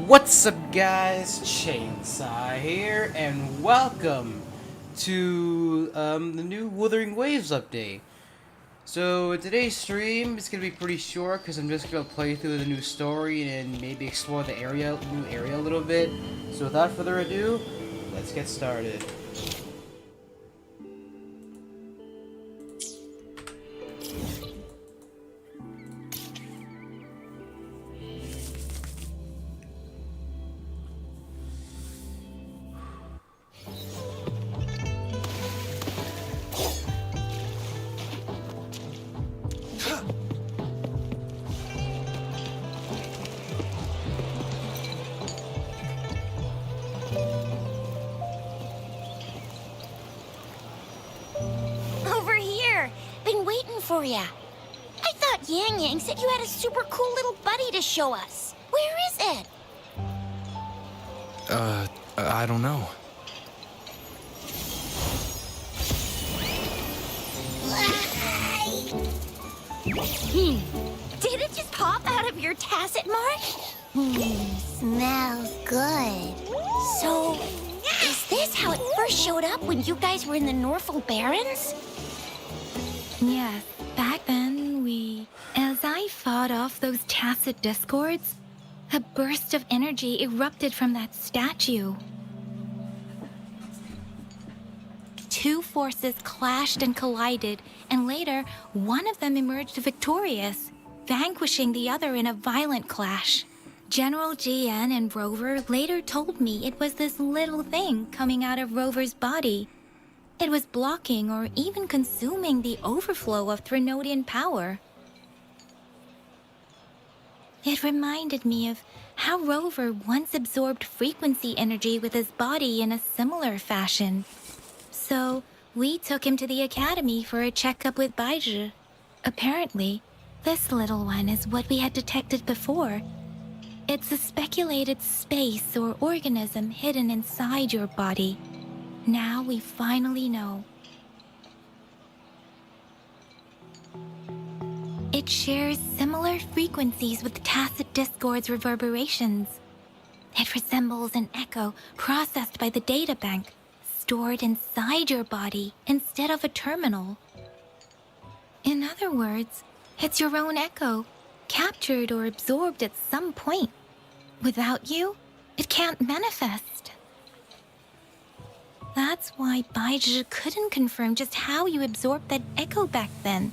What's up, guys? Chainsaw here, and welcome to the new Wuthering Waves update. So today's stream is gonna be pretty short because I'm just gonna play through the new story and maybe explore the new area a little bit. So without further ado, let's get started. Over here! Been waiting for ya. I thought Yang Yang said you had a super cool little buddy to show us. Where is it? I don't know. Did it just pop out of your tacit mark? Smells good. So, is this how it first showed up when you guys were in the Norfolk Barrens? Yes, back then as I fought off those tacit discords, a burst of energy erupted from that statue. Two forces clashed and collided, and later, one of them emerged victorious, vanquishing the other in a violent clash. General GN and Rover later told me it was this little thing coming out of Rover's body. It was blocking or even consuming the overflow of Threnodian power. It reminded me of how Rover once absorbed frequency energy with his body in a similar fashion. So, we took him to the academy for a checkup with Baizhi. Apparently, this little one is what we had detected before. It's a speculated space or organism hidden inside your body. Now we finally know. It shares similar frequencies with tacit discord's reverberations. It resembles an echo processed by the data bank, stored inside your body instead of a terminal. In other words, it's your own echo, captured or absorbed at some point. Without you, it can't manifest. That's why Baizhi couldn't confirm just how you absorbed that echo back then.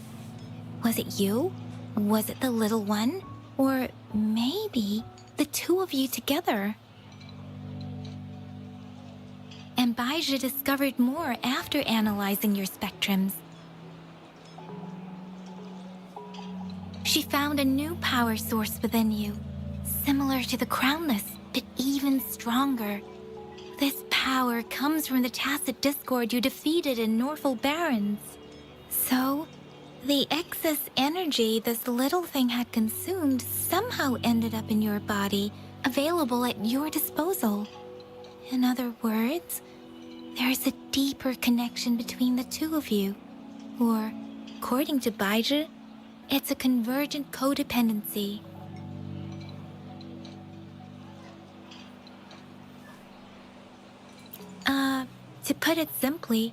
Was it you? Was it the little one? Or maybe the two of you together? And Baizhi discovered more after analyzing your spectrums. She found a new power source within you, similar to the Crownless, but even stronger. This power comes from the tacit discord you defeated in Norfolk Barrens. So, the excess energy this little thing had consumed somehow ended up in your body, available at your disposal. In other words, there's a deeper connection between the two of you. Or, according to Baizhi, it's a convergent codependency. To put it simply,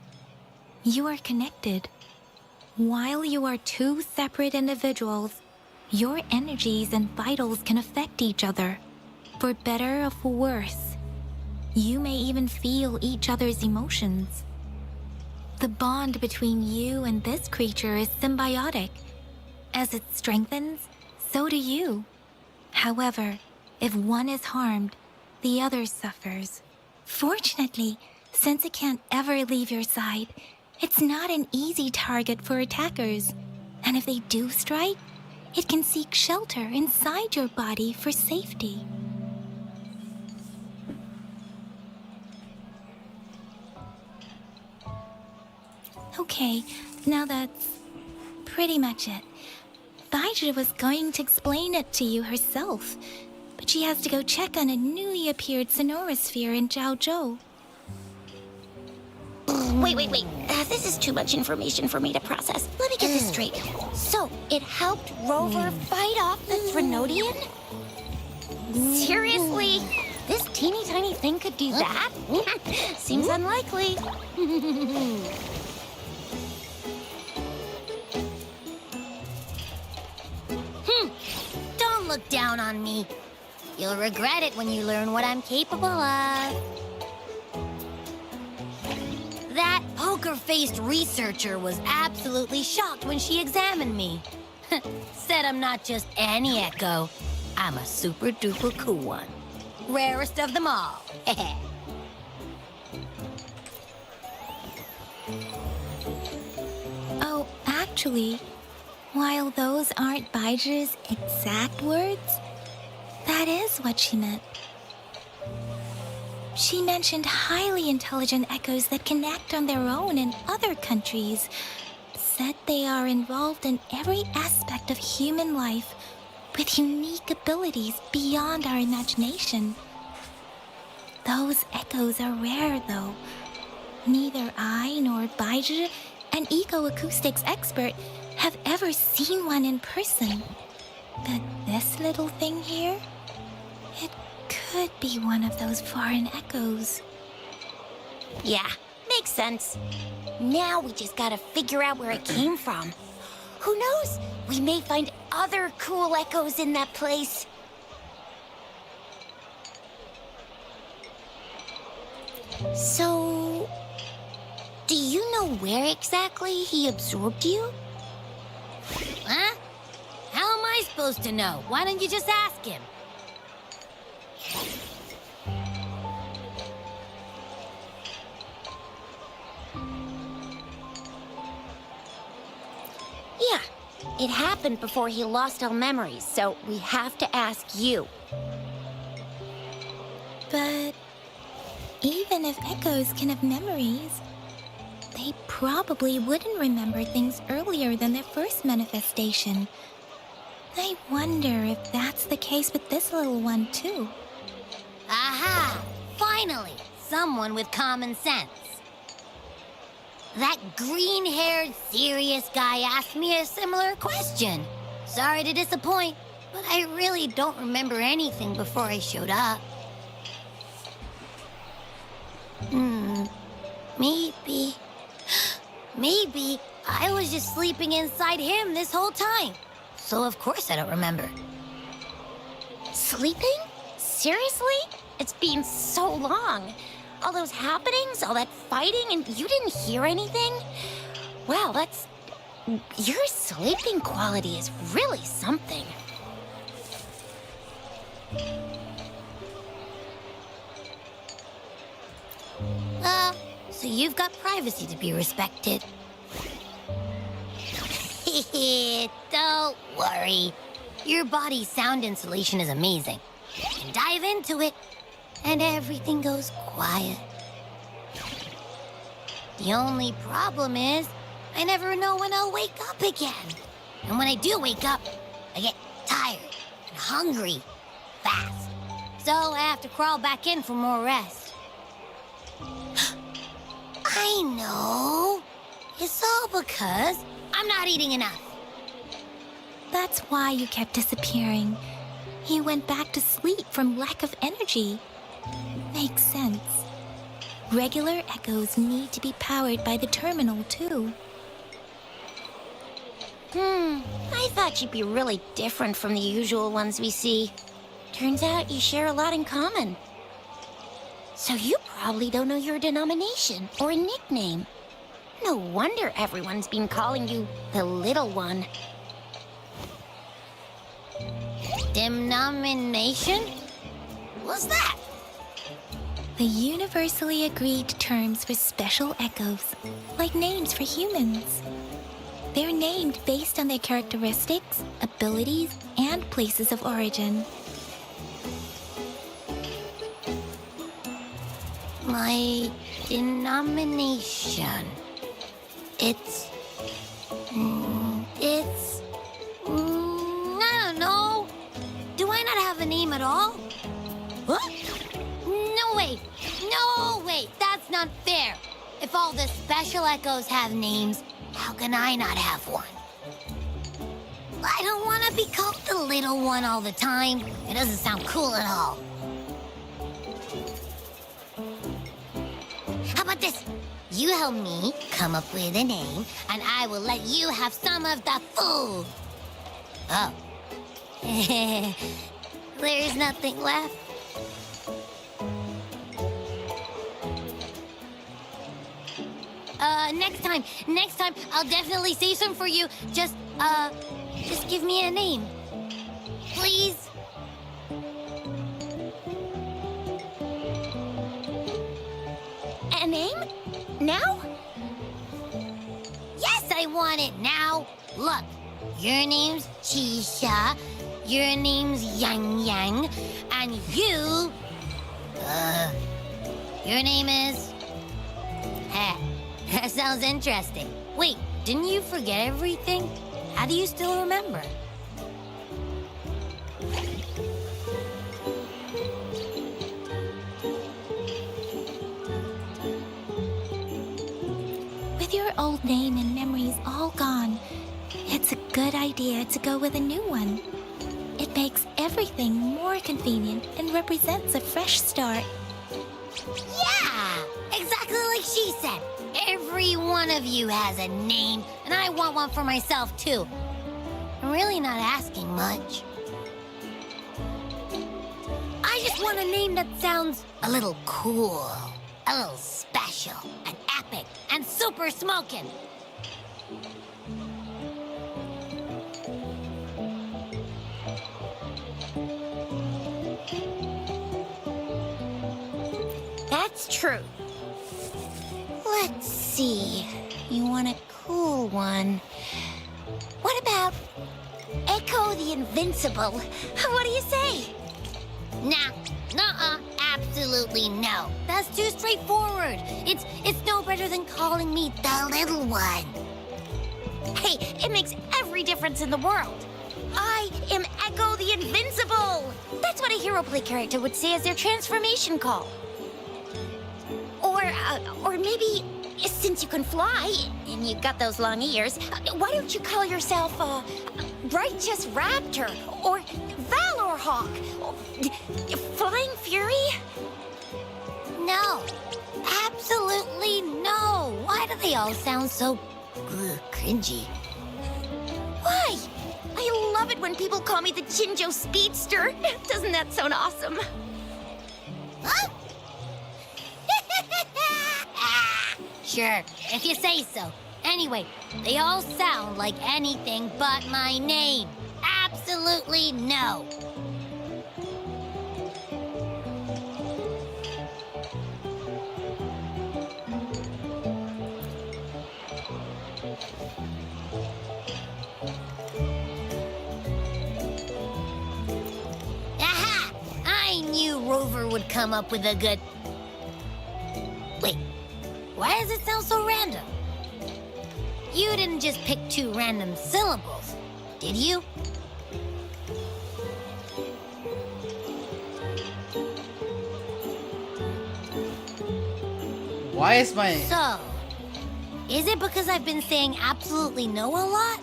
you are connected. While you are two separate individuals, your energies and vitals can affect each other, for better or for worse. You may even feel each other's emotions. The bond between you and this creature is symbiotic. As it strengthens, so do you. However, if one is harmed, the other suffers. Fortunately, since it can't ever leave your side, it's not an easy target for attackers. And if they do strike, it can seek shelter inside your body for safety. Okay, now that's pretty much it. Baizhi was going to explain it to you herself, but she has to go check on a newly appeared sonorosphere in Zhaozhou. Wait. This is too much information for me to process. Let me get this straight. So, it helped Rover fight off the Threnodian? Seriously? This teeny tiny thing could do that? Seems unlikely. Don't look down on me. You'll regret it when you learn what I'm capable of. That poker-faced researcher was absolutely shocked when she examined me. Said I'm not just any echo. I'm a super-duper cool one. Rarest of them all. Oh, actually, while those aren't Baiji's exact words, that is what she meant. She mentioned highly intelligent echoes that can act on their own in other countries. Said they are involved in every aspect of human life with unique abilities beyond our imagination. Those echoes are rare, though. Neither I nor Baiji, an eco-acoustics expert, have ever seen one in person. But this little thing here, it could be one of those foreign echoes. Yeah, makes sense. Now we just gotta figure out where it came from. Who knows? We may find other cool echoes in that place. So, do you know where exactly he absorbed you? Huh? How am I supposed to know? Why don't you just ask him? Yeah, it happened before he lost all memories, so we have to ask you. But even if echoes can have memories, they probably wouldn't remember things earlier than their first manifestation. I wonder if that's the case with this little one, too. Aha! Finally, someone with common sense. That green-haired, serious guy asked me a similar question. Sorry to disappoint, but I really don't remember anything before I showed up. Maybe I was just sleeping inside him this whole time. So of course I don't remember. Sleeping? Seriously? It's been so long. All those happenings, all that fighting, and you didn't hear anything? Wow, that's... Your sleeping quality is really something. So you've got privacy to be respected. Don't worry. Your body's sound insulation is amazing. You can dive into it, and everything goes quiet. The only problem is, I never know when I'll wake up again. And when I do wake up, I get tired and hungry fast. So I have to crawl back in for more rest. I know. It's all because I'm not eating enough. That's why you kept disappearing. You went back to sleep from lack of energy. Makes sense. Regular echoes need to be powered by the terminal, too. I thought you'd be really different from the usual ones we see. Turns out you share a lot in common. So you probably don't know your denomination or a nickname. No wonder everyone's been calling you the Little One. Denomination? What's that? The universally agreed terms for special echoes, like names for humans. They're named based on their characteristics, abilities, and places of origin. My denomination. It's... I don't know. Do I not have a name at all? What? No, wait. That's not fair. If all the special echoes have names, how can I not have one? I don't want to to be called the little one all the time. It doesn't sound cool at all. How about this? You help me come up with a name, and I will let you have some of the food. Oh. There's nothing left. Next time, I'll definitely save some for you. Just give me a name. Please? A name? Now? Yes, I want it now. Look, your name's Chisha, your name's Yang Yang, and your name is... That sounds interesting. Wait, didn't you forget everything? How do you still remember? With your old name and memories all gone, it's a good idea to go with a new one. It makes everything more convenient and represents a fresh start. Yeah, exactly like she said. Every one of you has a name, and I want one for myself, too. I'm really not asking much. I just want a name that sounds a little cool, a little special, and epic, and super smoking. That's true. Let's see. You want a cool one. What about Echo the Invincible? What do you say? Nah, absolutely no. That's too straightforward. It's no better than calling me the little one. Hey, it makes every difference in the world. I am Echo the Invincible! That's what a hero play character would say as their transformation call. Or maybe, since you can fly, and you've got those long ears, why don't you call yourself, Righteous Raptor, or Valor Hawk, or Flying Fury? No, absolutely no. Why do they all sound so cringy? Why? I love it when people call me the Jinzhou Speedster. Doesn't that sound awesome? Huh? Sure, if you say so. Anyway, they all sound like anything but my name. Absolutely no. Aha! I knew Rover would come up with a good... Wait. Why does it sound so random? You didn't just pick two random syllables, did you? Why is my... So, is it because I've been saying absolutely no a lot?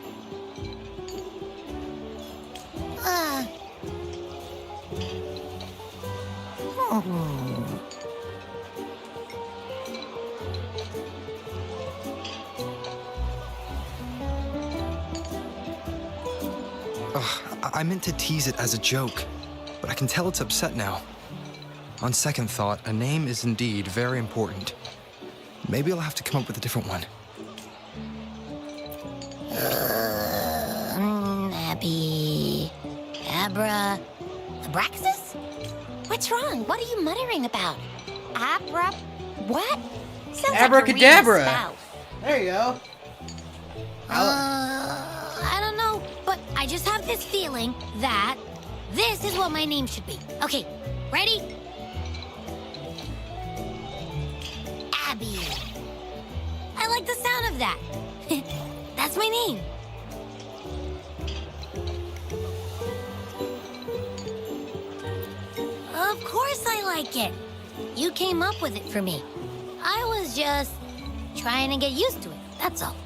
I meant to tease it as a joke, but I can tell it's upset now. On second thought, a name is indeed very important. Maybe I'll have to come up with a different one. Abby... Abraxas? What's wrong? What are you muttering about? What? Sounds Abracadabra. Like a spout. There you go. I don't know, but I just have this feeling that this is what my name should be. Okay, ready? Abby. I like the sound of that. That's my name. Of course I like it. You came up with it for me. I was just trying to get used to it, that's all.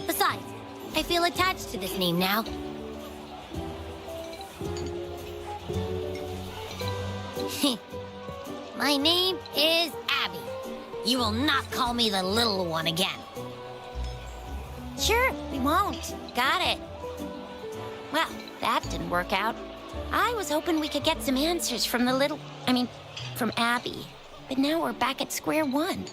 Besides, I feel attached to this name now. My name is Abby. You will not call me the little one again. Sure, we won't. Got it. Well, that didn't work out. I was hoping we could get some answers from from Abby. But now we're back at square one.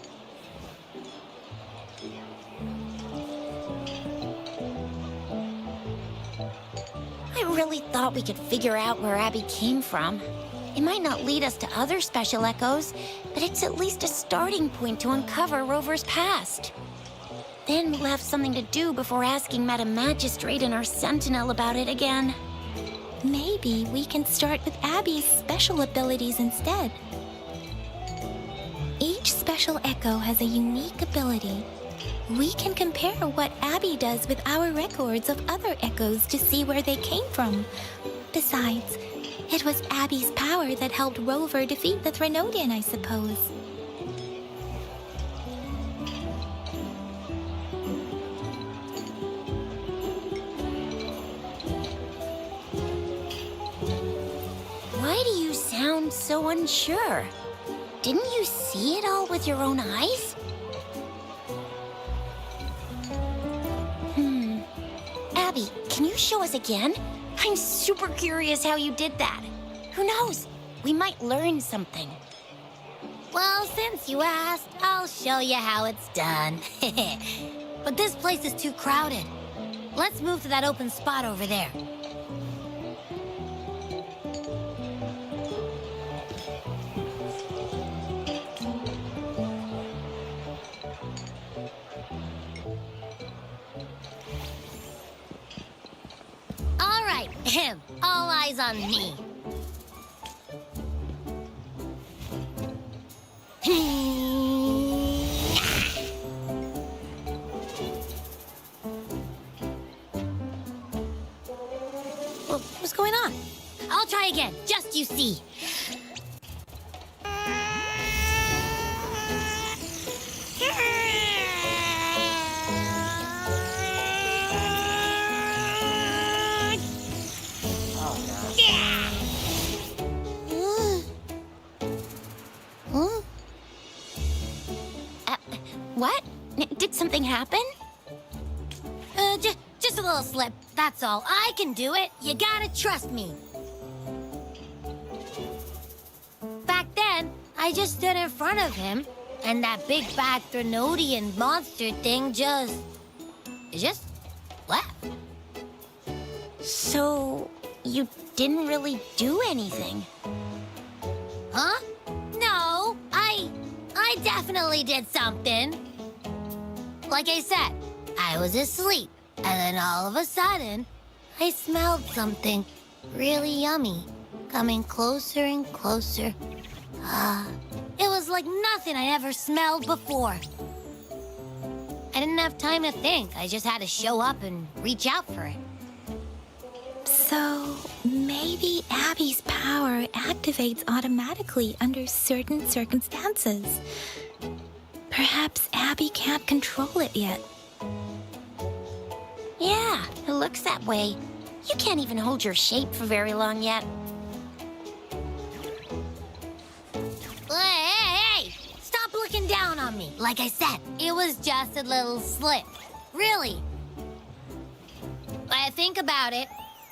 I really thought we could figure out where Abby came from. It might not lead us to other special echoes, but it's at least a starting point to uncover Rover's past. Then we'll have something to do before asking Madam Magistrate and our Sentinel about it again. Maybe we can start with Abby's special abilities instead. Each special echo has a unique ability. We can compare what Abby does with our records of other echoes to see where they came from. Besides, it was Abby's power that helped Rover defeat the Threnodian, I suppose. Why do you sound so unsure? Didn't you see it all with your own eyes? Abby, can you show us again? I'm super curious how you did that. Who knows? We might learn something. Well, since you asked, I'll show you how it's done. But this place is too crowded. Let's move to that open spot over there. All right, all eyes on me. What's going on? I'll try again, just you see. What? Did something happen? Just a little slip, that's all. I can do it. You gotta trust me. Back then, I just stood in front of him, and that big bad Threnodian monster thing just left. So, you didn't really do anything? Huh? No, I definitely did something. Like I said, I was asleep, and then all of a sudden, I smelled something really yummy, coming closer and closer. It was like nothing I'd ever smelled before. I didn't have time to think. I just had to show up and reach out for it. So, maybe Abby's power activates automatically under certain circumstances. Perhaps Abby can't control it yet. Yeah, it looks that way. You can't even hold your shape for very long yet. Hey! Stop looking down on me. Like I said, it was just a little slip. Really. When I think about it,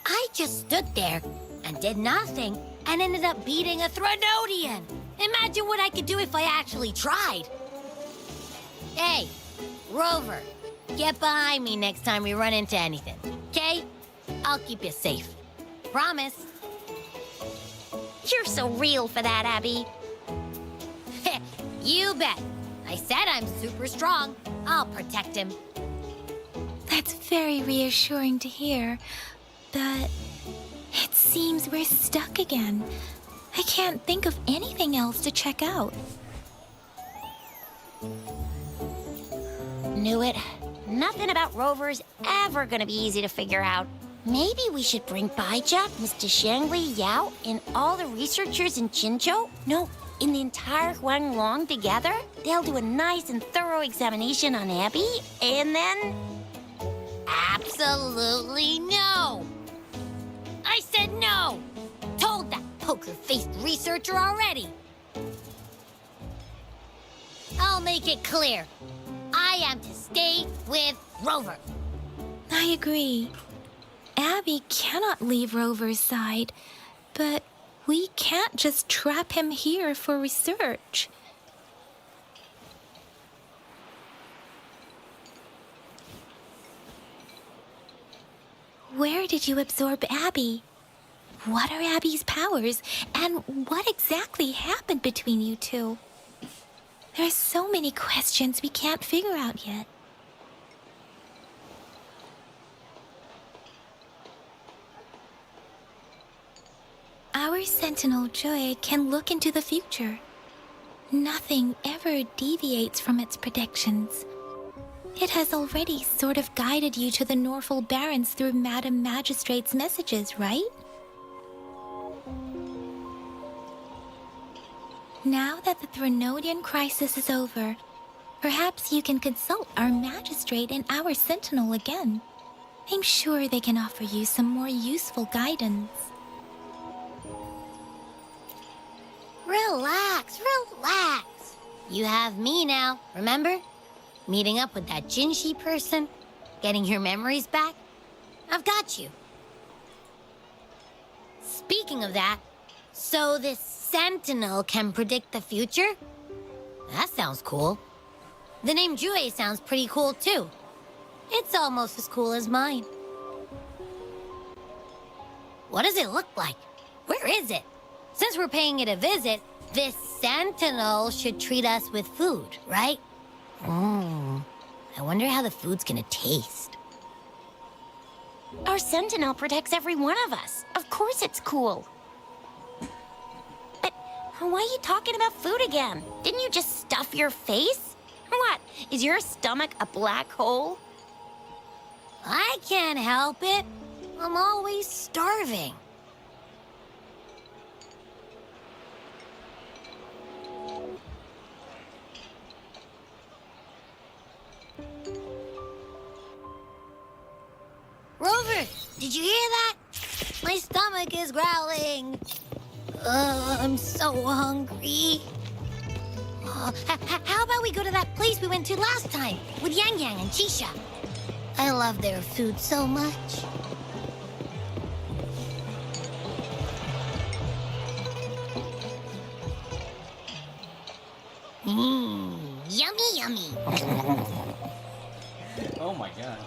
I just stood there and did nothing and ended up beating a Threnodian. Imagine what I could do if I actually tried. Hey, Rover, get behind me next time we run into anything, okay? I'll keep you safe. Promise. You're so real for that, Abby. You bet. I said I'm super strong. I'll protect him. That's very reassuring to hear, but it seems we're stuck again. I can't think of anything else to check out. Knew it. Nothing about Rover's ever gonna be easy to figure out. Maybe we should bring Baijia, Mr. Shangli, Yao, and all the researchers in Jinzhou? No, in the entire Huanglong together? They'll do a nice and thorough examination on Abby, and then... Absolutely no! I said no! Told that poker-faced researcher already. I'll make it clear. I am to stay with Rover. I agree. Abby cannot leave Rover's side, but we can't just trap him here for research. Where did you absorb Abby? What are Abby's powers, and what exactly happened between you two? There are so many questions we can't figure out yet. Our Sentinel Joy can look into the future. Nothing ever deviates from its predictions. It has already sort of guided you to the Norfolk Barrens through Madam Magistrate's messages, right? Now that the Threnodian crisis is over, perhaps you can consult our Magistrate and our Sentinel again. I'm sure they can offer you some more useful guidance. Relax, relax. You have me now, remember? Meeting up with that Jinzhou person, getting your memories back. I've got you. Speaking of that, so this Sentinel can predict the future? That sounds cool. The name Jue sounds pretty cool too. It's almost as cool as mine. What does it look like? Where is it? Since we're paying it a visit, this Sentinel should treat us with food, right? I wonder how the food's gonna taste. Our Sentinel protects every one of us. Of course it's cool. But why are you talking about food again? Didn't you just stuff your face? What? Is your stomach a black hole? I can't help it. I'm always starving. Rover, did you hear that? My stomach is growling. I'm so hungry. How about we go to that place we went to last time with Yang Yang and Chisha? I love their food so much. Yummy, yummy. Oh my gosh.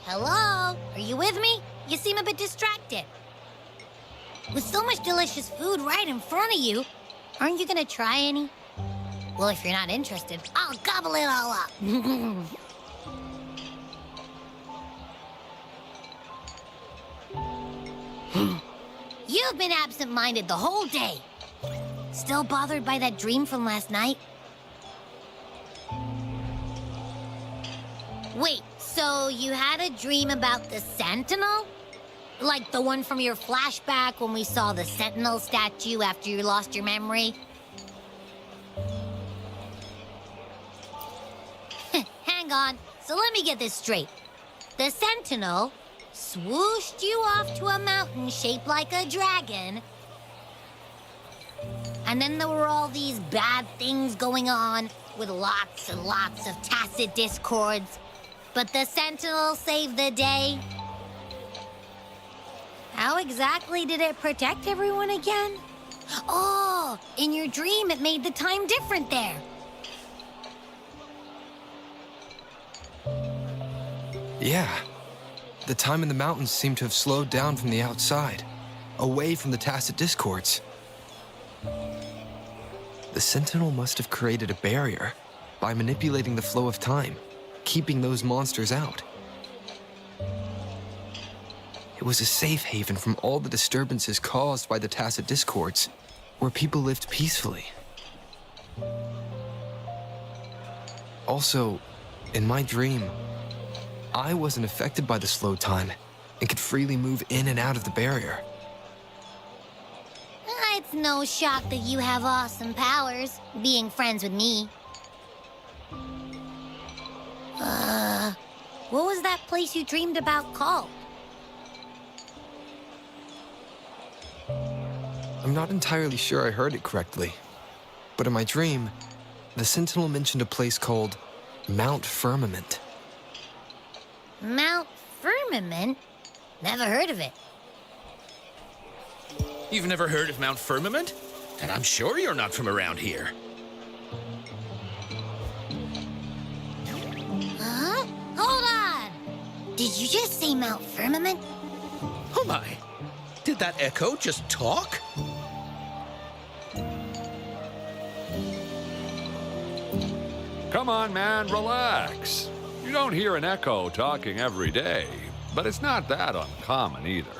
Hello? Are you with me? You seem a bit distracted. With so much delicious food right in front of you, aren't you gonna try any? Well, if you're not interested, I'll gobble it all up. You've been absent-minded the whole day. Still bothered by that dream from last night? Wait, so you had a dream about the Sentinel? Like the one from your flashback when we saw the Sentinel statue after you lost your memory? Hang on, so let me get this straight. The Sentinel swooshed you off to a mountain shaped like a dragon, and then there were all these bad things going on with lots and lots of tacit discords. But the Sentinel saved the day. How exactly did it protect everyone again? Oh, in your dream it made the time different there. Yeah. The time in the mountains seemed to have slowed down from the outside, away from the tacit discords. The Sentinel must have created a barrier by manipulating the flow of time, keeping those monsters out. It was a safe haven from all the disturbances caused by the tacit discords, where people lived peacefully. Also, in my dream, I wasn't affected by the slow time and could freely move in and out of the barrier. It's no shock that you have awesome powers, being friends with me. What was that place you dreamed about called? I'm not entirely sure I heard it correctly. But in my dream, the Sentinel mentioned a place called Mount Firmament. Mount Firmament? Never heard of it. You've never heard of Mount Firmament? And I'm sure you're not from around here. Huh? Hold on! Did you just say Mount Firmament? Oh my! Did that echo just talk? Come on, man, relax. You don't hear an echo talking every day, but it's not that uncommon either.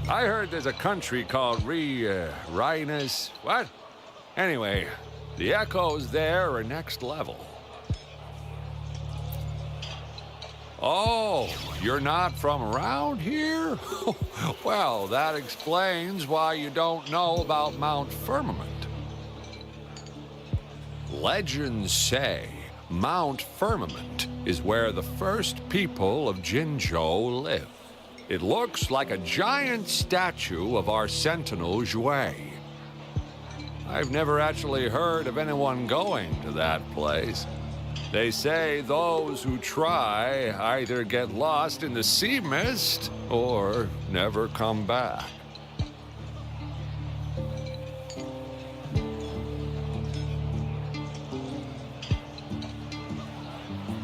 I heard there's a country called Rhinus. What? Anyway, the echoes there are next level. Oh, you're not from around here? Well, that explains why you don't know about Mount Firmament. Legends say Mount Firmament is where the first people of Jinzhou live. It looks like a giant statue of our Sentinel Zhui. I've never actually heard of anyone going to that place. They say those who try either get lost in the sea mist or never come back.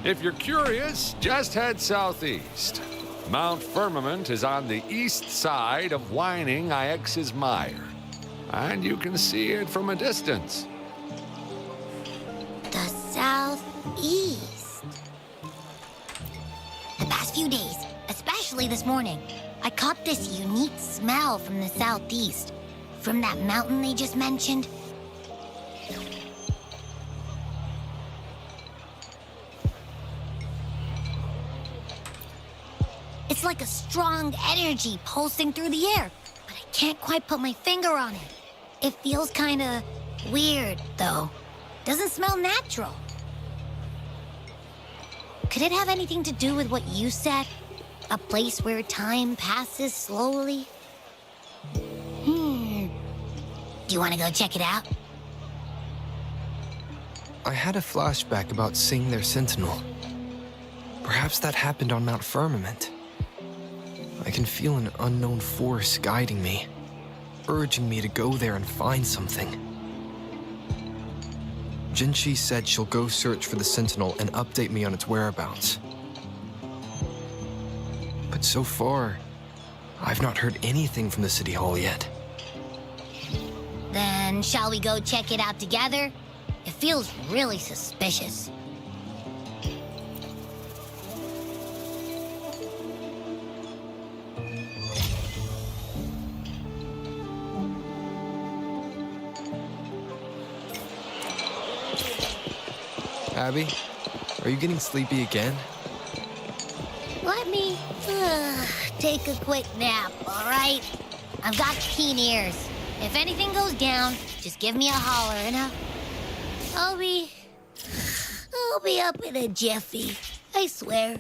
If you're curious, just head southeast. Mount Firmament is on the east side of Whining Ix's Mire, and you can see it from a distance. The southeast. The past few days, especially this morning, I caught this unique smell from the southeast. From that mountain they just mentioned. It's like a strong energy pulsing through the air, but I can't quite put my finger on it. It feels kinda weird, though. Doesn't smell natural. Could it have anything to do with what you said? A place where time passes slowly? Do you want to go check it out? I had a flashback about seeing their Sentinel. Perhaps that happened on Mount Firmament. I can feel an unknown force guiding me, urging me to go there and find something. Jinchi said she'll go search for the Sentinel and update me on its whereabouts. But so far, I've not heard anything from the City Hall yet. Then shall we go check it out together? It feels really suspicious. Abby, are you getting sleepy again? Let me take a quick nap, all right? I've got keen ears. If anything goes down, just give me a holler and I'll be up in a jiffy. I swear.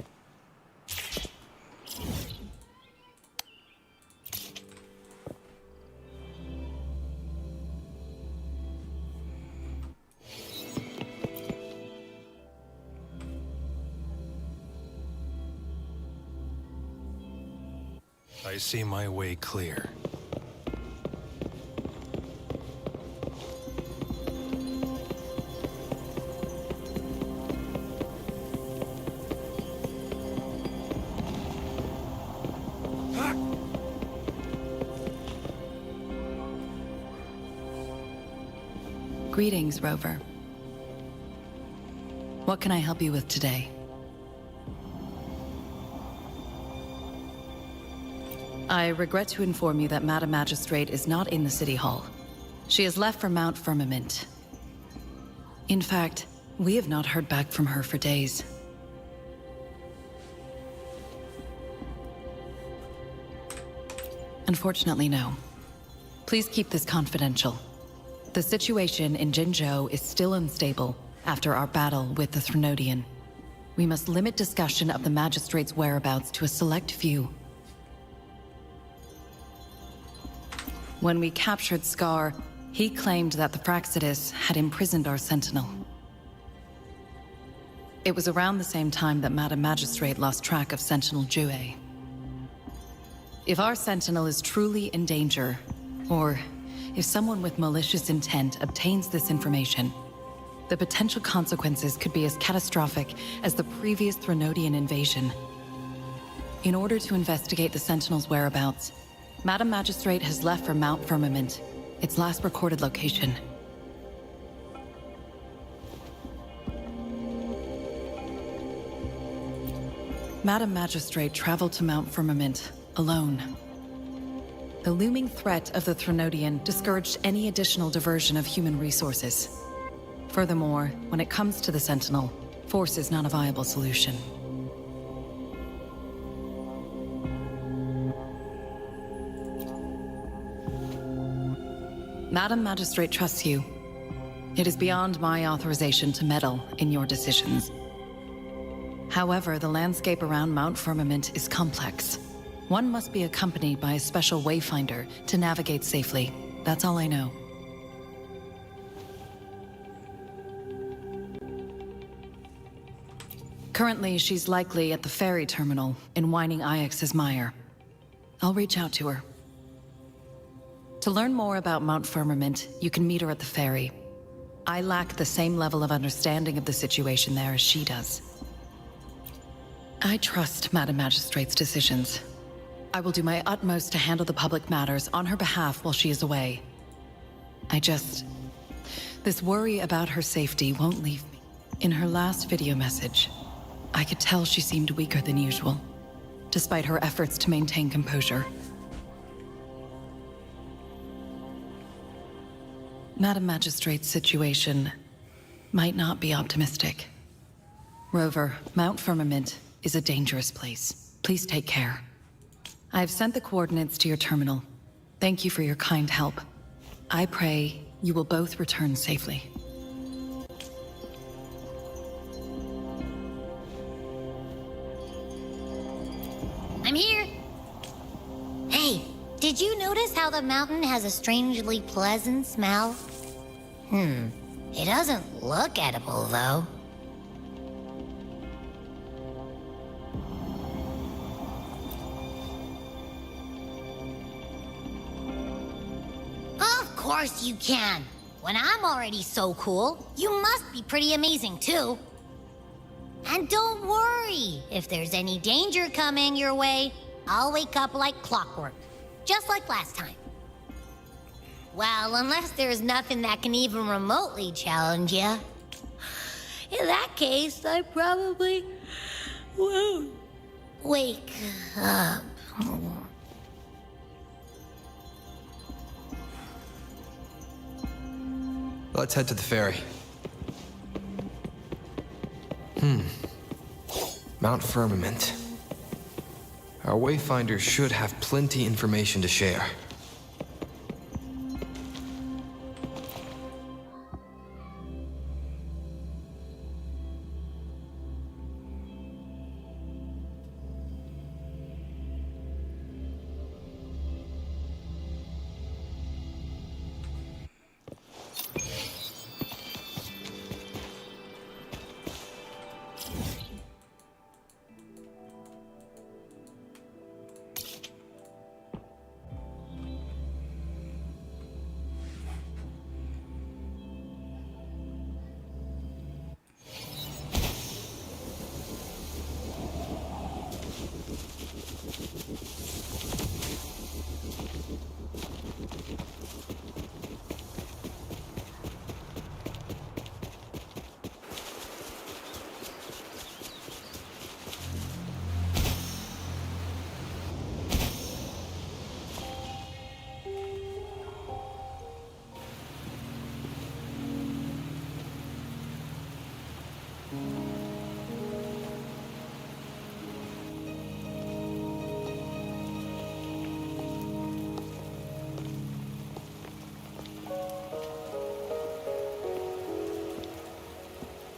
I see my way clear. Greetings, Rover. What can I help you with today? I regret to inform you that Madam Magistrate is not in the City Hall. She has left for Mount Firmament. In fact, we have not heard back from her for days. Unfortunately, no. Please keep this confidential. The situation in Jinzhou is still unstable after our battle with the Threnodian. We must limit discussion of the Magistrate's whereabouts to a select few When we captured Scar, he claimed that the Praxidus had imprisoned our Sentinel. It was around the same time that Madam Magistrate lost track of Sentinel Jue. If our Sentinel is truly in danger, or if someone with malicious intent obtains this information, the potential consequences could be as catastrophic as the previous Threnodian invasion. In order to investigate the Sentinel's whereabouts, Madam Magistrate has left for Mount Firmament, its last recorded location. Madam Magistrate traveled to Mount Firmament alone. The looming threat of the Threnodian discouraged any additional diversion of human resources. Furthermore, when it comes to the Sentinel, force is not a viable solution. Madam Magistrate trusts you. It is beyond my authorization to meddle in your decisions. However, the landscape around Mount Firmament is complex. One must be accompanied by a special wayfinder to navigate safely. That's all I know. Currently, she's likely at the ferry terminal in Whining Ix's Mire. I'll reach out to her. To learn more about Mount Firmament, you can meet her at the ferry. I lack the same level of understanding of the situation there as she does. I trust Madam Magistrate's decisions. I will do my utmost to handle the public matters on her behalf while she is away. This worry about her safety won't leave me. In her last video message, I could tell she seemed weaker than usual, despite her efforts to maintain composure. Madam Magistrate's situation might not be optimistic. Rover, Mount Firmament is a dangerous place. Please take care. I have sent the coordinates to your terminal. Thank you for your kind help. I pray you will both return safely. I'm here. Hey, did you notice how the mountain has a strangely pleasant smell? It doesn't look edible, though. Of course you can. When I'm already so cool, you must be pretty amazing, too. And don't worry, if there's any danger coming your way, I'll wake up like clockwork, just like last time. Well, unless there's nothing that can even remotely challenge you. In that case, I probably won't wake up. Let's head to the ferry. Mount Firmament. Our wayfinders should have plenty information to share.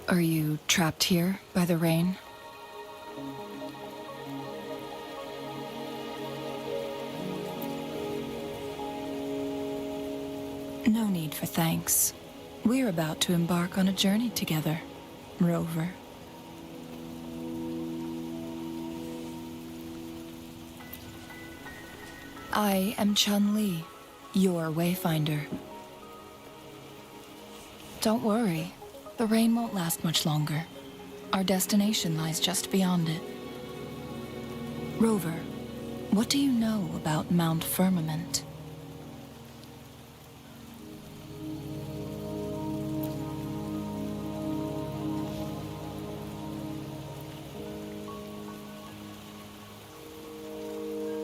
Are you trapped here by the rain? No need for thanks. We're about to embark on a journey together, Rover. I am Chun-Li, your Wayfinder. Don't worry, the rain won't last much longer. Our destination lies just beyond it. Rover, what do you know about Mount Firmament?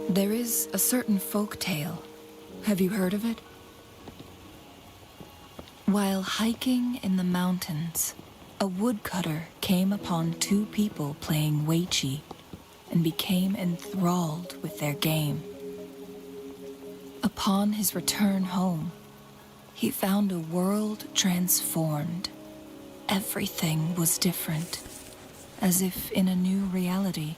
There is a certain folk tale. Have you heard of it? While hiking in the mountains, a woodcutter came upon two people playing Weiqi and became enthralled with their game. Upon his return home, he found a world transformed. Everything was different, as if in a new reality.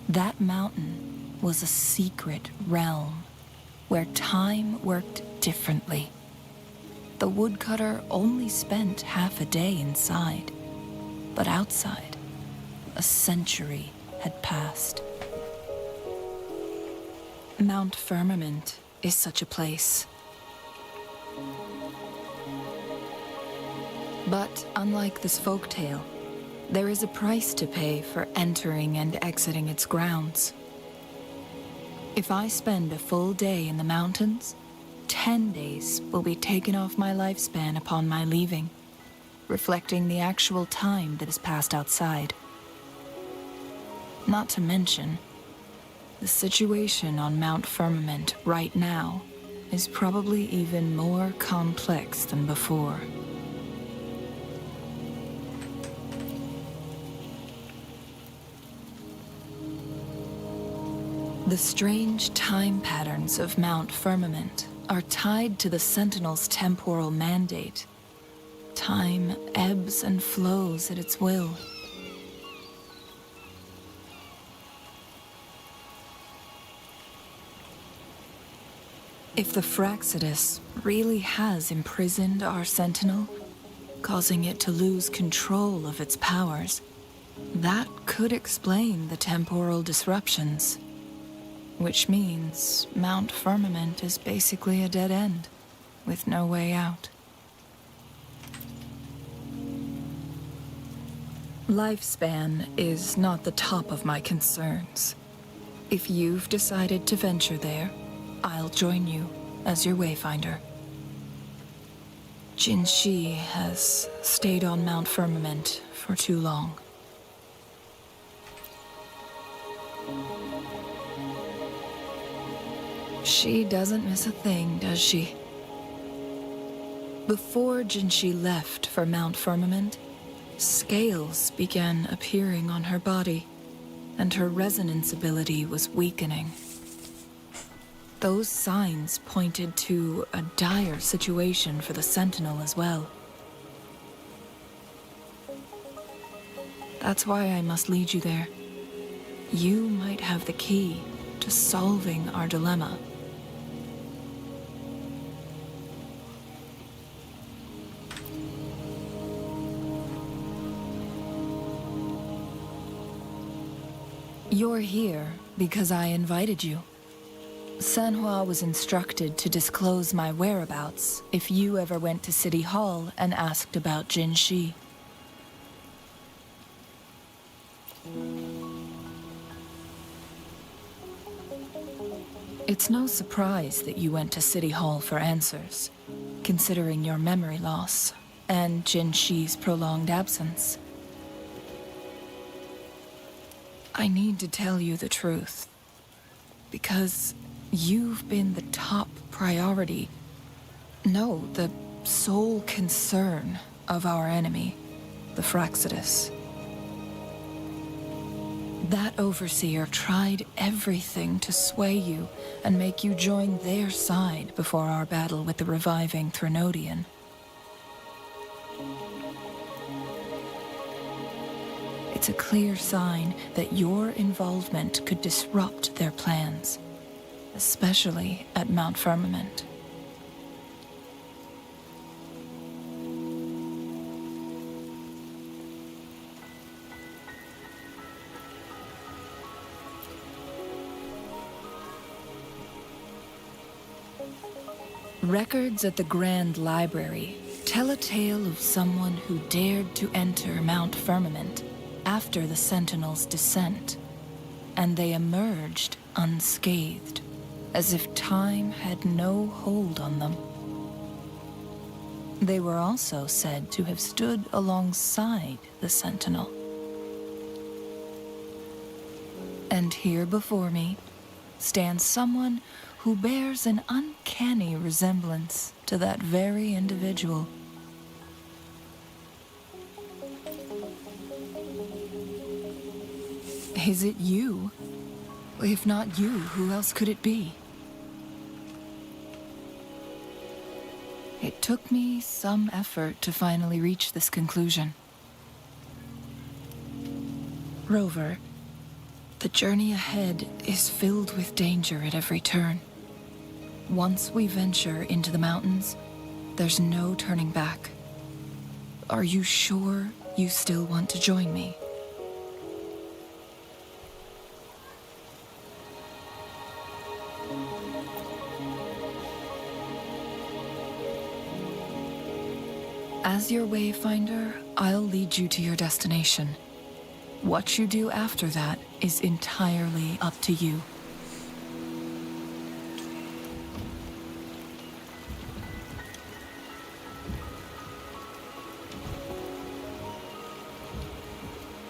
That mountain was a secret realm where time worked differently. The woodcutter only spent half a day inside, but outside, a century had passed. Mount Firmament is such a place. But unlike this folktale, there is a price to pay for entering and exiting its grounds. If I spend a full day in the mountains, 10 days will be taken off my lifespan upon my leaving, reflecting the actual time that is passed outside. Not to mention, the situation on Mount Firmament right now is probably even more complex than before. The strange time patterns of Mount Firmament are tied to the Sentinel's temporal mandate. Time ebbs and flows at its will. If the Fraxidus really has imprisoned our Sentinel, causing it to lose control of its powers, that could explain the temporal disruptions. Which means Mount Firmament is basically a dead end, with no way out. Lifespan is not the top of my concerns. If you've decided to venture there, I'll join you as your Wayfinder. Jinzhou has stayed on Mount Firmament for too long. She doesn't miss a thing, does she? Before Jinzhou left for Mount Firmament, scales began appearing on her body, and her resonance ability was weakening. Those signs pointed to a dire situation for the Sentinel as well. That's why I must lead you there. You might have the key to solving our dilemma. You're here because I invited you. Sanhua was instructed to disclose my whereabouts if you ever went to City Hall and asked about Jinzhou. It's no surprise that you went to City Hall for answers, considering your memory loss and Jinzhi's prolonged absence. I need to tell you the truth, because you've been the top priority, no, the sole concern of our enemy, the Fraxidus. That overseer tried everything to sway you and make you join their side before our battle with the reviving Threnodian. It's a clear sign that your involvement could disrupt their plans, especially at Mount Firmament. Records at the Grand Library tell a tale of someone who dared to enter Mount Firmament after the Sentinels' descent, and they emerged unscathed, as if time had no hold on them. They were also said to have stood alongside the Sentinel. And here before me stands someone who bears an uncanny resemblance to that very individual. Is it you? If not you, who else could it be? It took me some effort to finally reach this conclusion. Rover, the journey ahead is filled with danger at every turn. Once we venture into the mountains, there's no turning back. Are you sure you still want to join me? As your wayfinder, I'll lead you to your destination. What you do after that is entirely up to you.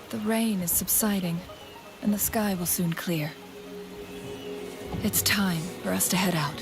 The rain is subsiding, and the sky will soon clear. It's time for us to head out.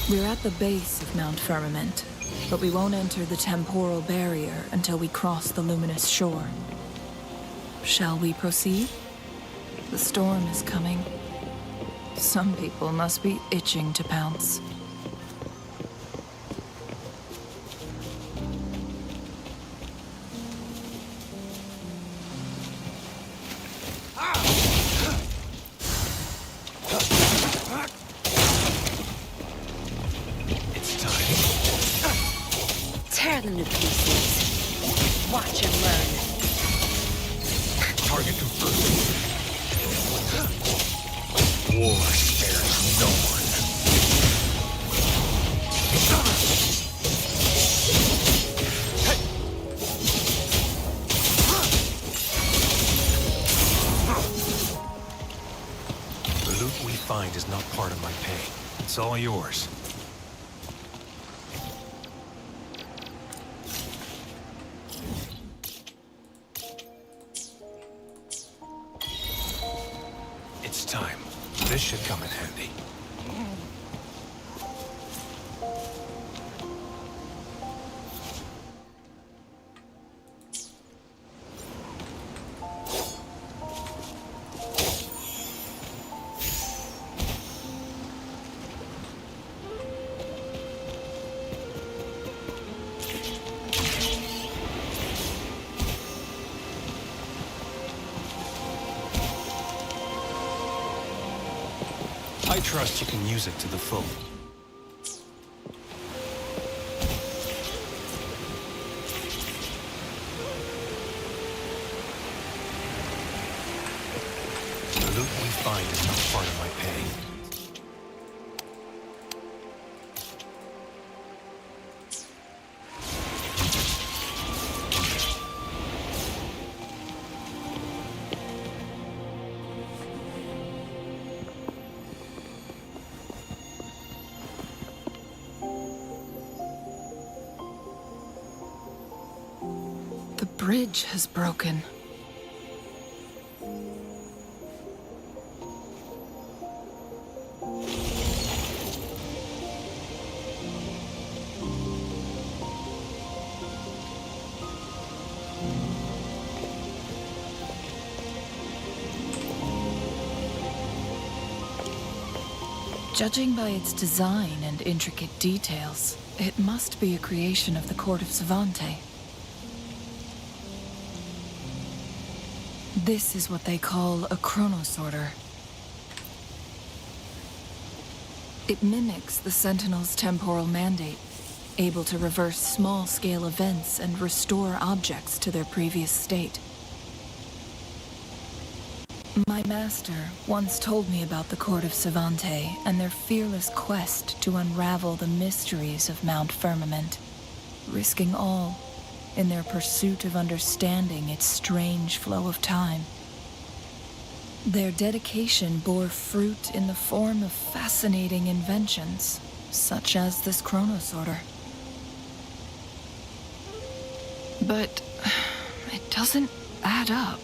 We're at the base of Mount Firmament, but we won't enter the temporal barrier until we cross the luminous shore. Shall we proceed? The storm is coming. Some people must be itching to pounce. Tear them to pieces. Watch and learn. Target confirmed. War spares no one. The loot we find is not part of my pay. It's all yours. It's time. This should come in handy. I trust you can use it to the full. The loot we find is not part of my pay. The bridge has broken. Judging by its design and intricate details, it must be a creation of the court of Savante. This is what they call a chronosorter. It mimics the Sentinel's temporal mandate, able to reverse small-scale events and restore objects to their previous state. My master once told me about the court of Savante and their fearless quest to unravel the mysteries of Mount Firmament, risking all in their pursuit of understanding its strange flow of time. Their dedication bore fruit in the form of fascinating inventions, such as this chronosorter. But it doesn't add up.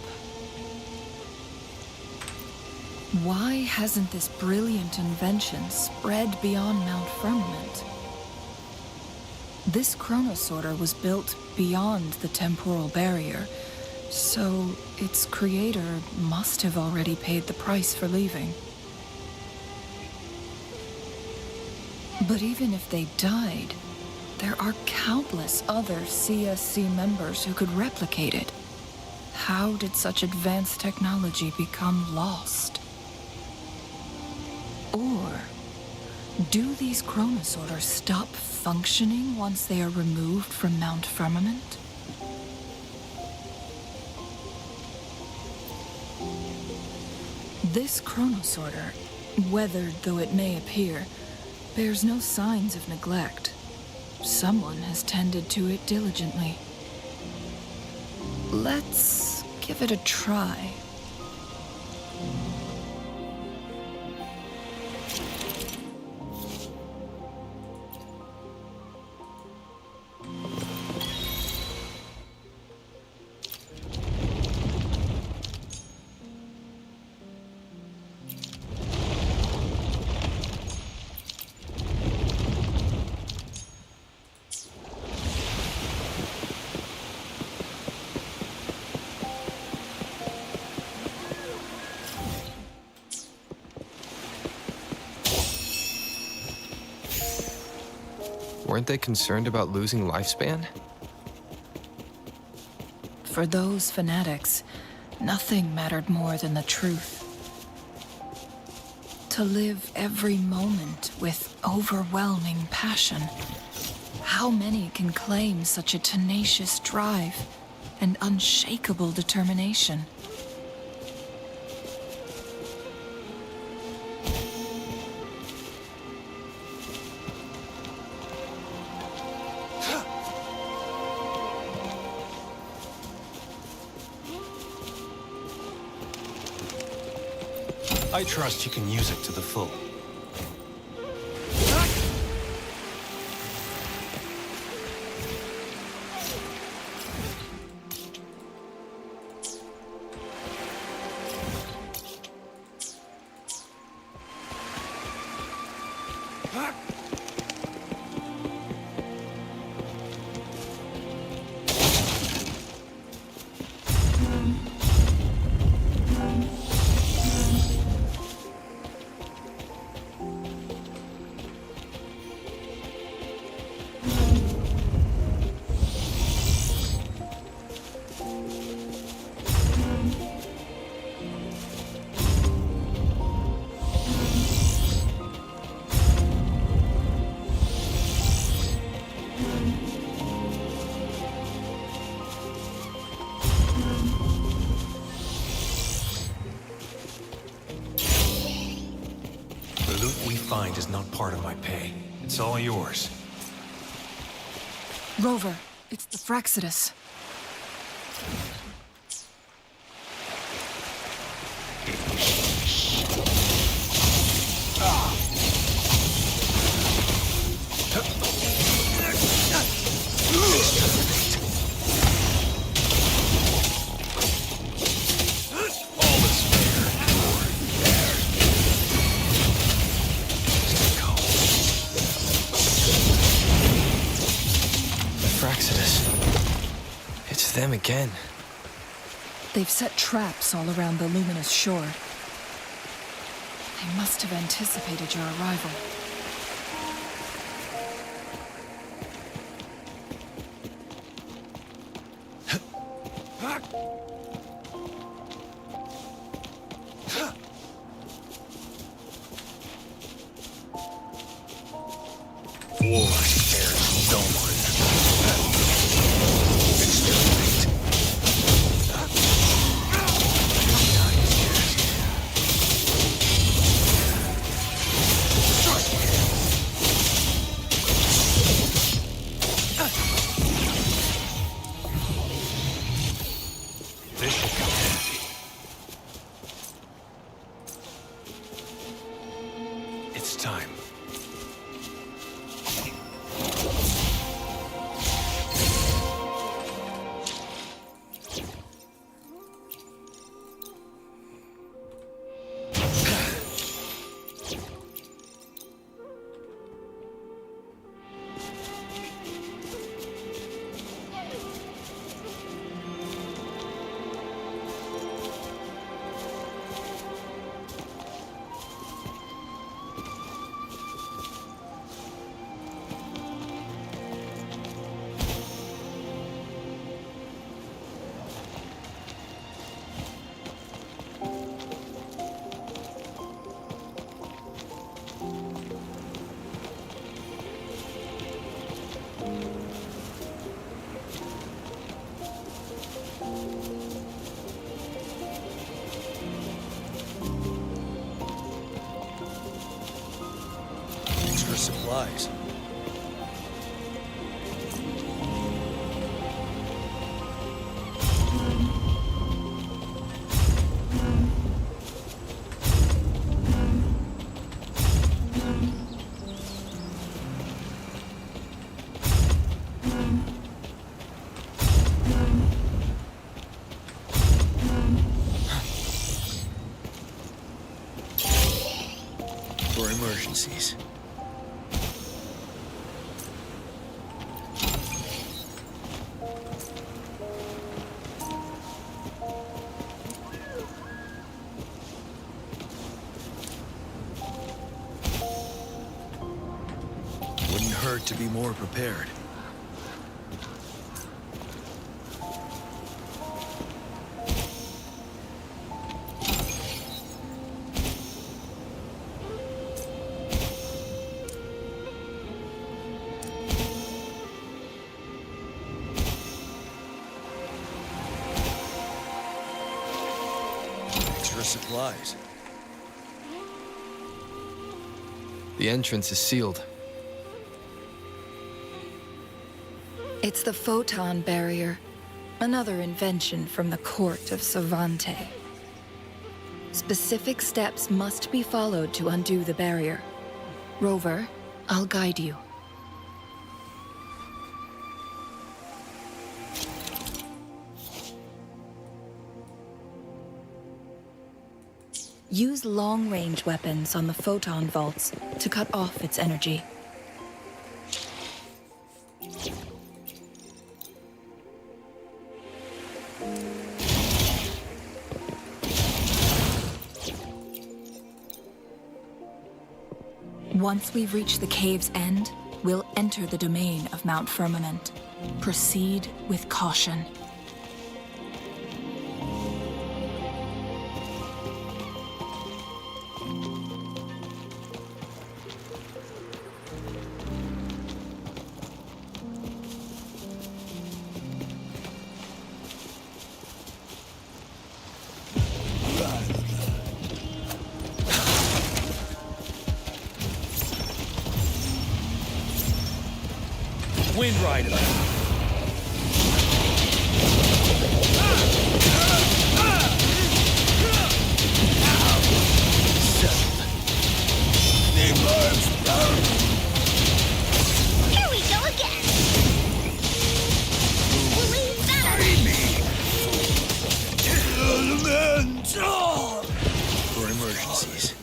Why hasn't this brilliant invention spread beyond Mount Firmament? This chronosorter was built beyond the temporal barrier, so its creator must have already paid the price for leaving. But even if they died, there are countless other CSC members who could replicate it. How did such advanced technology become lost? Or do these chronosorters stop functioning once they are removed from Mount Firmament? This chronosorter, weathered though it may appear, bears no signs of neglect. Someone has tended to it diligently. Let's give it a try. Weren't they concerned about losing lifespan? For those fanatics, nothing mattered more than the truth. To live every moment with overwhelming passion. How many can claim such a tenacious drive and unshakable determination? I trust you can use it to the full. loot we find is not part of my pay. It's all yours. Rover, it's the Fraxidus. It's them again. They've set traps all around the luminous shore. They must have anticipated your arrival. It's time. Extra supplies. For emergencies. Wouldn't hurt to be more prepared. Extra supplies. The entrance is sealed. It's the photon barrier, another invention from the court of Savante. Specific steps must be followed to undo the barrier. Rover, I'll guide you. Use long-range weapons on the photon vaults to cut off its energy. Once we've reached the cave's end, we'll enter the domain of Mount Firmament. Proceed with caution. Wind Rider. Here we go again! Believe that! For emergencies.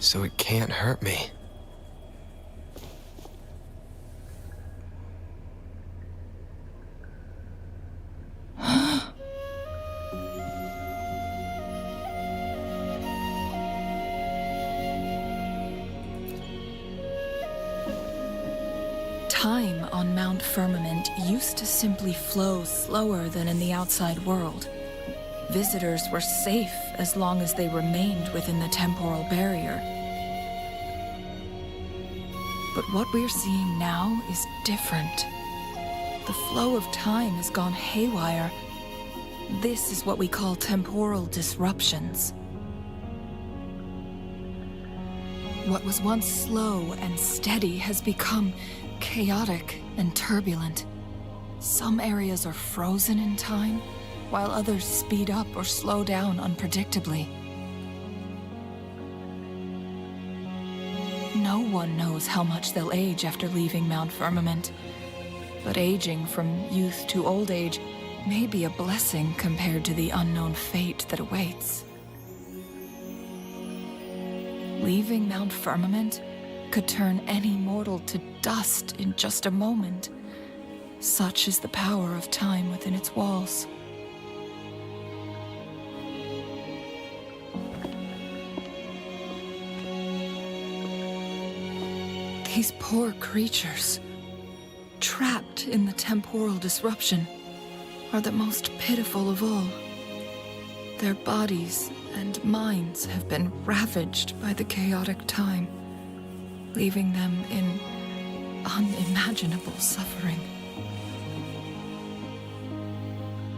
So it can't hurt me. Time on Mount Firmament used to simply flow slower than in the outside world. Visitors were safe as long as they remained within the temporal barrier. But what we're seeing now is different. The flow of time has gone haywire. This is what we call temporal disruptions. What was once slow and steady has become chaotic and turbulent. Some areas are frozen in time, while others speed up or slow down unpredictably. No one knows how much they'll age after leaving Mount Firmament, but aging from youth to old age may be a blessing compared to the unknown fate that awaits. Leaving Mount Firmament could turn any mortal to dust in just a moment. Such is the power of time within its walls. These poor creatures, trapped in the temporal disruption, are the most pitiful of all. Their bodies and minds have been ravaged by the chaotic time, leaving them in unimaginable suffering.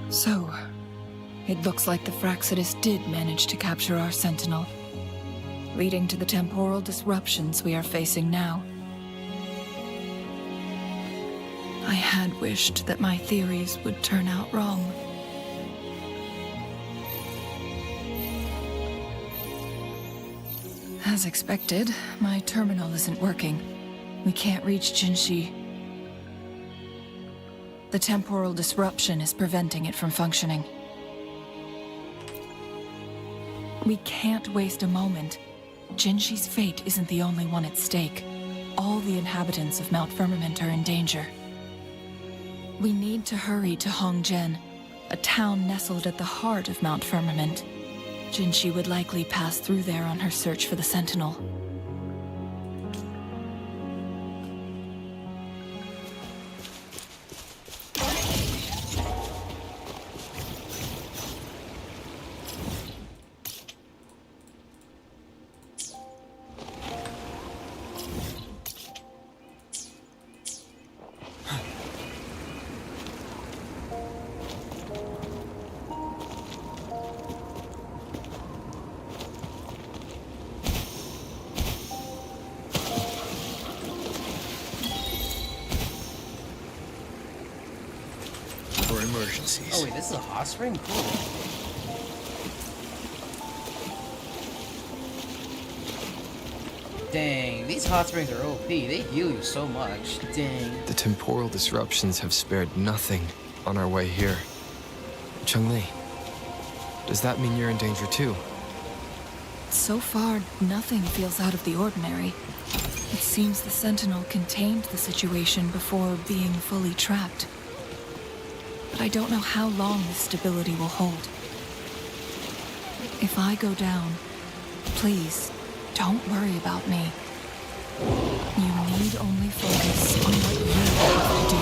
So, it looks like the Fraxidus did manage to capture our sentinel, leading to the temporal disruptions we are facing now. I had wished that my theories would turn out wrong. As expected, my terminal isn't working. We can't reach Jinzhou. The temporal disruption is preventing it from functioning. We can't waste a moment. Jinzhi's fate isn't the only one at stake. All the inhabitants of Mount Firmament are in danger. We need to hurry to Hongzhen, a town nestled at the heart of Mount Firmament. Jinzhi would likely pass through there on her search for the Sentinel. emergencies. Oh wait, this is a hot spring? Cool. Dang, these hot springs are OP. They heal you so much. Dang. The temporal disruptions have spared nothing on our way here. Chun-Li, does that mean you're in danger too? So far, nothing feels out of the ordinary. It seems the Sentinel contained the situation before being fully trapped. But I don't know how long this stability will hold. If I go down, please, don't worry about me. You need only focus on what you have to do.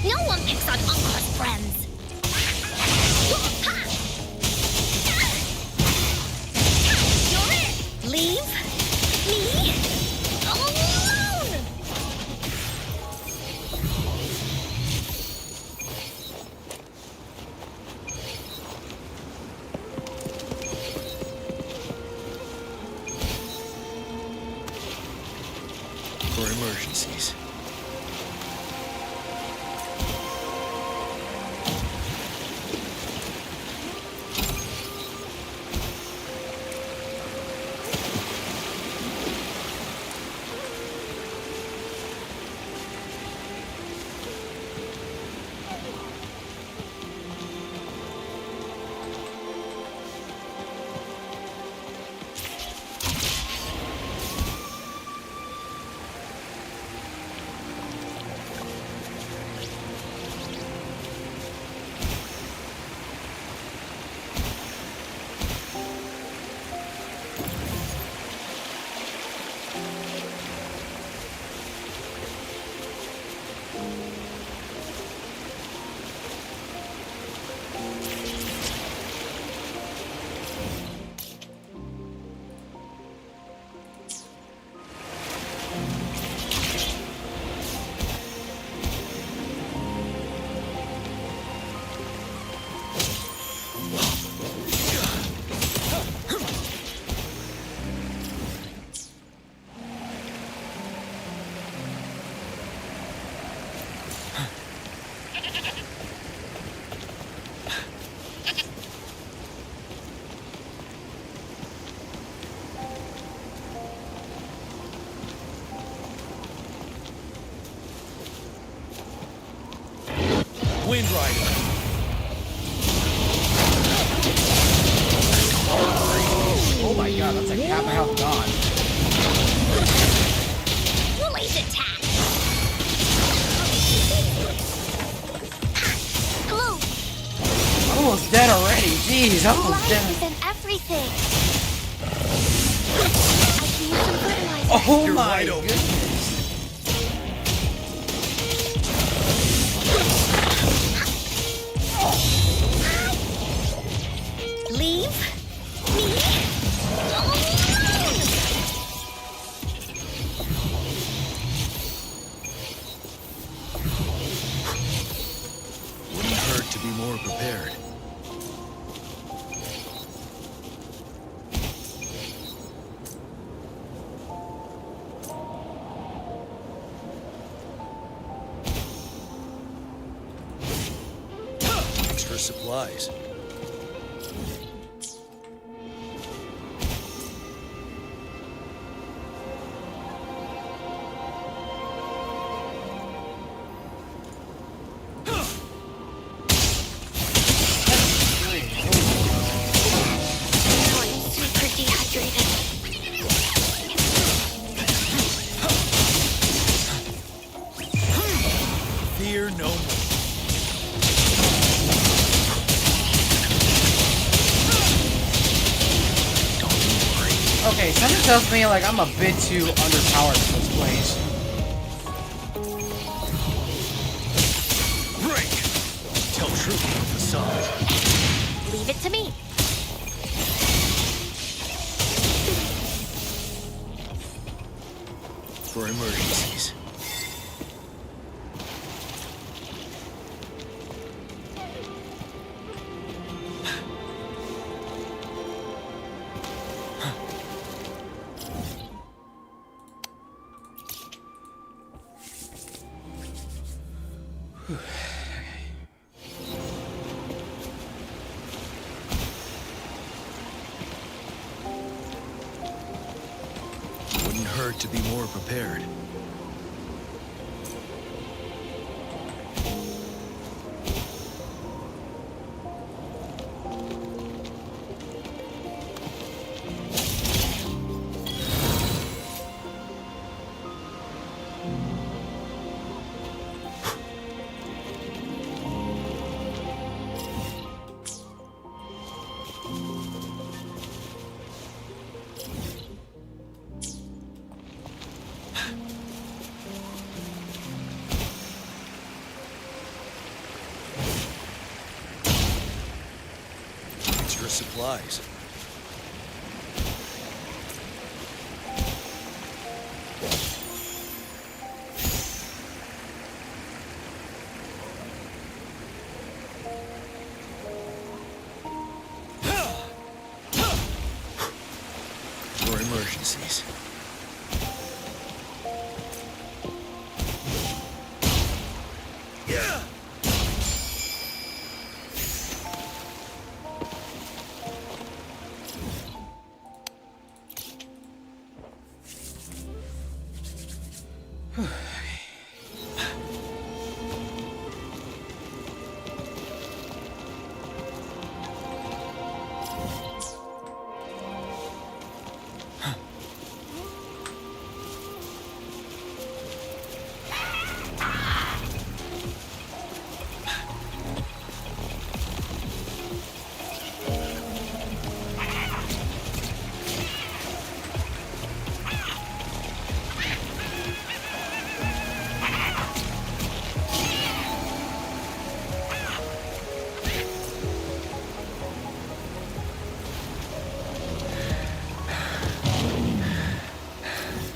No one picks on Uncle's friends. You're it. Leave me alone. For emergencies. Wind Rider. Oh my god, that's like half a health gone. Release attack. Hello. I'm almost dead already. Jeez, I'm almost Life dead. is in everything. I can use some fertilizer. Oh You're my wide open. goodness. Leave me alone. Extra supplies. Now I'm super dehydrated. Fear no more. Okay, something tells me like I'm a bit too underpowered for this place. Break! Tell truth from facade. Leave it to me. For emergencies. Wouldn't hurt to be more prepared. Extra supplies. For emergencies. Yeah.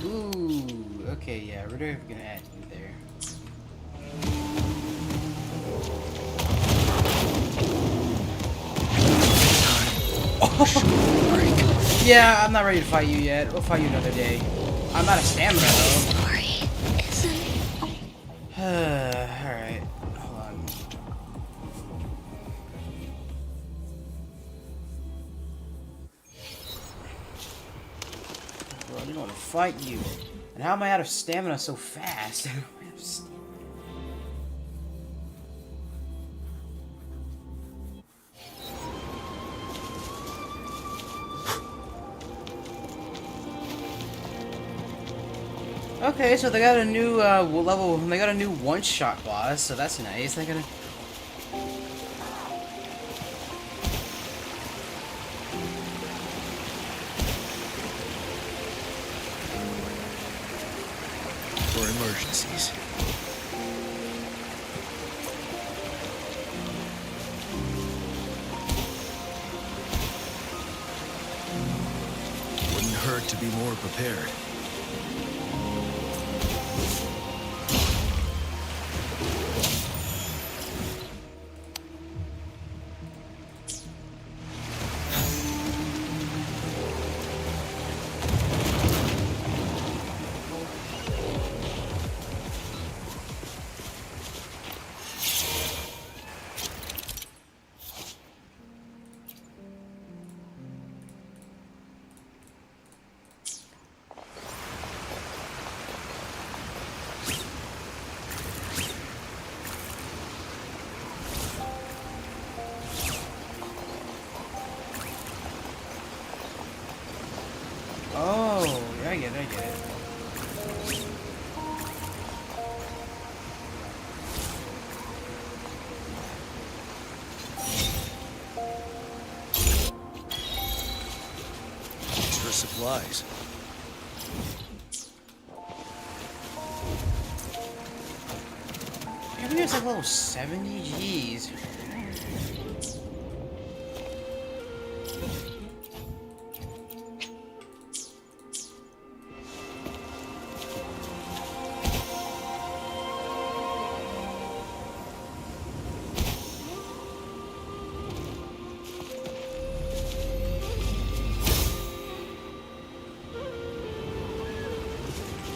Ooh, okay, yeah, we're never gonna add you there. Yeah, I'm not ready to fight you yet. We'll fight you another day. I'm out of stamina though. Sorry, isn't... Alright, hold on. Bro, I didn't want to fight you. And how am I out of stamina so fast? Okay, so they got a new level. They got a new one-shot boss, so that's nice. They got a. For emergencies. Wouldn't hurt to be more prepared. get it, I get it. Extra supplies. Maybe it's like level 70, jeez.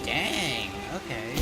Dang, okay.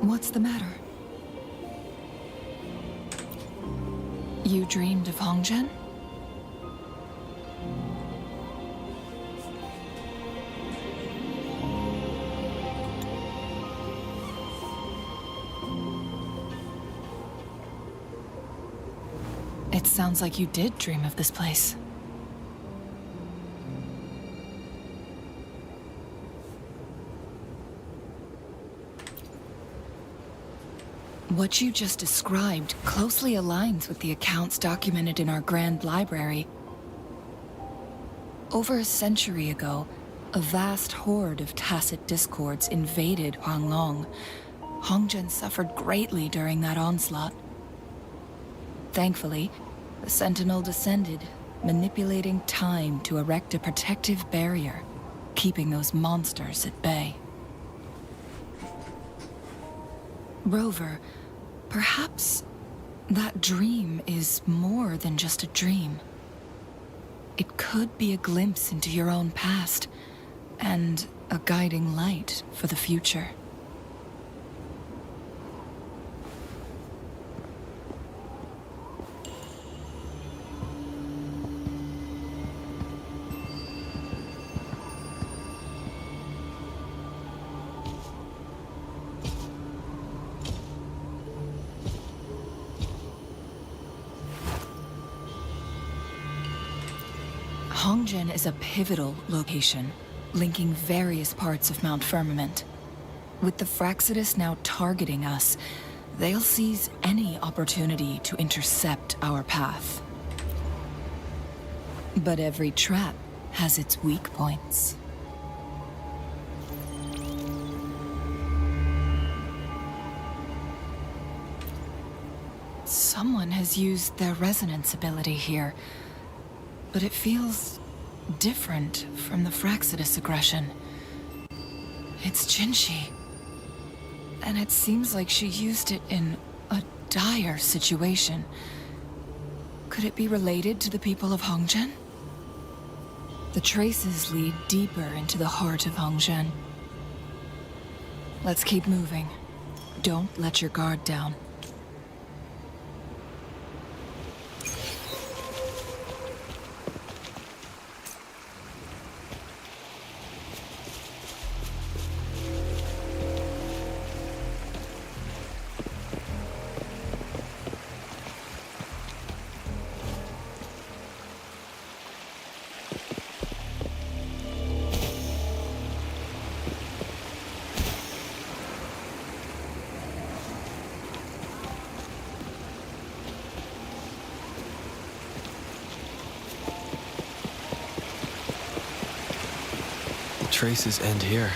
What's the matter? You dreamed of Hongzhen? It sounds like you did dream of this place. What you just described closely aligns with the accounts documented in our Grand Library. Over a century ago, a vast horde of tacit discords invaded Huanglong. Hongzhen suffered greatly during that onslaught. Thankfully, the Sentinel descended, manipulating time to erect a protective barrier, keeping those monsters at bay. Rover, perhaps that dream is more than just a dream. It could be a glimpse into your own past, and a guiding light for the future. Hongzhen is a pivotal location, linking various parts of Mount Firmament. With the Fraxidus now targeting us, they'll seize any opportunity to intercept our path. But every trap has its weak points. Someone has used their resonance ability here, but it feels different from the Fraxidus aggression. It's Jinzhou, and it seems like she used it in a dire situation. Could it be related to the people of Hongzhen? The traces lead deeper into the heart of Hongzhen. Let's keep moving. Don't let your guard down. Traces end here.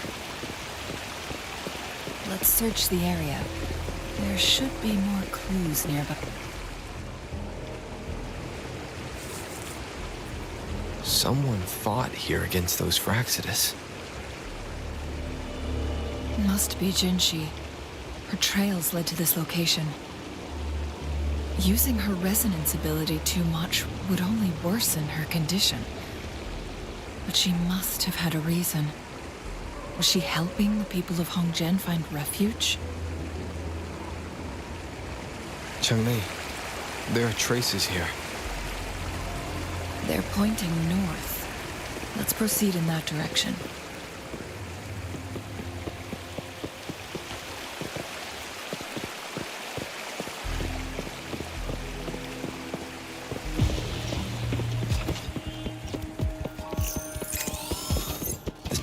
Let's search the area. There should be more clues nearby. Someone fought here against those Fraxidus. Must be Jinzhou. Her trails led to this location. Using her resonance ability too much would only worsen her condition. But she must have had a reason. Was she helping the people of Hongzhen find refuge? Changli, there are traces here. They're pointing north. Let's proceed in that direction.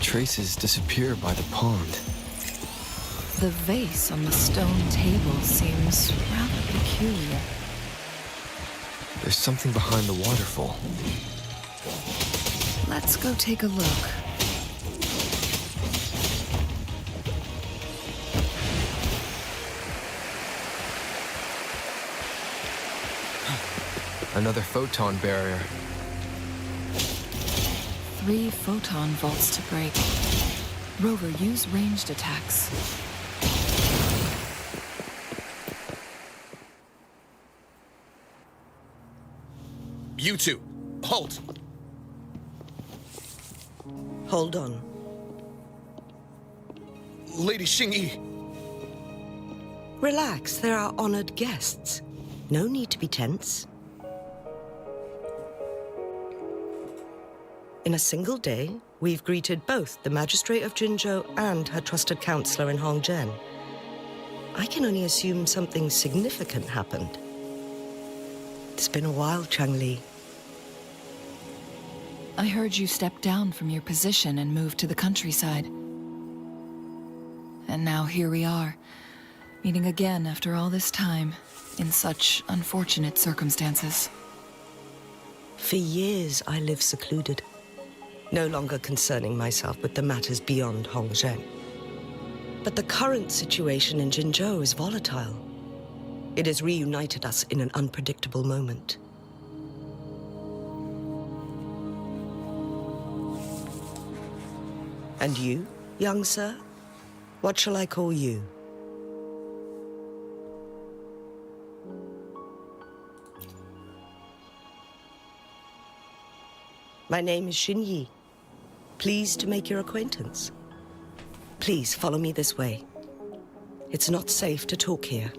Traces disappear by the pond. The vase on the stone table seems rather peculiar. There's something behind the waterfall. Let's go take a look. Another photon barrier. 3 photon vaults to break. Rover, use ranged attacks. You two, halt! Hold on. Lady Xingyi. Relax, they're our honored guests. No need to be tense. In a single day, we've greeted both the Magistrate of Jinzhou and her trusted counselor in Hongzhen. I can only assume something significant happened. It's been a while, Changli. I heard you stepped down from your position and moved to the countryside. And now here we are, meeting again after all this time, in such unfortunate circumstances. For years, I lived secluded, no longer concerning myself with the matters beyond Hongzhen. But the current situation in Jinzhou is volatile. It has reunited us in an unpredictable moment. And you, young sir? What shall I call you? My name is Xingyi. Pleased to make your acquaintance. Please follow me this way. It's not safe to talk here.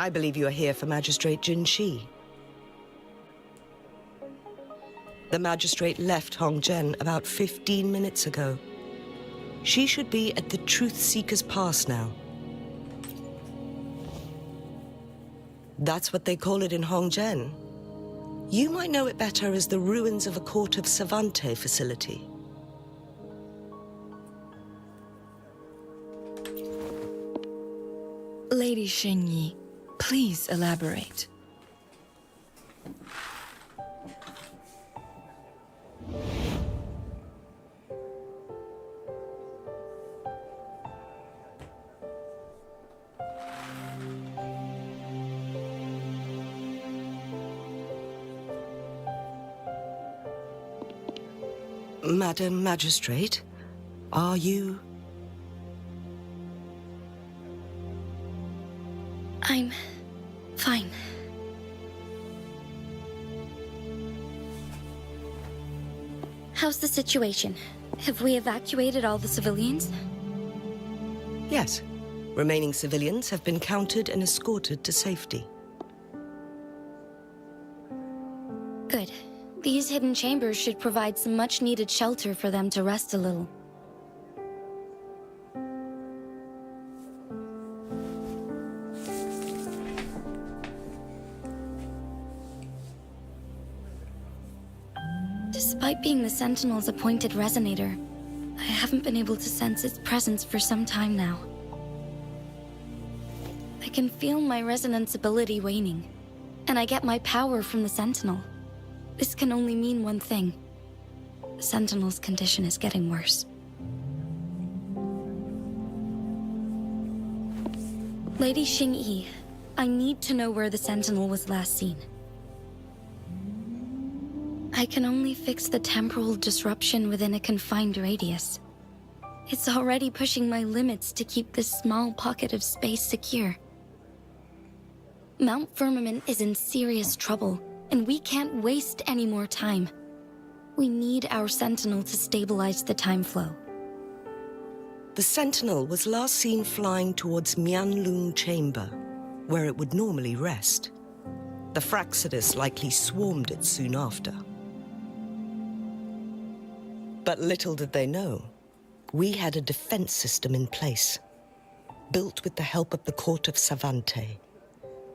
I believe you are here for Magistrate Jinshi. The magistrate left Hongzhen about 15 minutes ago. She should be at the Truth Seeker's Pass now. That's what they call it in Hongzhen. You might know it better as the ruins of a Court of Savante facility. Lady Xingyi, please elaborate. Madam Magistrate, are you... I'm fine. How's the situation? Have we evacuated all the civilians? Yes. Remaining civilians have been counted and escorted to safety. Good. These hidden chambers should provide some much-needed shelter for them to rest a little. Despite being the Sentinel's appointed resonator, I haven't been able to sense its presence for some time now. I can feel my resonance ability waning, and I get my power from the Sentinel. This can only mean one thing. The Sentinel's condition is getting worse. Lady Xingyi, I need to know where the Sentinel was last seen. I can only fix the temporal disruption within a confined radius. It's already pushing my limits to keep this small pocket of space secure. Mount Firmament is in serious trouble, and we can't waste any more time. We need our Sentinel to stabilize the time flow. The Sentinel was last seen flying towards Mianlung Chamber, where it would normally rest. The Fraxidus likely swarmed it soon after. But little did they know, we had a defense system in place, built with the help of the Court of Savante.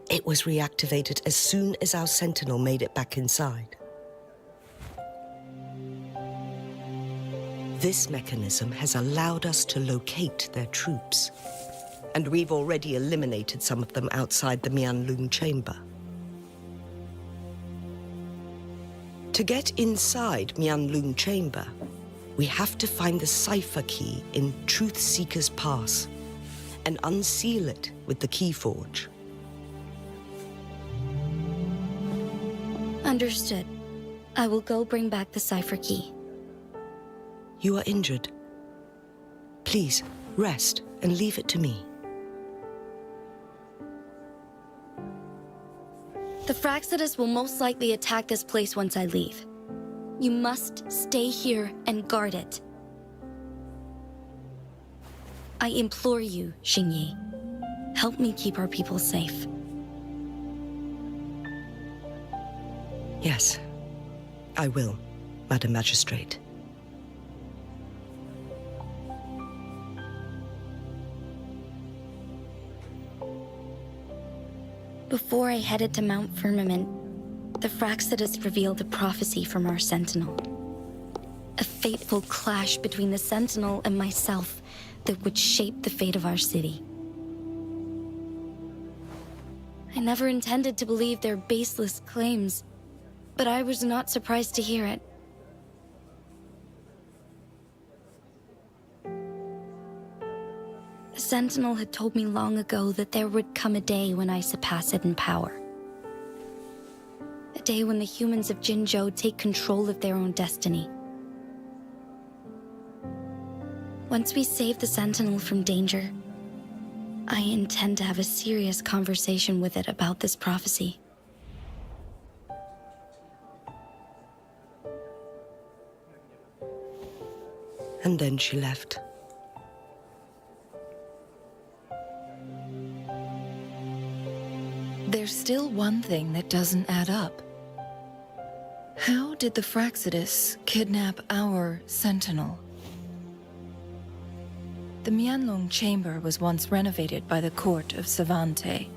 It was reactivated as soon as our Sentinel made it back inside. This mechanism has allowed us to locate their troops, and we've already eliminated some of them outside the Mianlung Chamber. To get inside Mianlung Chamber, we have to find the cipher key in Truth Seeker's Pass and unseal it with the Keyforge. Understood. I will go bring back the cipher key. You are injured. Please, rest and leave it to me. The Fraxidus will most likely attack this place once I leave. You must stay here and guard it. I implore you, Xingyi. Help me keep our people safe. Yes, I will, Madam Magistrate. Before I headed to Mount Firmament, the Fraxidus revealed a prophecy from our Sentinel. A fateful clash between the Sentinel and myself that would shape the fate of our city. I never intended to believe their baseless claims, but I was not surprised to hear it. The Sentinel had told me long ago that there would come a day when I surpass it in power. A day when the humans of Jinzhou take control of their own destiny. Once we save the Sentinel from danger, I intend to have a serious conversation with it about this prophecy. And then she left. still one thing that doesn't add up. How did the Fraxidus kidnap our Sentinel? The Mianlong Chamber was once renovated by the court of Savante.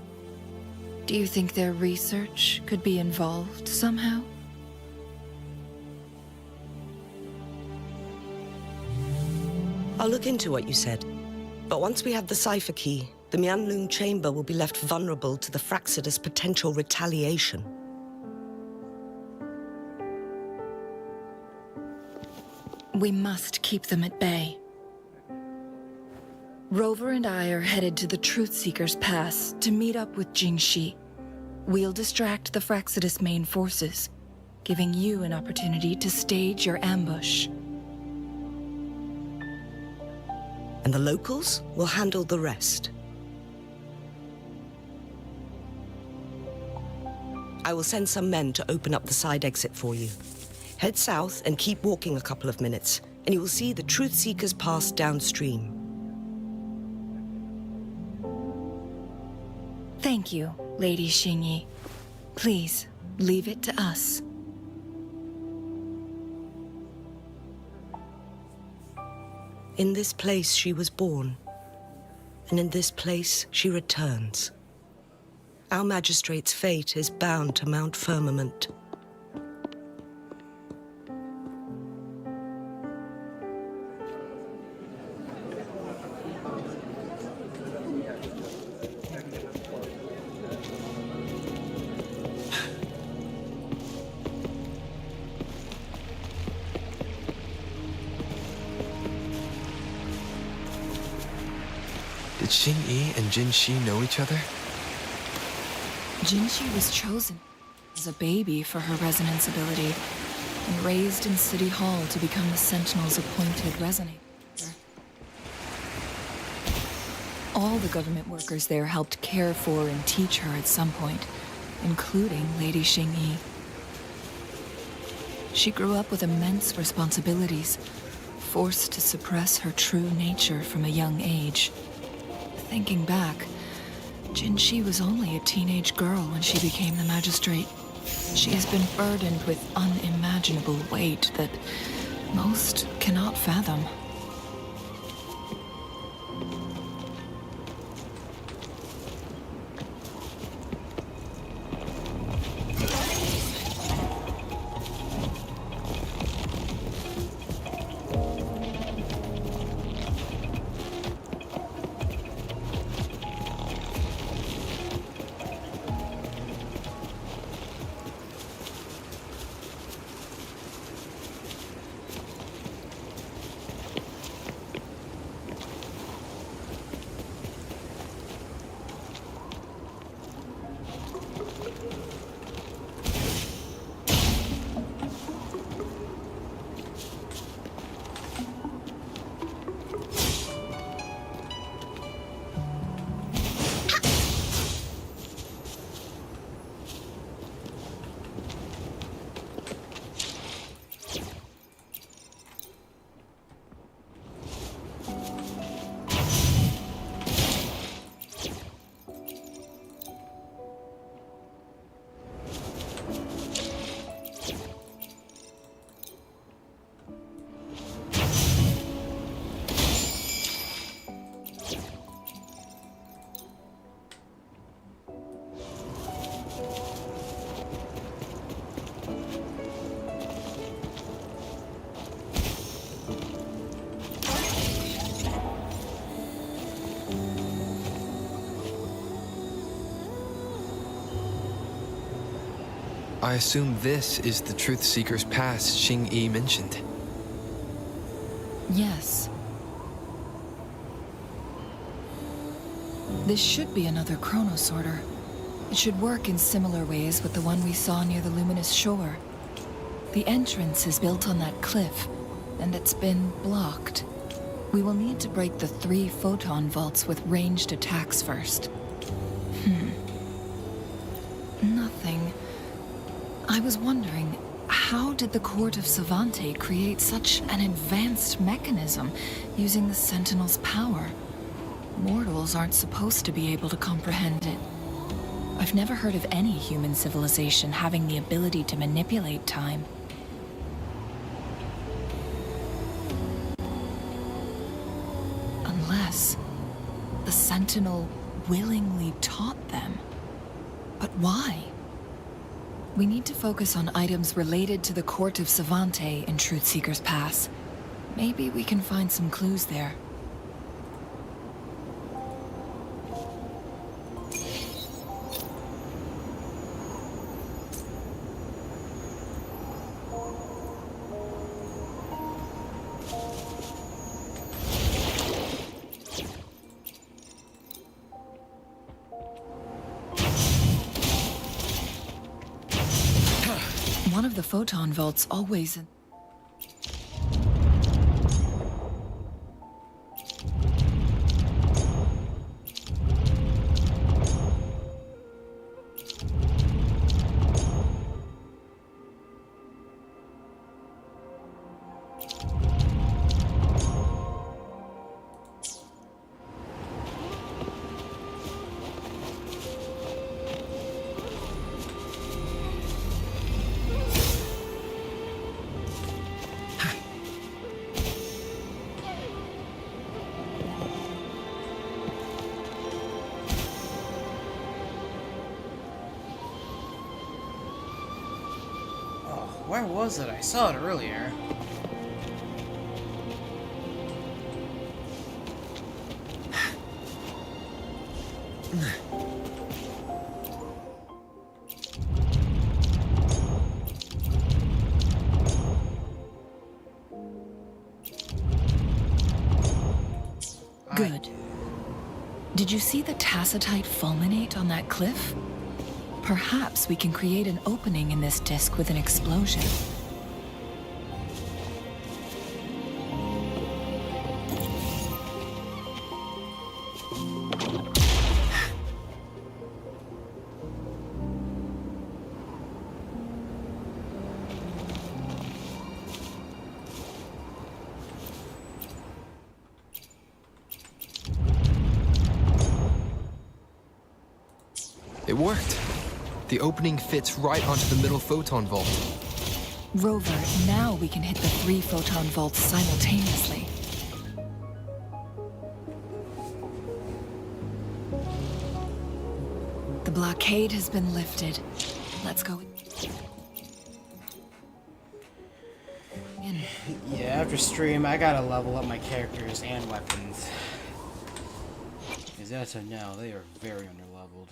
Do you think their research could be involved somehow? I'll look into what you said. But once we have the cipher key, the Mianlong Chamber will be left vulnerable to the Fraxidus' potential retaliation. We must keep them at bay. Rover and I are headed to the Truthseeker's Pass to meet up with Jingxi. We'll distract the Fraxidus' main forces, giving you an opportunity to stage your ambush. And the locals will handle the rest. I will send some men to open up the side exit for you. Head south and keep walking a couple of minutes, and you will see the Truthseeker's Pass downstream. Thank you, Lady Xingyi. Please, leave it to us. In this place she was born, and in this place she returns. Our magistrate's fate is bound to Mount Firmament. Did Xingyi and Jinxi know each other? Jingxi was chosen as a baby for her resonance ability and raised in City Hall to become the Sentinel's appointed resonator. All the government workers there helped care for and teach her at some point, including Lady Xingyi. She grew up with immense responsibilities, forced to suppress her true nature from a young age. Thinking back, Jinxi was only a teenage girl when she became the magistrate. She has been burdened with unimaginable weight that most cannot fathom. I assume this is the Truthseeker's Pass Xingyi mentioned. Yes. This should be another chronosorter. It should work in similar ways with the one we saw near the luminous shore. The entrance is built on that cliff, and it's been blocked. We will need to break the 3 photon vaults with ranged attacks first. Nothing. I was wondering, how did the Court of Savante create such an advanced mechanism using the Sentinel's power? Mortals aren't supposed to be able to comprehend it. I've never heard of any human civilization having the ability to manipulate time. Unless the Sentinel willingly taught them. But why? We need to focus on items related to the Court of Savante in Truthseeker's Pass. Maybe we can find some clues there. One of the photon vaults always... Where was it? I saw it earlier. Good. Did you see the tacitite fulminate on that cliff? Perhaps we can create an opening in this disk with an explosion. It worked. The opening fits right onto the middle photon vault. Rover, now we can hit the 3 photon vaults simultaneously. The blockade has been lifted. Let's go. Yeah, after stream, I gotta level up my characters and weapons. Because as of now, they are very underleveled.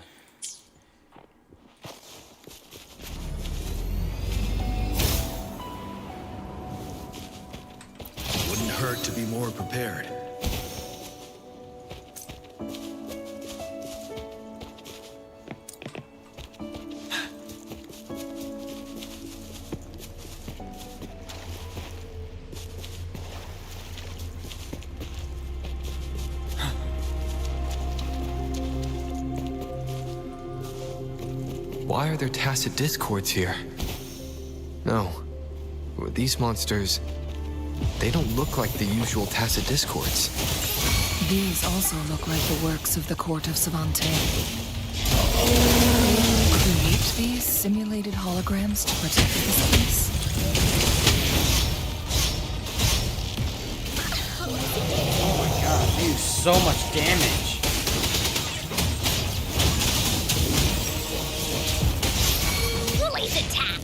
Wouldn't hurt to be more prepared. Why are there tacit discords here? No. These monsters... they don't look like the usual tacit discords. These also look like the works of the Court of Savante. Create these simulated holograms to protect this place? Oh my god, they do so much damage. Release attack!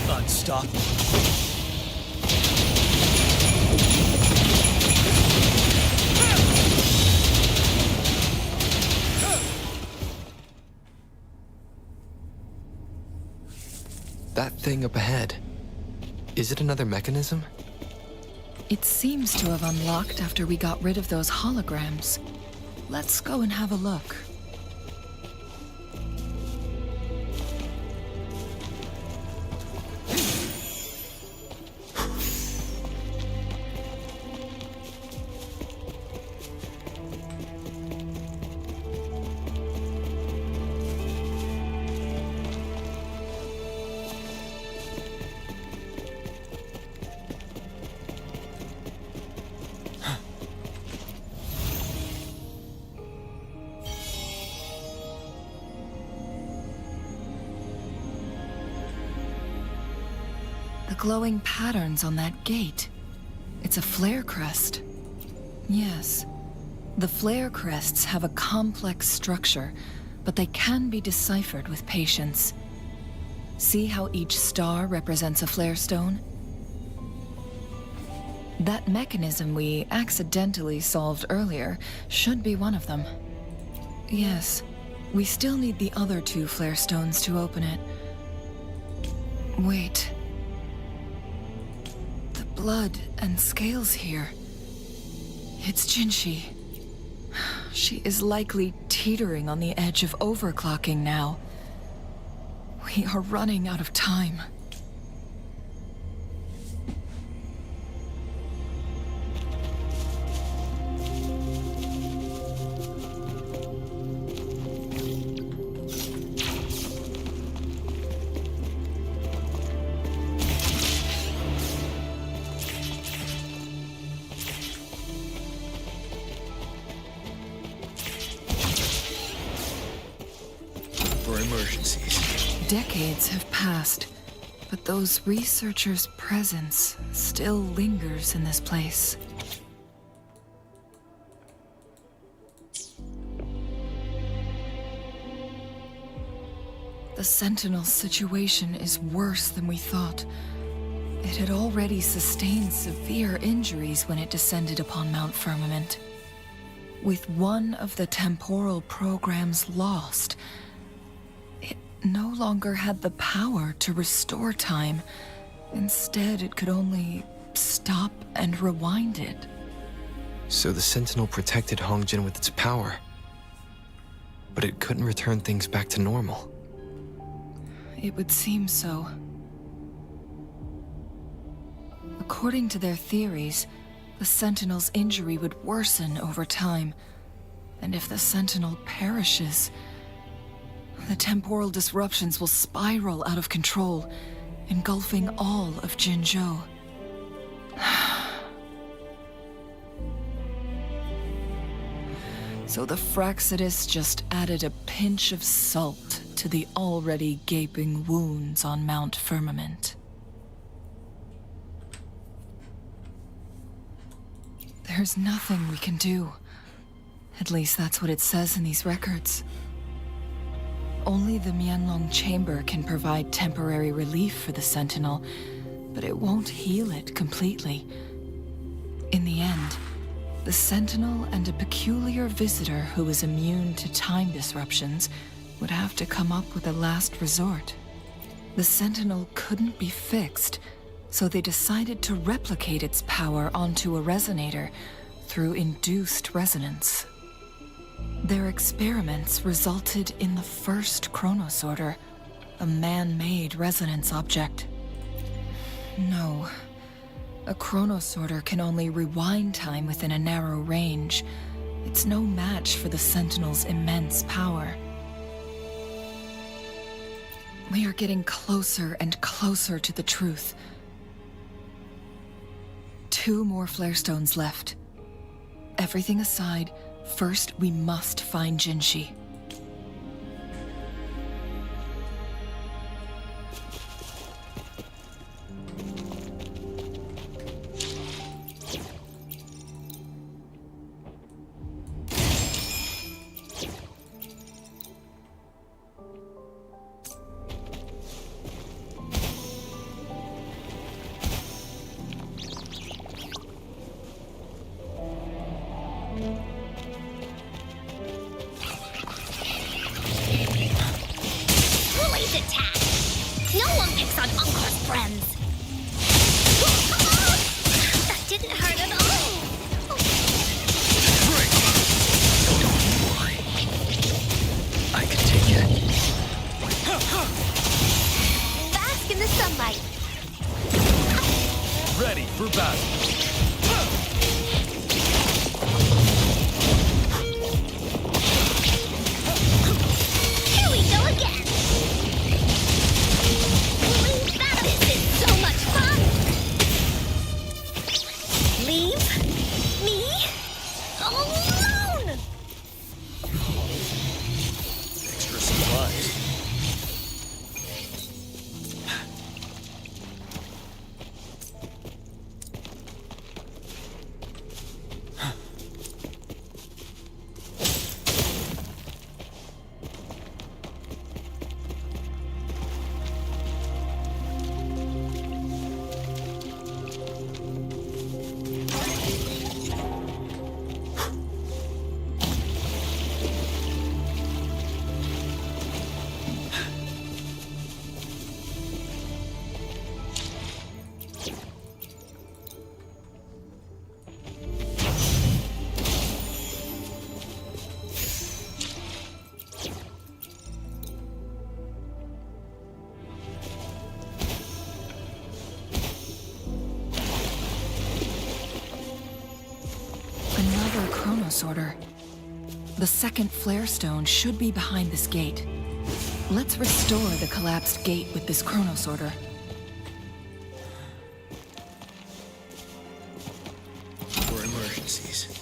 Unstoppable. That thing up ahead. Is it another mechanism? It seems to have unlocked after we got rid of those holograms. Let's go and have a look. The glowing patterns on that gate. It's a flare crest. Yes. The flare crests have a complex structure, but they can be deciphered with patience. See how each star represents a flare stone? That mechanism we accidentally solved earlier should be one of them. Yes. We still need the other 2 flare stones to open it. Wait. Blood and scales here. It's Jinzhou. She is likely teetering on the edge of overclocking now. We are running out of time. Decades have passed, but those researchers' presence still lingers in this place. The Sentinel's situation is worse than we thought. It had already sustained severe injuries when it descended upon Mount Firmament. With one of the temporal programs lost, it no longer had the power to restore time. Instead, it could only stop and rewind it. So the Sentinel protected Hongjin with its power, but it couldn't return things back to normal. It would seem so. According to their theories, the Sentinel's injury would worsen over time, and if the Sentinel perishes, the temporal disruptions will spiral out of control, engulfing all of Jinzhou. So the Fraxidus just added a pinch of salt to the already gaping wounds on Mount Firmament. There's nothing we can do. At least that's what it says in these records. Only the Mianlong Chamber can provide temporary relief for the Sentinel, but it won't heal it completely. In the end, the Sentinel and a peculiar visitor who is immune to time disruptions would have to come up with a last resort. The Sentinel couldn't be fixed, so they decided to replicate its power onto a resonator through induced resonance. Their experiments resulted in the first chronosorter, a man-made resonance object. No. A chronosorter can only rewind time within a narrow range. It's no match for the Sentinel's immense power. We are getting closer and closer to the truth. 2 more flare stones left. Everything aside, first we must find Jinzhou. sunlight. Ready for battle. Here we go again. Leave battle. This is so much fun. Leave me alone. Extra supplies. Another Chronos Order. The second flare stone should be behind this gate. Let's restore the collapsed gate with this Chronos Order. For emergencies.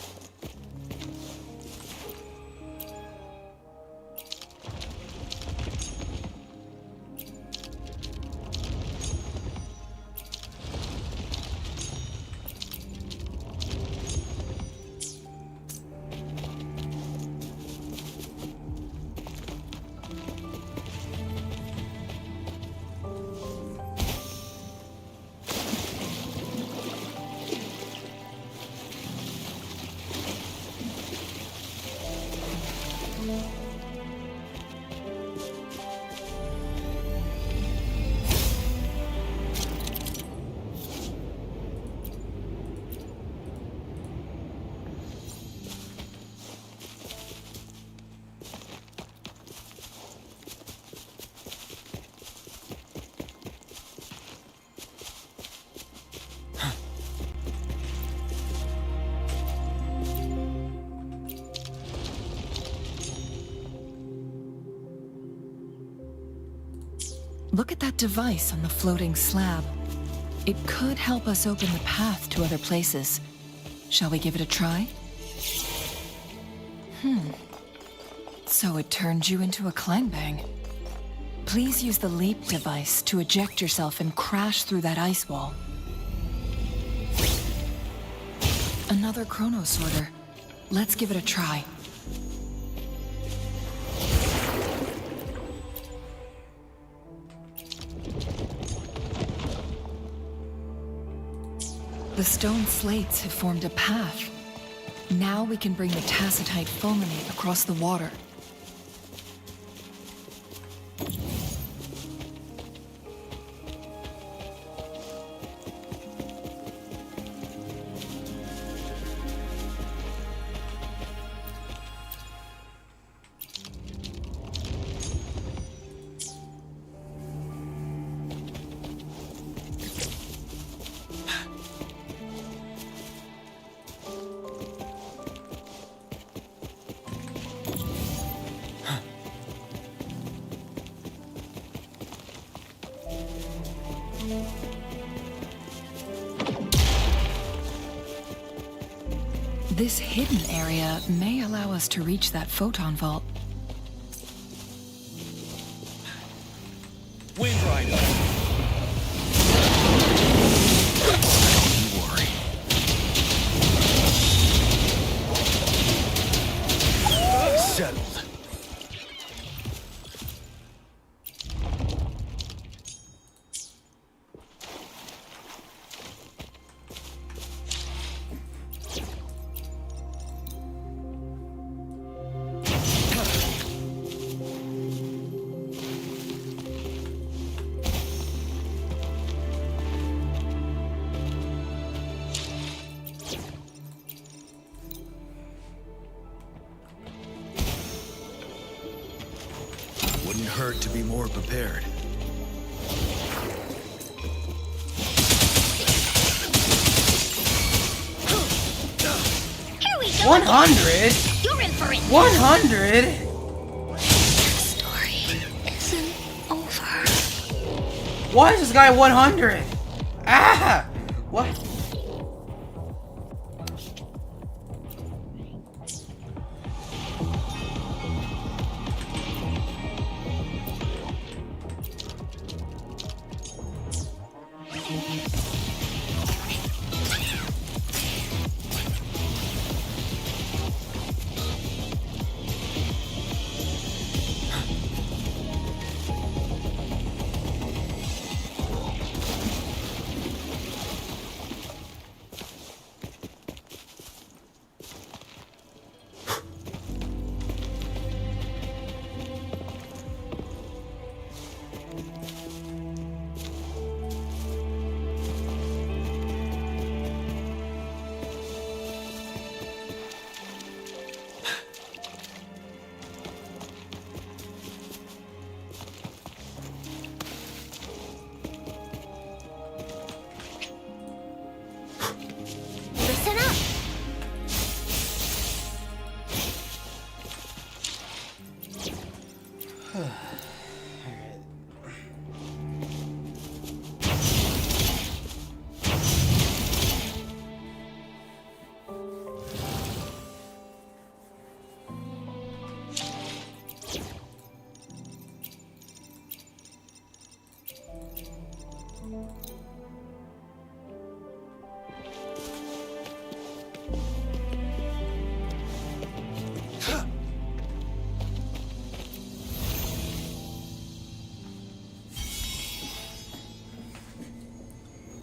Look at that device on the floating slab. It could help us open the path to other places. Shall we give it a try? So it turned you into a Clangbang. Please use the leap device to eject yourself and crash through that ice wall. Another Chronos Order. Let's give it a try. The stone slates have formed a path. Now we can bring the tacitite fulminate across the water. This hidden area may allow us to reach that photon vault. Wind Rider. Don't worry. Settled. Wouldn't hurt to be more prepared. 100? You're in for it. 100? Story isn't over. Why is this guy 100? Ah! What? Listen up.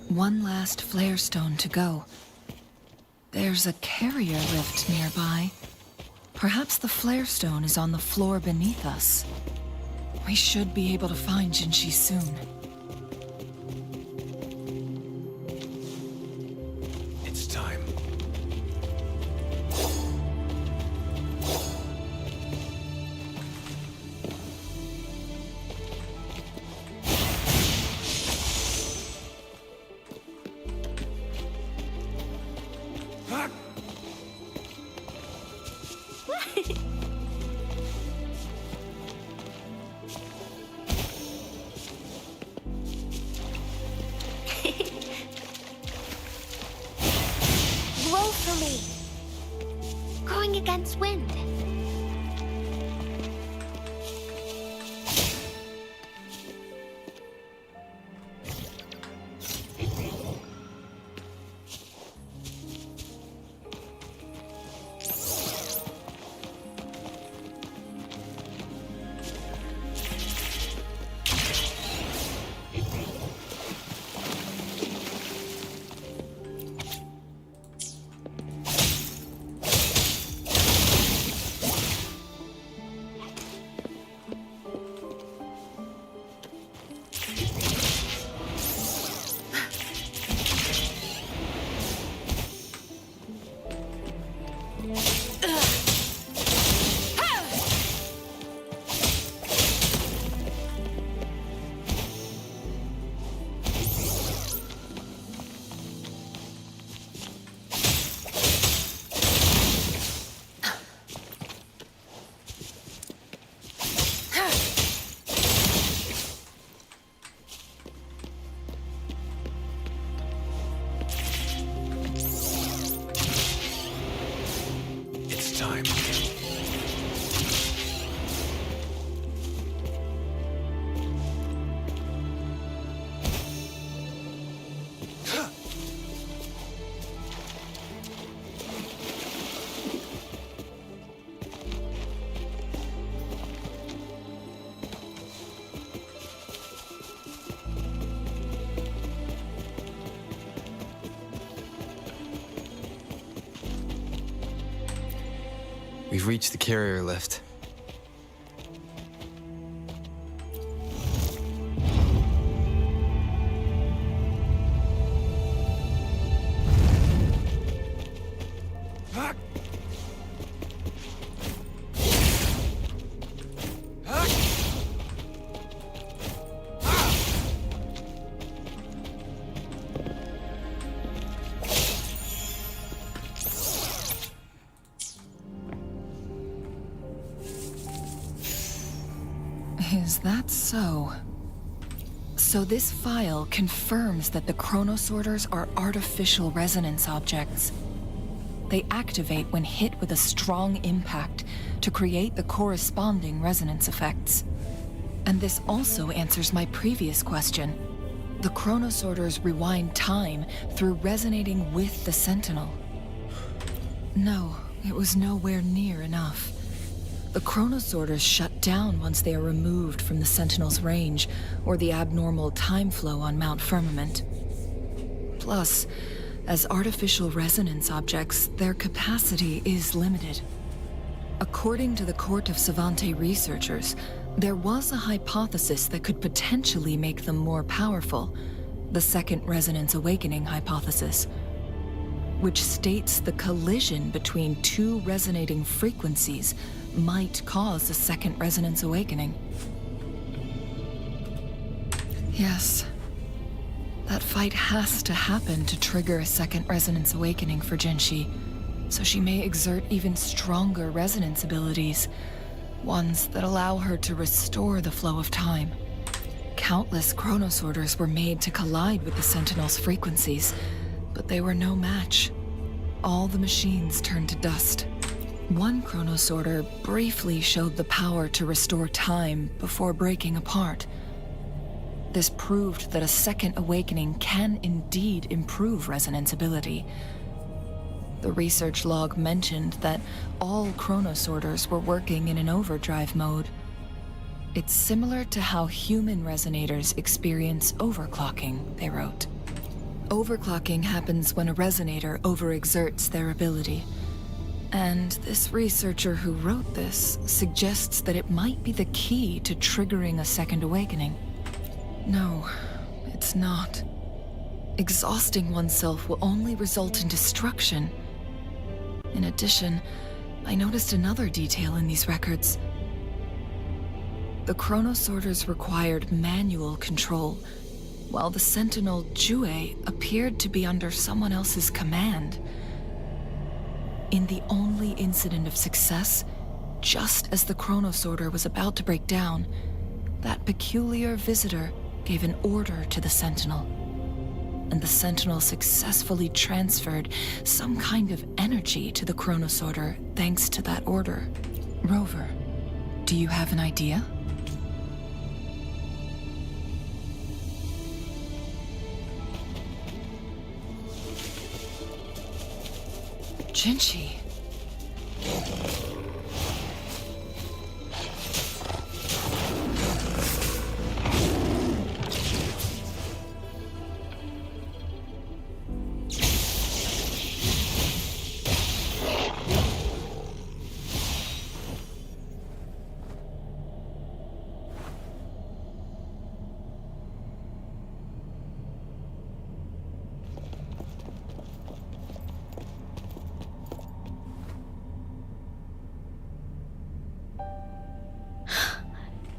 One last flare stone to go. There's a carrier lift nearby. Perhaps the flare stone is on the floor beneath us. We should be able to find Jinzhou soon. It's time. Blow for me. Going against wind. It's time. We've reached the carrier lift. that's so... So this file confirms that the chronosorters are artificial resonance objects. They activate when hit with a strong impact to create the corresponding resonance effects. And this also answers my previous question. The chronosorters rewind time through resonating with the Sentinel. No, it was nowhere near enough. The chronosorters shut down once they are removed from the Sentinel's range, or the abnormal time flow on Mount Firmament. Plus, as artificial resonance objects, their capacity is limited. According to the Court of Savante researchers, there was a hypothesis that could potentially make them more powerful, the Second Resonance Awakening hypothesis, which states the collision between two resonating frequencies might cause a Second Resonance Awakening. Yes. That fight has to happen to trigger a Second Resonance Awakening for Jinshi, so she may exert even stronger resonance abilities, ones that allow her to restore the flow of time. Countless chronosorters were made to collide with the Sentinel's frequencies, but they were no match. All the machines turned to dust. One chronosorter briefly showed the power to restore time before breaking apart. This proved that a second awakening can indeed improve resonance ability. The research log mentioned that all chronosorters were working in an overdrive mode. It's similar to how human resonators experience overclocking, they wrote. Overclocking happens when a resonator overexerts their ability. And this researcher who wrote this suggests that it might be the key to triggering a second awakening. No, it's not. Exhausting oneself will only result in destruction. In addition, I noticed another detail in these records. The chronosorters required manual control, while the Sentinel Jue appeared to be under someone else's command. In the only incident of success, just as the chronosorter was about to break down, that peculiar visitor gave an order to the Sentinel. And the Sentinel successfully transferred some kind of energy to the chronosorter thanks to that order. Rover, do you have an idea? Jinshi.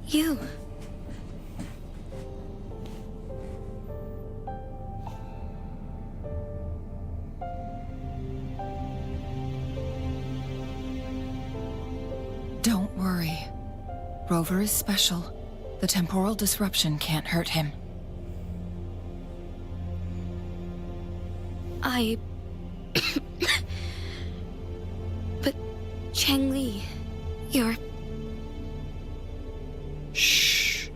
You. Don't worry. Rover is special. The temporal disruption can't hurt him. But Changli, you're... Shh.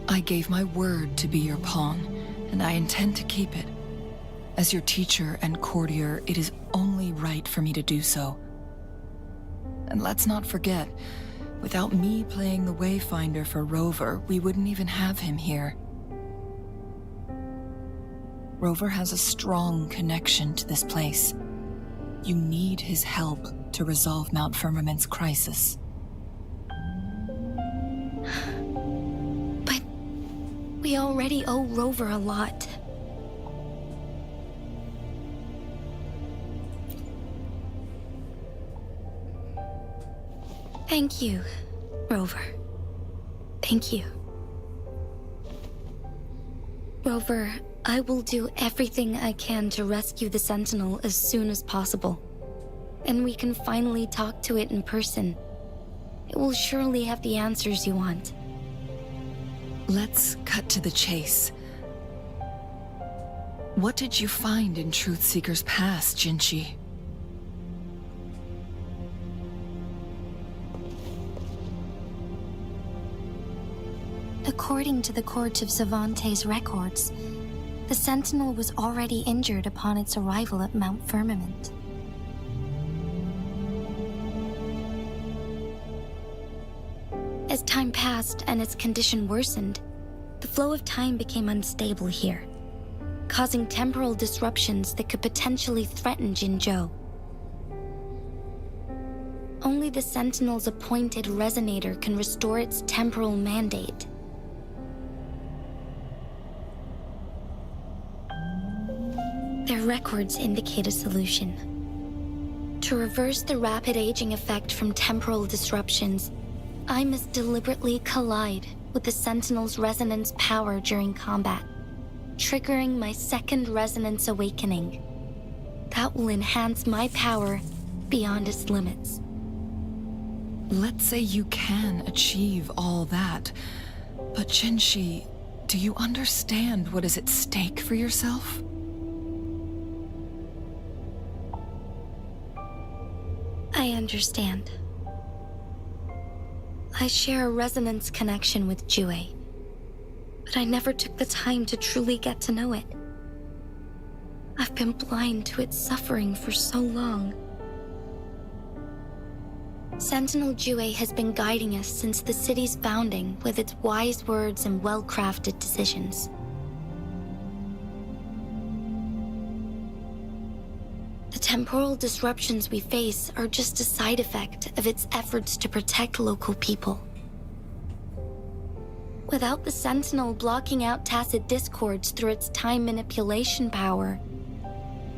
I gave my word to be your pawn, and I intend to keep it. As your teacher and courtier, it is only right for me to do so. And let's not forget, without me playing the Wayfinder for Rover, we wouldn't even have him here. Rover has a strong connection to this place. You need his help to resolve Mount Firmament's crisis. But we already owe Rover a lot. Thank you, Rover. Thank you. Rover, I will do everything I can to rescue the Sentinel as soon as possible. And we can finally talk to it in person. It will surely have the answers you want. Let's cut to the chase. What did you find in Truthseeker's past, Jinchi? According to the Court of Savante's records, the Sentinel was already injured upon its arrival at Mount Firmament. As time passed and its condition worsened, the flow of time became unstable here, causing temporal disruptions that could potentially threaten Jinzhou. Only the Sentinel's appointed resonator can restore its temporal mandate. Their records indicate a solution. To reverse the rapid aging effect from temporal disruptions, I must deliberately collide with the Sentinel's resonance power during combat, triggering my second resonance awakening. That will enhance my power beyond its limits. Let's say you can achieve all that, but Jinchi, do you understand what is at stake for yourself? I understand. I share a resonance connection with Jue, but I never took the time to truly get to know it. I've been blind to its suffering for so long. Sentinel Jue has been guiding us since the city's founding with its wise words and well-crafted decisions. The temporal disruptions we face are just a side effect of its efforts to protect local people. Without the Sentinel blocking out tacit discords through its time manipulation power,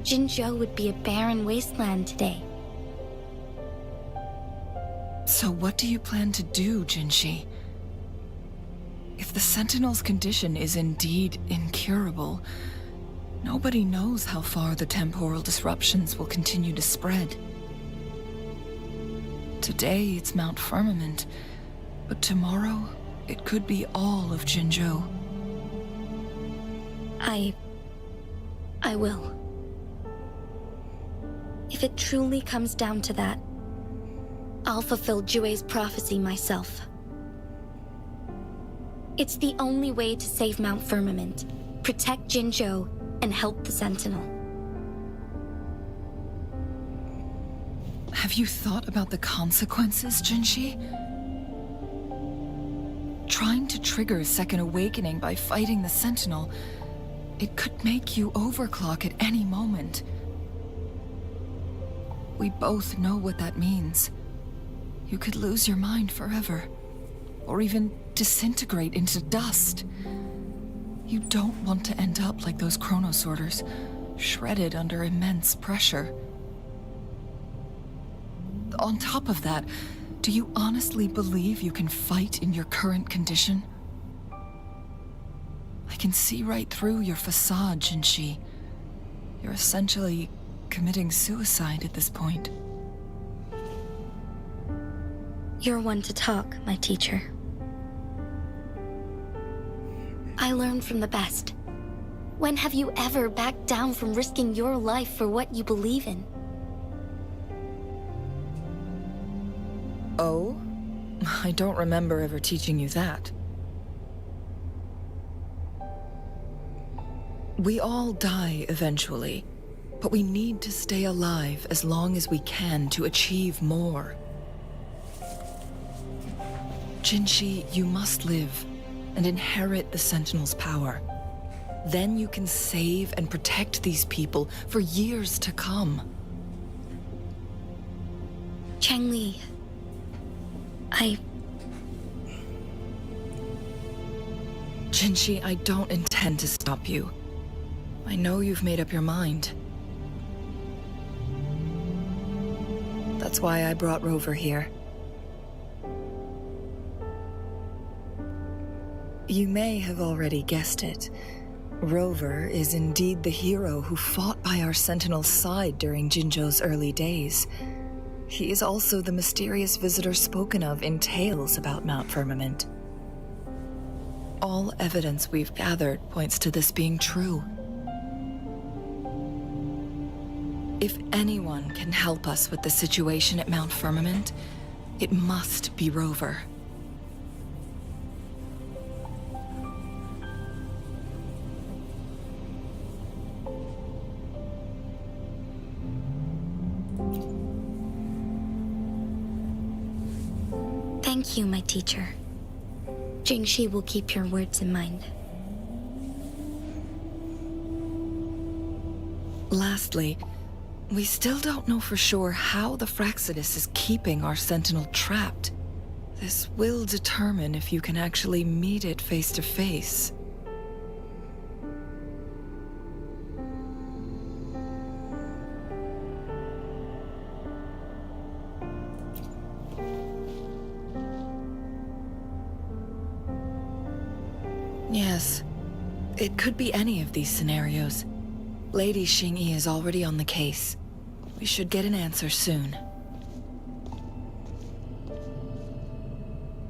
Jinzhou would be a barren wasteland today. So what do you plan to do, Jinchi? If the Sentinel's condition is indeed incurable, nobody knows how far the temporal disruptions will continue to spread. Today it's Mount Firmament, but tomorrow it could be all of Jinzhou. I will. If it truly comes down to that, I'll fulfill Jue's prophecy myself. It's the only way to save Mount Firmament, protect Jinzhou, and help the Sentinel. Have you thought about the consequences, Jinchi? Trying to trigger a second awakening by fighting the Sentinel, it could make you overclock at any moment. We both know what that means. You could lose your mind forever, or even disintegrate into dust. You don't want to end up like those chronosorters, shredded under immense pressure. On top of that, do you honestly believe you can fight in your current condition? I can see right through your facade, Jinchi. You're essentially committing suicide at this point. You're one to talk, my teacher. I learn from the best. When have you ever backed down from risking your life for what you believe in? Oh? I don't remember ever teaching you that. We all die eventually, but we need to stay alive as long as we can to achieve more. Jinchi, you must live and inherit the Sentinel's power. Then you can save and protect these people for years to come. Changli, Jinchi, I don't intend to stop you. I know you've made up your mind. That's why I brought Rover here. You may have already guessed it. Rover is indeed the hero who fought by our Sentinel's side during Jinzhou's early days. He is also the mysterious visitor spoken of in tales about Mount Firmament. All evidence we've gathered points to this being true. If anyone can help us with the situation at Mount Firmament, it must be Rover. Thank you, my teacher. Jingxi will keep your words in mind. Lastly, we still don't know for sure how the Fraxidus is keeping our Sentinel trapped. This will determine if you can actually meet it face to face. Yes, it could be any of these scenarios. Lady Xingyi is already on the case. We should get an answer soon.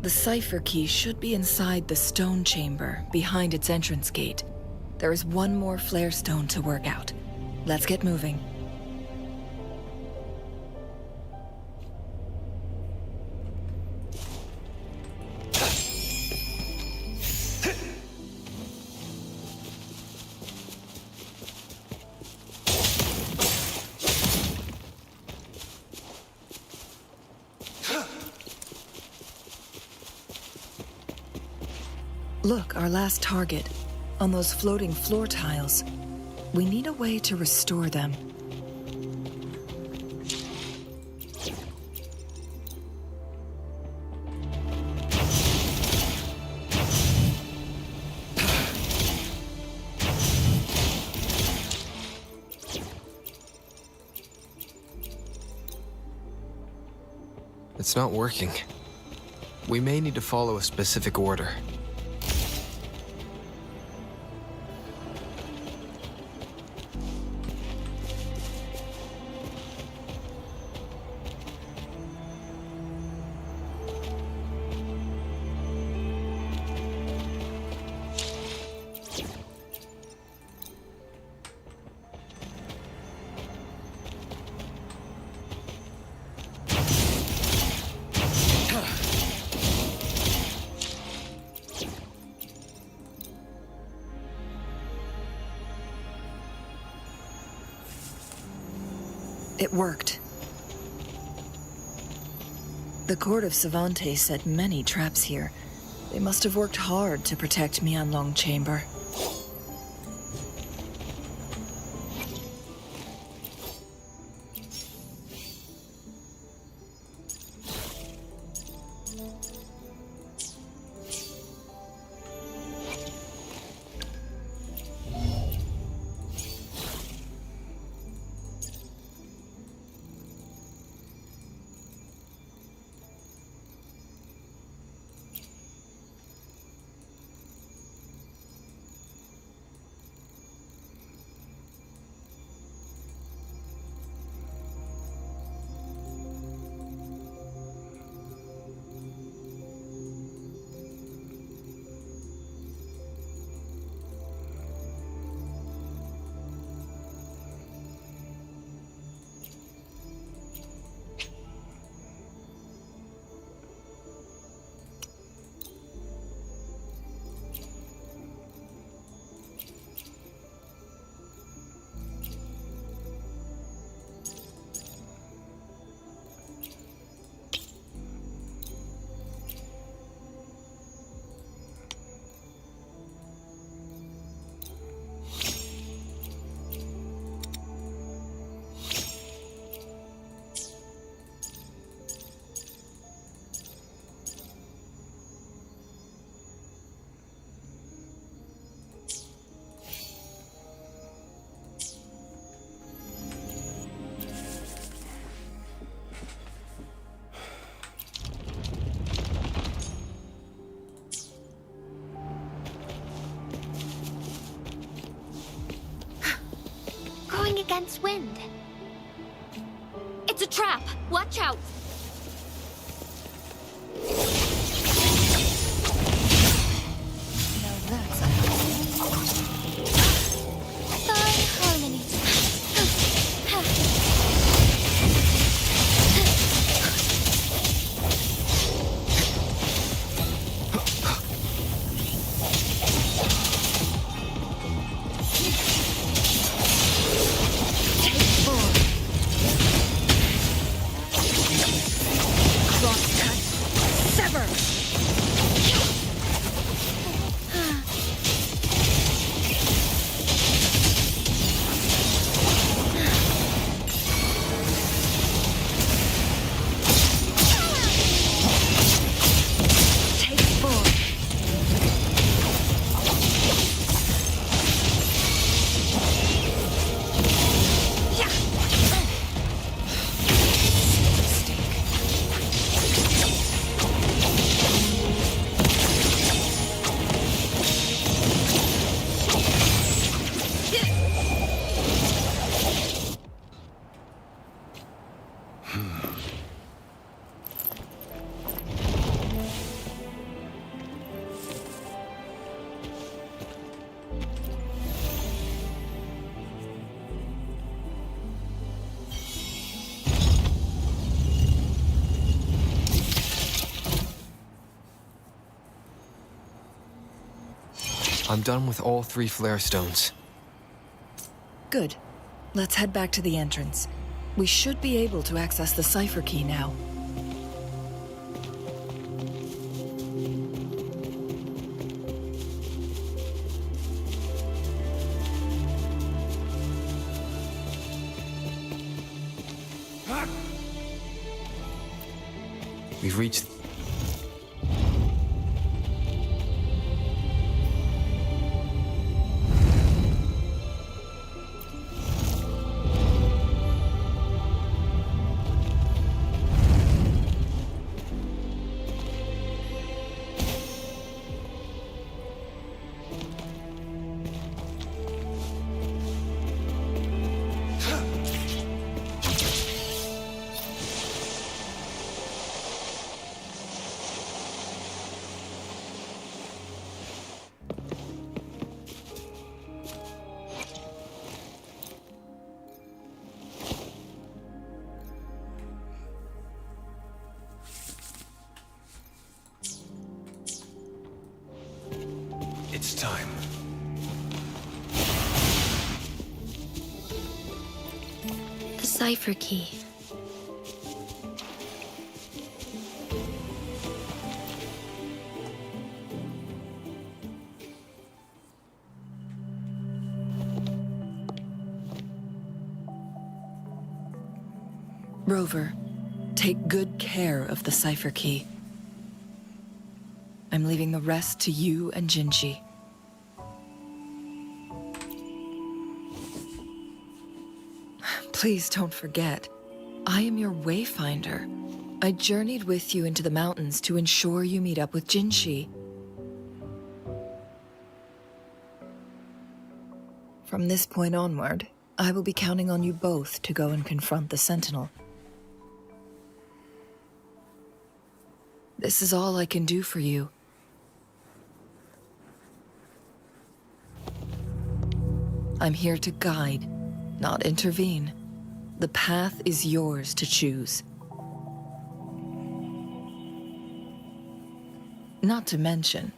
The cipher key should be inside the stone chamber, behind its entrance gate. There is one more flare stone to work out. Let's get moving. Look, our last target. On those floating floor tiles. We need a way to restore them. It's not working. We may need to follow a specific order. It worked. The court of Savante set many traps here. They must have worked hard to protect Mianlong Chamber. Against wind. It's a trap! Watch out! Now that's a Fine harmony. I'm done with all 3 flare stones. Good. Let's head back to the entrance. We should be able to access the cipher key now. We've reached... It's time. The cipher key. Rover, take good care of the cipher key. I'm leaving the rest to you and Jinji. Please don't forget, I am your wayfinder. I journeyed with you into the mountains to ensure you meet up with Jinshi. From this point onward, I will be counting on you both to go and confront the Sentinel. This is all I can do for you. I'm here to guide, not intervene. The path is yours to choose. Not to mention,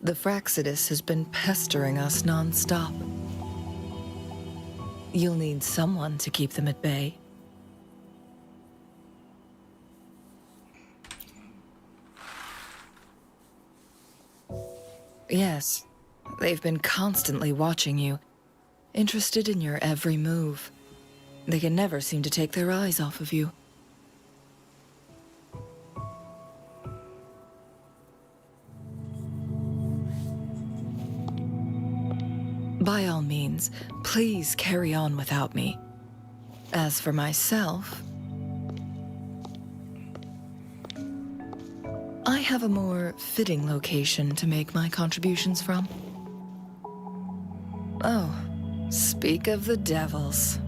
the Fraxidus has been pestering us non-stop. You'll need someone to keep them at bay. Yes, they've been constantly watching you, interested in your every move. They can never seem to take their eyes off of you. By all means, please carry on without me. As for myself, I have a more fitting location to make my contributions from. Oh, speak of the devils.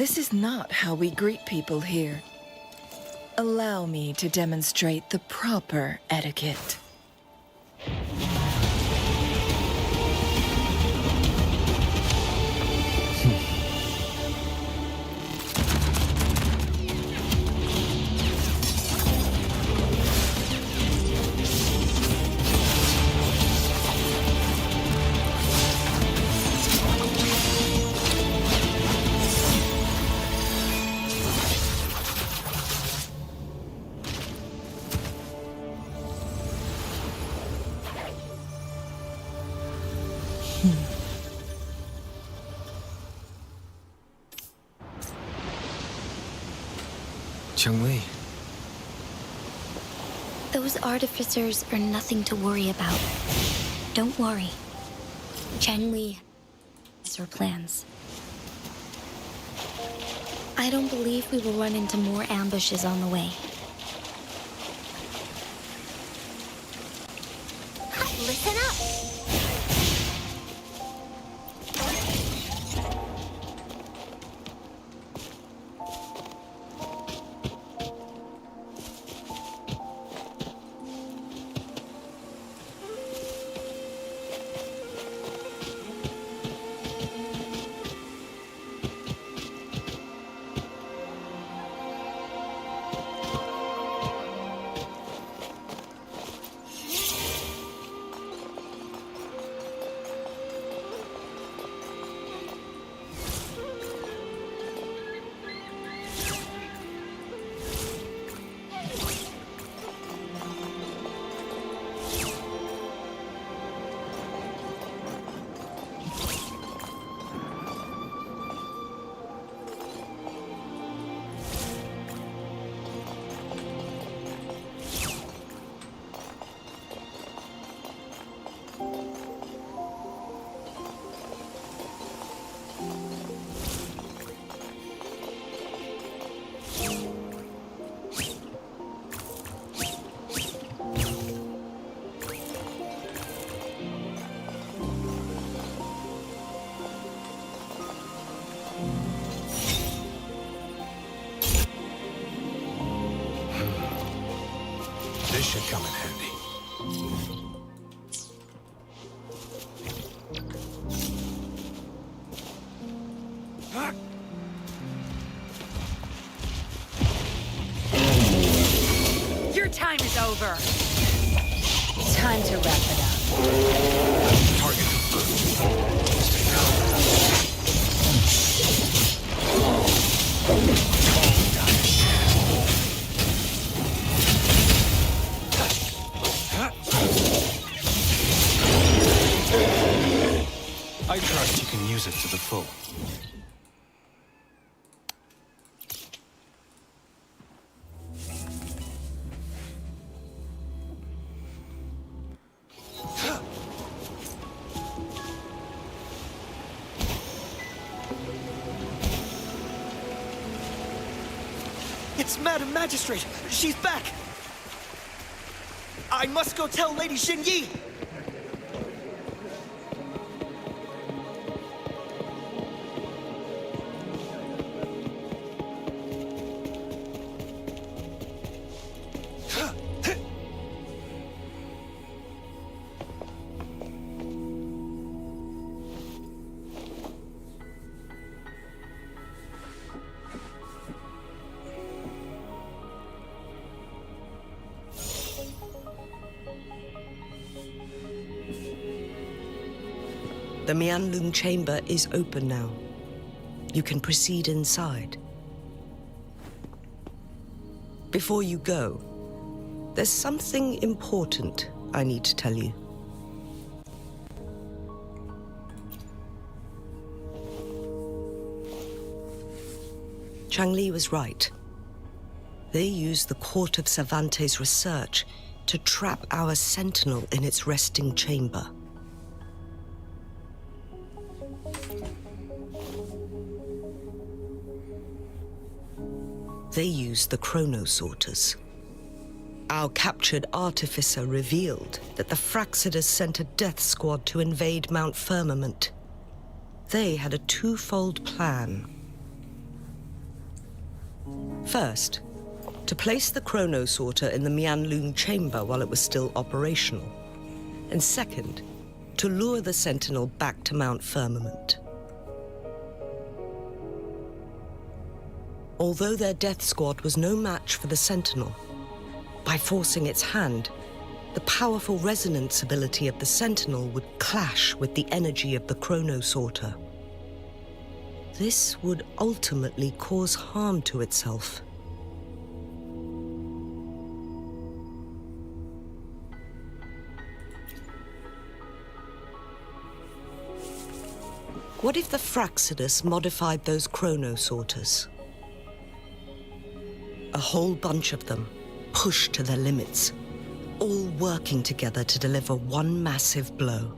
This is not how we greet people here. Allow me to demonstrate the proper etiquette. Chun-Li. Those artificers are nothing to worry about. Don't worry. Chang-Li has her plans. I don't believe we will run into more ambushes on the way. Listen up! This should come in handy. Your time is over. Time to wrap it up. Target I trust you can use it to the full. It's Madam Magistrate! She's back! I must go tell Lady Xinyi! The Mianlun chamber is open now. You can proceed inside. Before you go, there's something important I need to tell you. Chang-Li was right. They used the Court of Cervantes' research to trap our sentinel in its resting chamber. They used the chronosorters. Our captured artificer revealed that the Fraxidus sent a death squad to invade Mount Firmament. They had a twofold plan. First, to place the chrono sorter in the Mianlun chamber while it was still operational. And second, to lure the Sentinel back to Mount Firmament. Although their death squad was no match for the Sentinel, by forcing its hand, the powerful resonance ability of the Sentinel would clash with the energy of the chrono sorter. This would ultimately cause harm to itself. What if the Fraxidus modified those chrono sorters? A whole bunch of them, pushed to their limits, all working together to deliver one massive blow.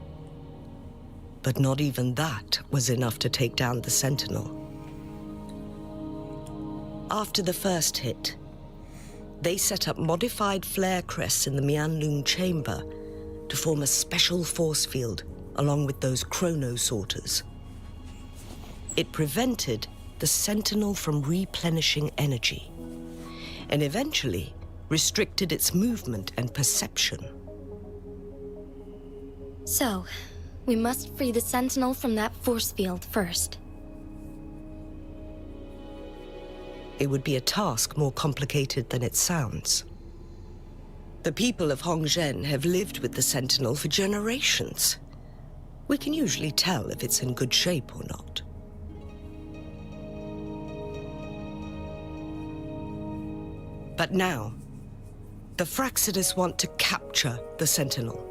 But not even that was enough to take down the Sentinel. After the first hit, they set up modified flare crests in the Mianlun chamber to form a special force field along with those chrono sorters. It prevented the Sentinel from replenishing energy, and eventually restricted its movement and perception. So, we must free the Sentinel from that force field first. It would be a task more complicated than it sounds. The people of Hongzhen have lived with the Sentinel for generations. We can usually tell if it's in good shape or not. But now, the Fraxidus want to capture the Sentinel.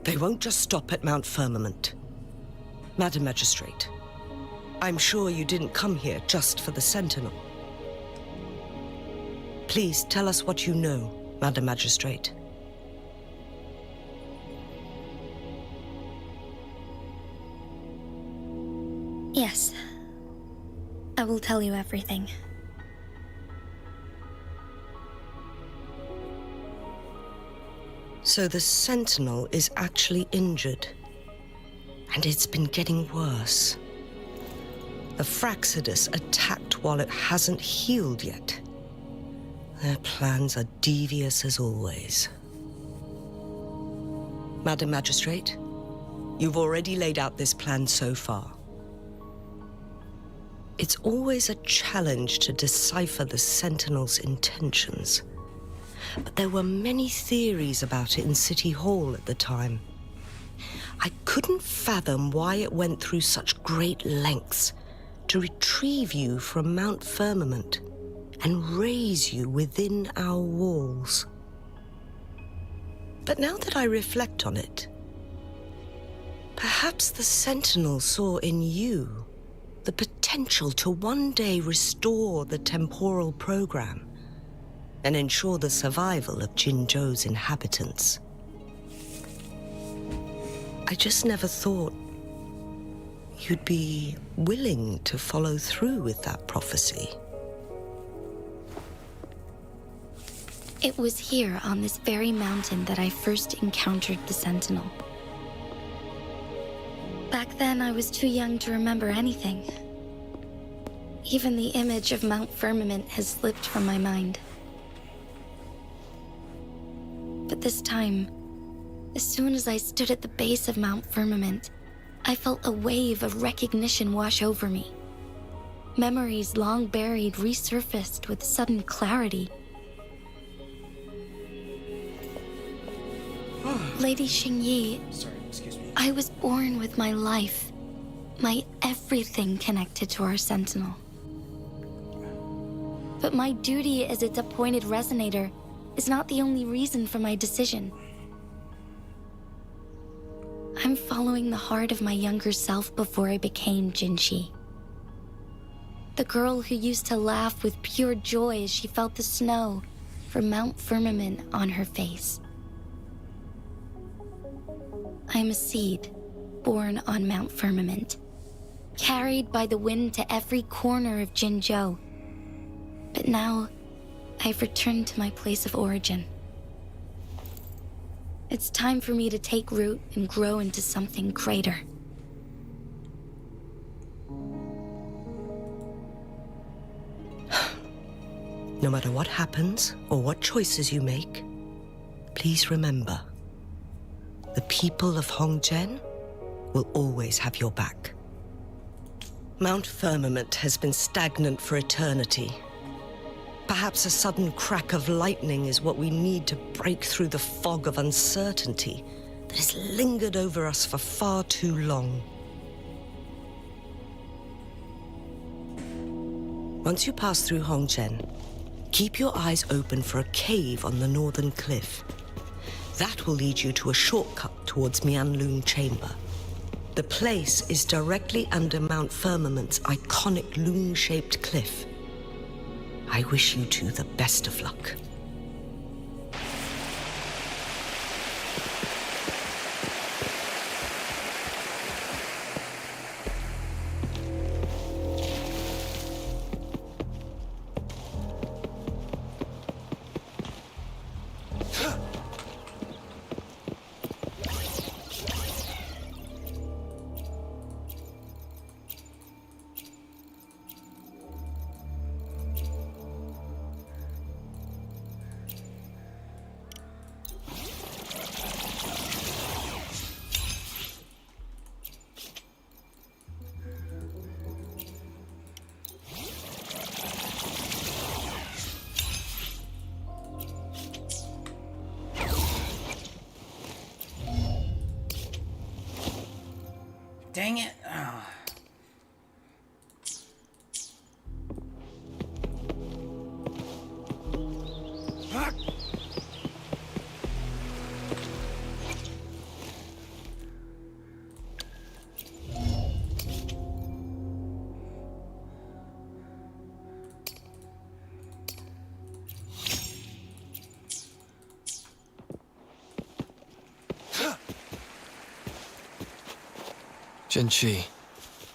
They won't just stop at Mount Firmament. Madam Magistrate, I'm sure you didn't come here just for the Sentinel. Please tell us what you know, Madam Magistrate. Yes. I will tell you everything. So the Sentinel is actually injured, and it's been getting worse. The Fraxidus attacked while it hasn't healed yet. Their plans are devious as always. Madam Magistrate, you've already laid out this plan so far. It's always a challenge to decipher the Sentinel's intentions. But there were many theories about it in City Hall at the time. I couldn't fathom why it went through such great lengths to retrieve you from Mount Firmament and raise you within our walls. But now that I reflect on it, perhaps the Sentinel saw in you the potential to one day restore the temporal program and ensure the survival of Jinzhou's inhabitants. I just never thought you'd be willing to follow through with that prophecy. It was here on this very mountain that I first encountered the Sentinel. Back then, I was too young to remember anything. Even the image of Mount Firmament has slipped from my mind. But this time, as soon as I stood at the base of Mount Firmament, I felt a wave of recognition wash over me. Memories long buried resurfaced with sudden clarity. Lady Xingyi, Sorry, excuse me. I was born with my life, my everything connected to our Sentinel. But my duty as its appointed resonator is not the only reason for my decision. I'm following the heart of my younger self before I became Jinshi. The girl who used to laugh with pure joy as she felt the snow from Mount Firmament on her face. I'm a seed born on Mount Firmament, carried by the wind to every corner of Jinzhou. But now, I've returned to my place of origin. It's time for me to take root and grow into something greater. No matter what happens or what choices you make, please remember, the people of Hongzhen will always have your back. Mount Firmament has been stagnant for eternity. Perhaps a sudden crack of lightning is what we need to break through the fog of uncertainty that has lingered over us for far too long. Once you pass through Hongzhen, keep your eyes open for a cave on the northern cliff. That will lead you to a shortcut towards Mianlun Chamber. The place is directly under Mount Firmament's iconic loon-shaped cliff. I wish you two the best of luck. Dang it. Oh. Zhenqi,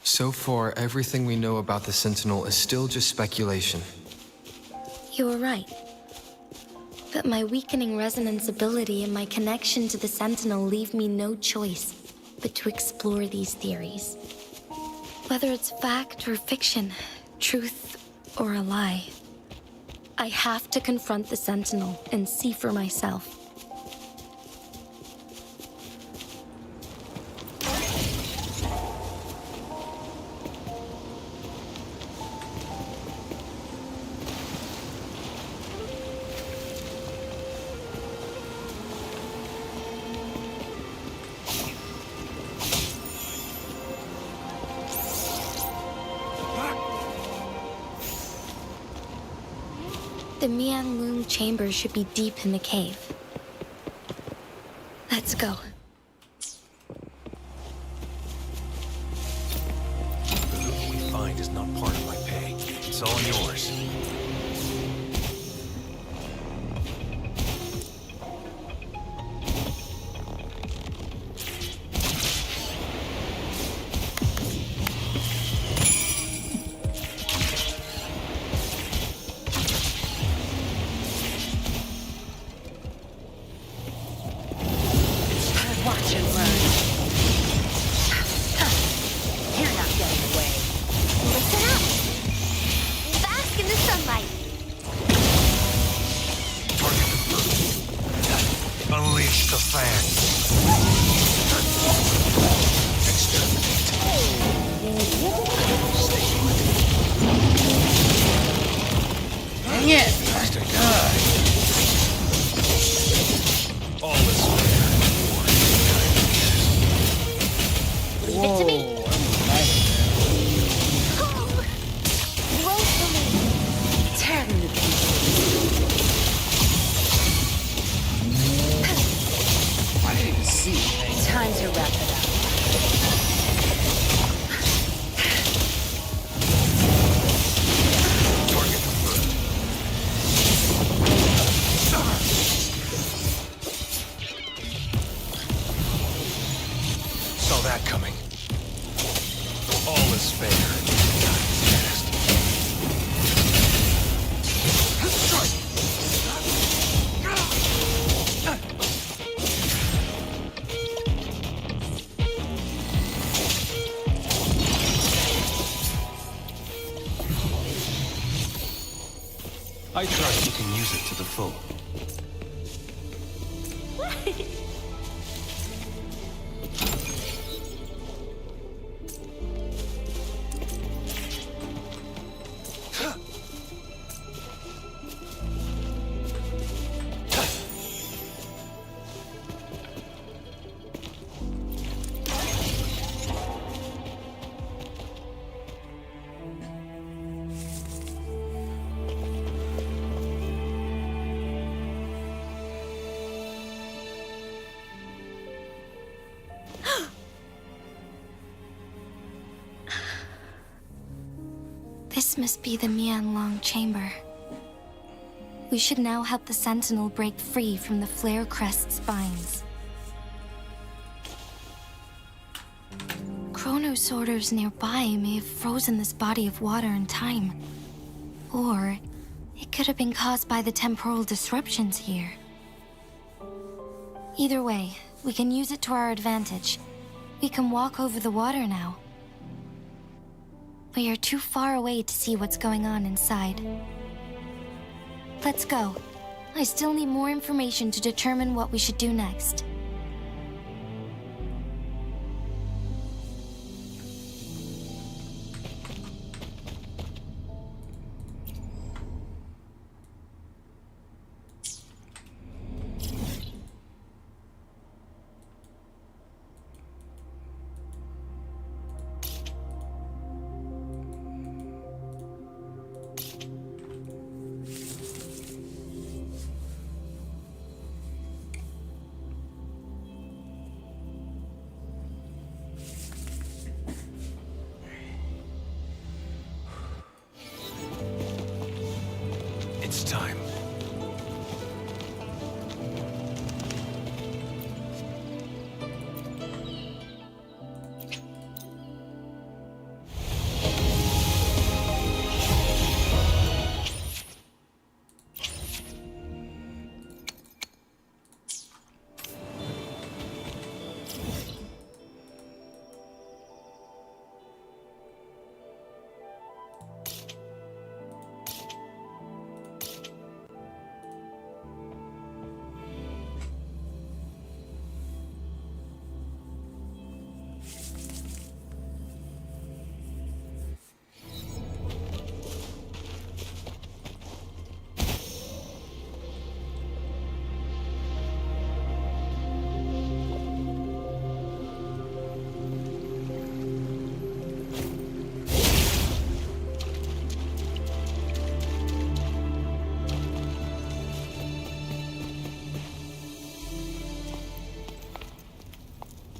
so far everything we know about the Sentinel is still just speculation. You were right. But my weakening resonance ability and my connection to the Sentinel leave me no choice but to explore these theories. Whether it's fact or fiction, truth or a lie, I have to confront the Sentinel and see for myself. The Mianlun chamber should be deep in the cave. Let's go. The loot we find is not part of my pay. It's all yours. Watch and learn. You're not getting away. Listen up. Bask in the sunlight. Unleash the fans. Exterminate. Stay with me. Dang it! All is fair. Leave it to me. Home. Woefully. Tear them to pieces. I didn't even see anything. Time to wrap it up. Target confirmed. I trust you can use it to the full. This must be the Mianlong chamber. We should now help the Sentinel break free from the flare crest spines. Chronosorters nearby may have frozen this body of water in time. Or it could have been caused by the temporal disruptions here. Either way, we can use it to our advantage. We can walk over the water now. We are too far away to see what's going on inside. Let's go. I still need more information to determine what we should do next. It's time.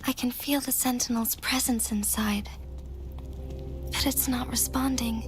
I can feel the Sentinel's presence inside, but it's not responding.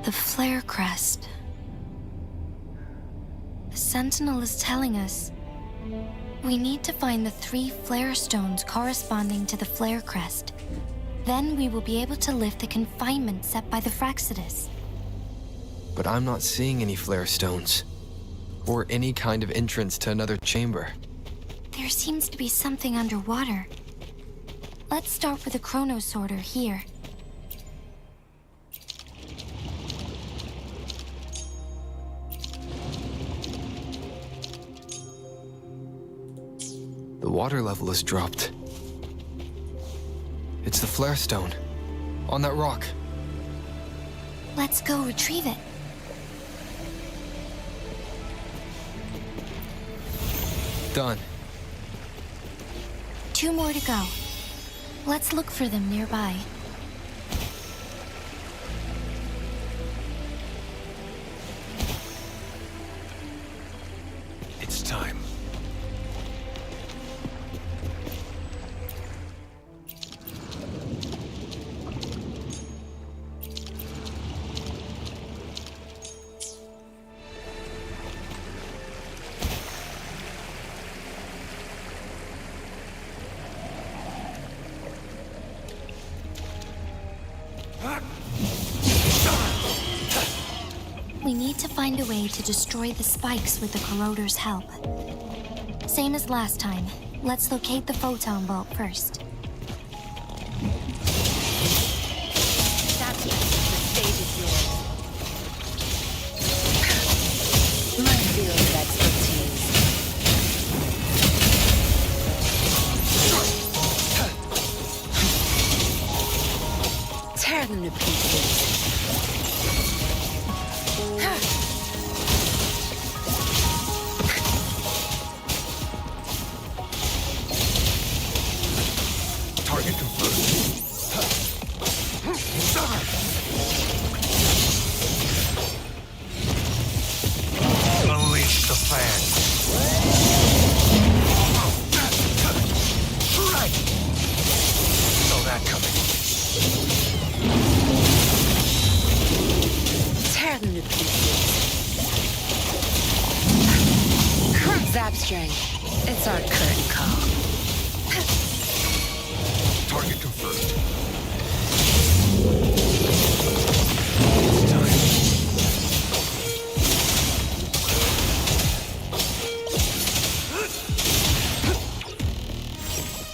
The flare crest. The Sentinel is telling us we need to find the 3 flare stones corresponding to the flare crest. Then we will be able to lift the confinement set by the Fraxidus. But I'm not seeing any flare stones, or any kind of entrance to another chamber. There seems to be something underwater. Let's start with the Chronosorter here. The water level has dropped. It's the flare stone, on that rock. Let's go retrieve it. Done. 2 more to go. Let's look for them nearby. It's time. We need to find a way to destroy the spikes with the corroder's help. Same as last time. Let's locate the photon vault first. That's it. The stage is yours. My field of expertise. Tear them to pieces. Target confirmed. Unleash the fan. Saw that coming. Tear them to pieces. Zapstring. It's our curtain call. Target confirmed. It's time.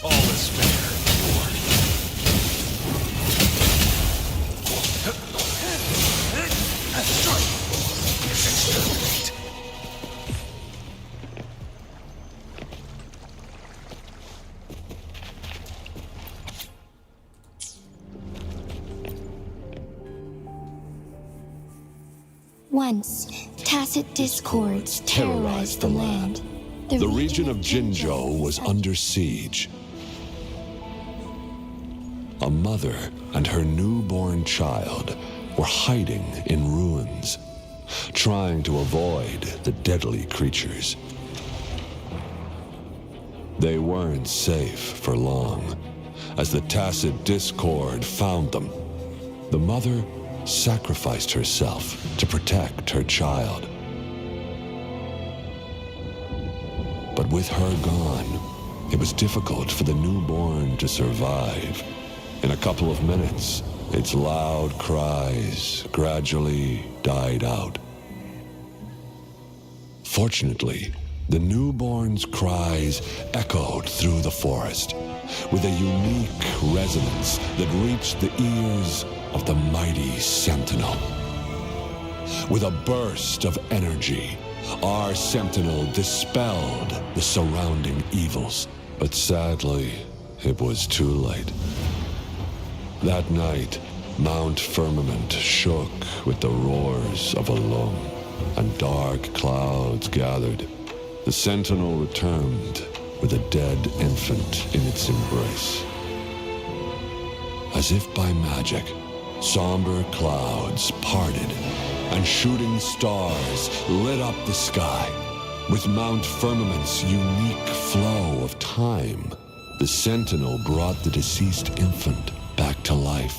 All is fair. Exterminate. Once, tacit discords terrorized the land. The region of Jinzhou was under siege. A mother and her newborn child were hiding in ruins, trying to avoid the deadly creatures. They weren't safe for long, as the tacit discord found them. The mother sacrificed herself to protect her child. But with her gone, it was difficult for the newborn to survive. In a couple of minutes, its loud cries gradually died out. Fortunately, the newborn's cries echoed through the forest with a unique resonance that reached the ears of the mighty Sentinel. With a burst of energy, our Sentinel dispelled the surrounding evils. But sadly, it was too late. That night, Mount Firmament shook with the roars of a loom, and dark clouds gathered. The Sentinel returned with a dead infant in its embrace. As if by magic, somber clouds parted, and shooting stars lit up the sky. With Mount Firmament's unique flow of time, the Sentinel brought the deceased infant back to life.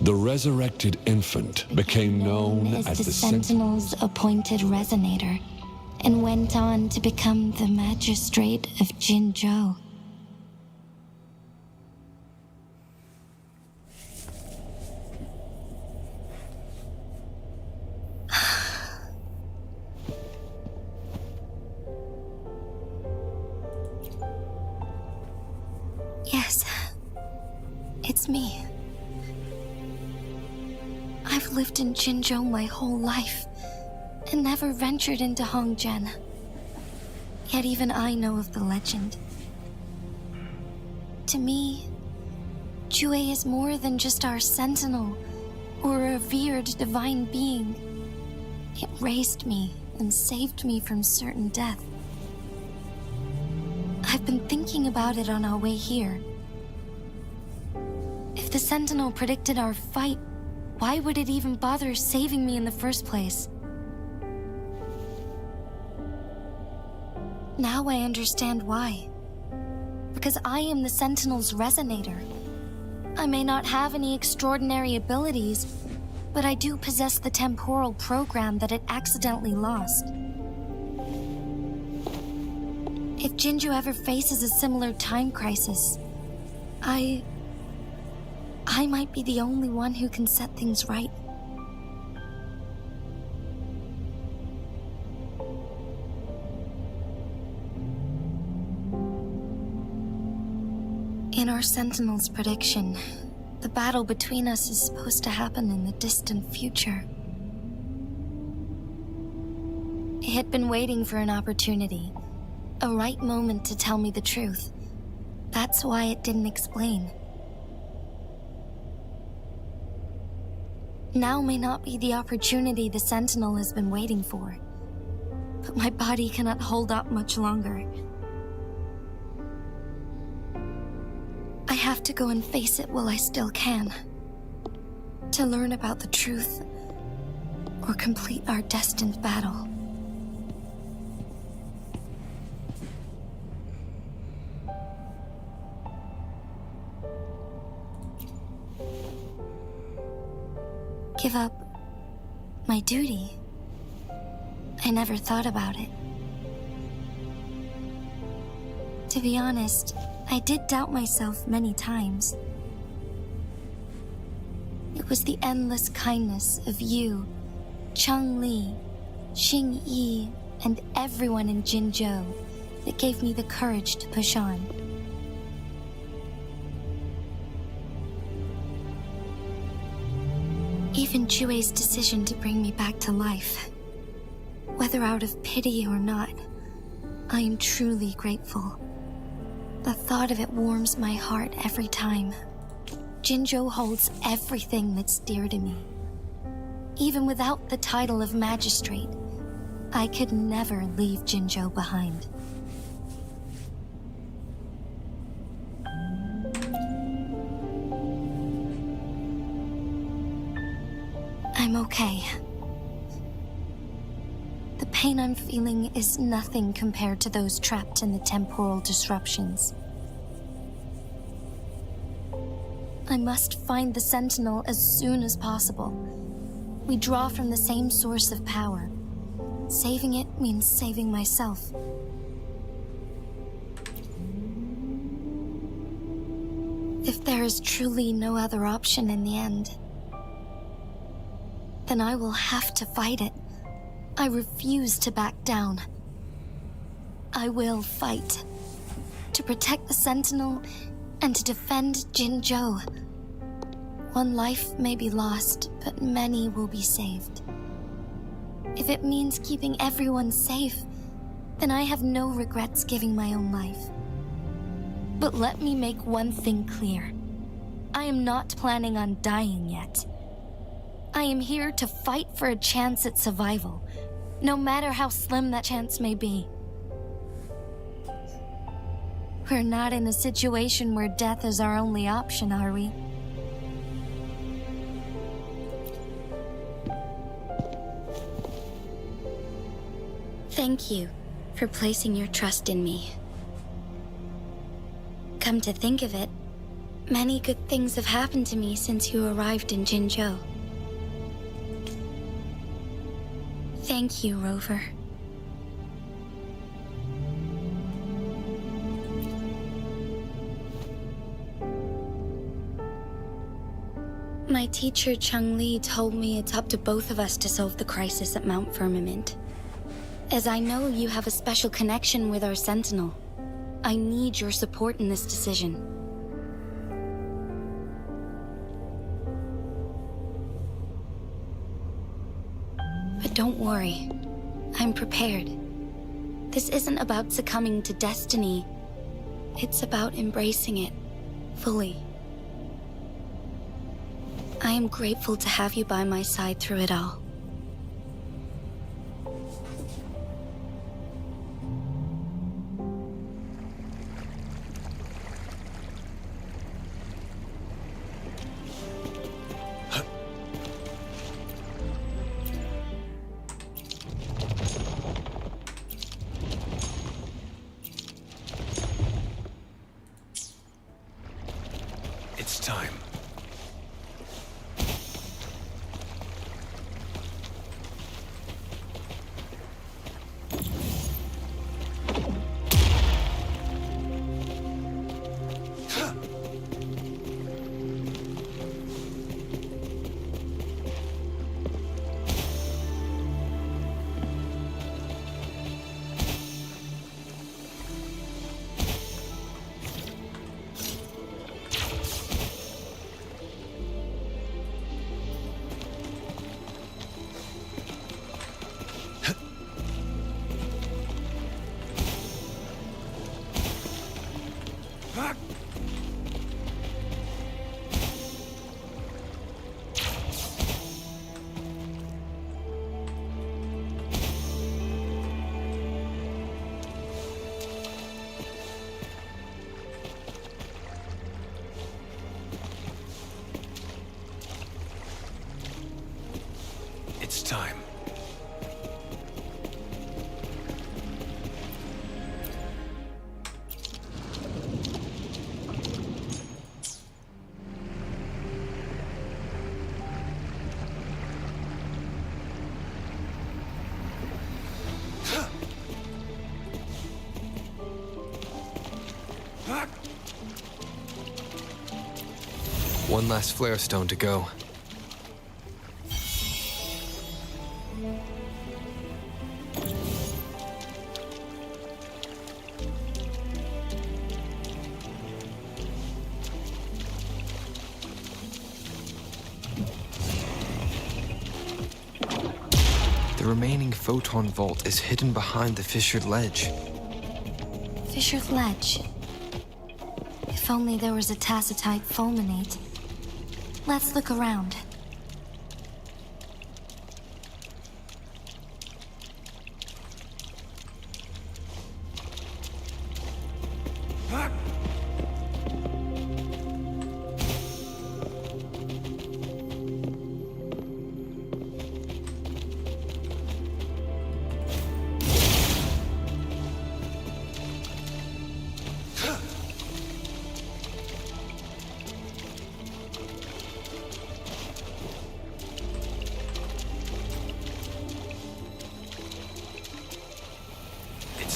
The resurrected infant became known as the Sentinel's appointed resonator, and went on to become the magistrate of Jinzhou. Yes, it's me. I've lived in Jinzhou my whole life, and never ventured into Hongzhen. Yet even I know of the legend. To me, Jue is more than just our sentinel, or a revered divine being. It raised me and saved me from certain death. I've been thinking about it on our way here. If the Sentinel predicted our fight, why would it even bother saving me in the first place? Now I understand why. Because I am the Sentinel's resonator. I may not have any extraordinary abilities, but I do possess the temporal program that it accidentally lost. If Jinzhou ever faces a similar time crisis, I might be the only one who can set things right. In our Sentinel's prediction, the battle between us is supposed to happen in the distant future. It had been waiting for an opportunity, a right moment to tell me the truth. That's why it didn't explain. Now may not be the opportunity the Sentinel has been waiting for, but my body cannot hold up much longer. I have to go and face it while I still can, to learn about the truth, or complete our destined battle. Give up my duty? I never thought about it. To be honest, I did doubt myself many times. It was the endless kindness of you, Changli, Xingyi, and everyone in Jinzhou that gave me the courage to push on. Even Chue's decision to bring me back to life, whether out of pity or not, I am truly grateful. The thought of it warms my heart every time. Jinzhou holds everything that's dear to me. Even without the title of magistrate, I could never leave Jinzhou behind. I'm okay. The pain I'm feeling is nothing compared to those trapped in the temporal disruptions. I must find the Sentinel as soon as possible. We draw from the same source of power. Saving it means saving myself. If there is truly no other option in the end, then I will have to fight it. I refuse to back down. I will fight. To protect the Sentinel and to defend Jinzhou. One life may be lost, but many will be saved. If it means keeping everyone safe, then I have no regrets giving my own life. But let me make one thing clear. I am not planning on dying yet. I am here to fight for a chance at survival, no matter how slim that chance may be. We're not in a situation where death is our only option, are we? Thank you for placing your trust in me. Come to think of it, many good things have happened to me since you arrived in Jinzhou. Thank you, Rover. My teacher Changli told me it's up to both of us to solve the crisis at Mount Firmament. As I know you have a special connection with our Sentinel, I need your support in this decision. But don't worry, I'm prepared. This isn't about succumbing to destiny. It's about embracing it fully. I am grateful to have you by my side through it all. time. It's time. One last flare stone to go. The remaining photon vault is hidden behind the fissured ledge. Fissured ledge. If only there was a tacitite fulminate. Let's look around.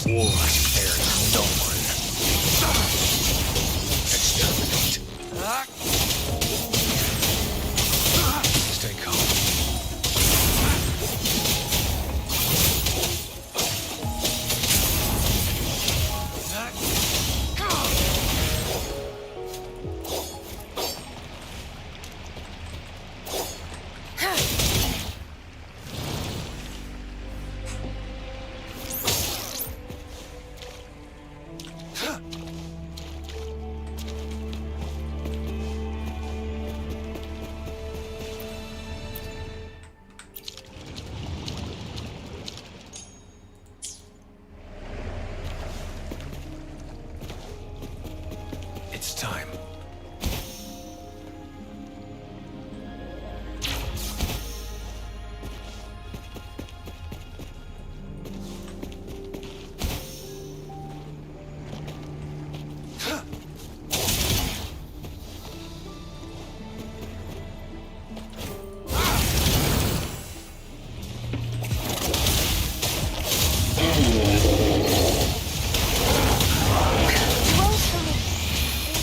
War spares no one. Exterminate. Stay calm. It's time.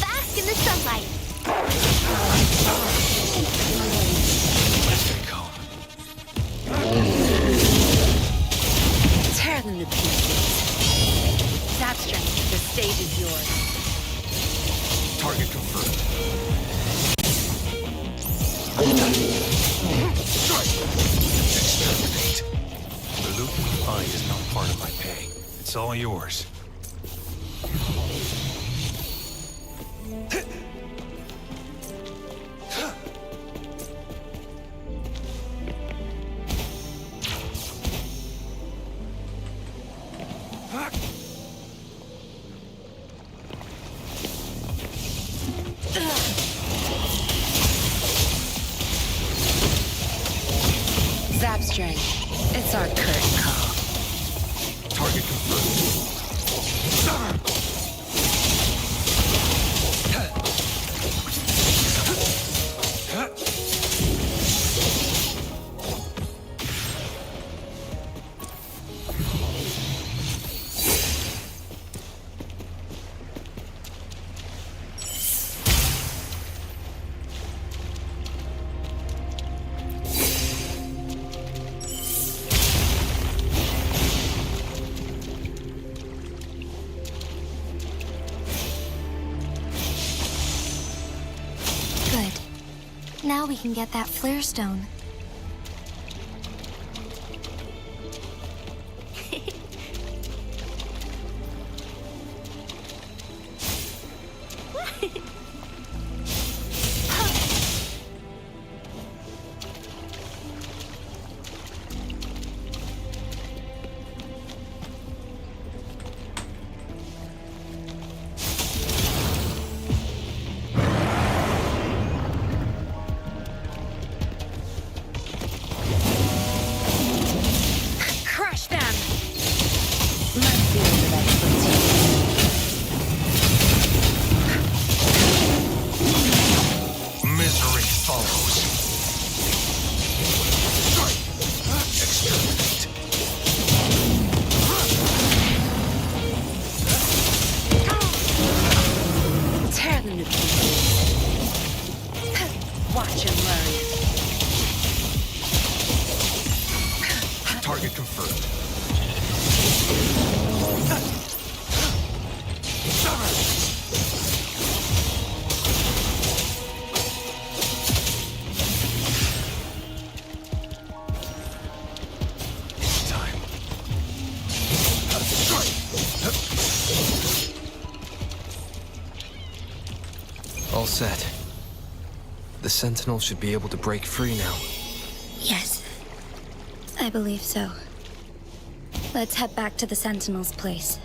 Bask in the sunlight. Stay calm. Tear them to pieces. That strength, the stage is yours. Target confirmed. Exterminate. The loot we find is not part of my pay. It's all yours. Zap strength. It's our curtain call. Target confirmed. Now we can get that flare stone. Crush them! My field of expertise. Misery follows. Exterminate. Tear them to pieces. Watch and learn. Target confirmed. It's time. All set. The Sentinel should be able to break free now. Yes, I believe so. Let's head back to the Sentinel's place.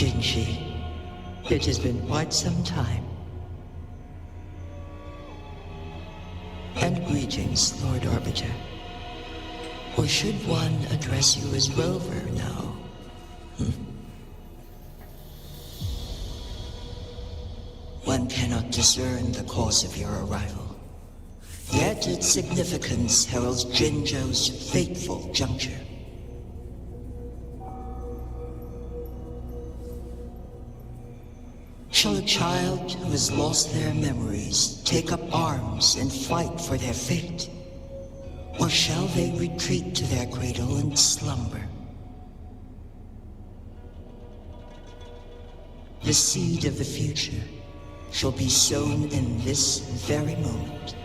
Jinzhou, it has been quite some time. And greetings, Lord Arbiter. Or should one address you as Rover now? One cannot discern the cause of your arrival. Yet its significance heralds Jinzhou's fateful juncture. Shall a child who has lost their memories take up arms and fight for their fate? Or shall they retreat to their cradle and slumber? The seed of the future shall be sown in this very moment.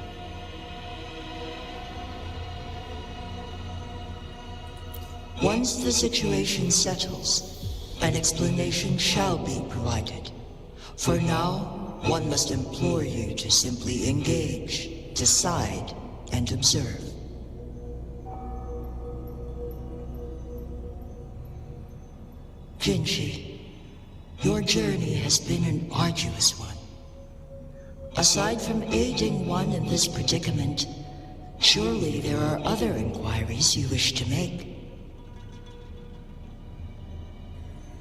Once the situation settles, an explanation shall be provided. For now, one must implore you to simply engage, decide, and observe. Jinzhou, your journey has been an arduous one. Aside from aiding one in this predicament, surely there are other inquiries you wish to make.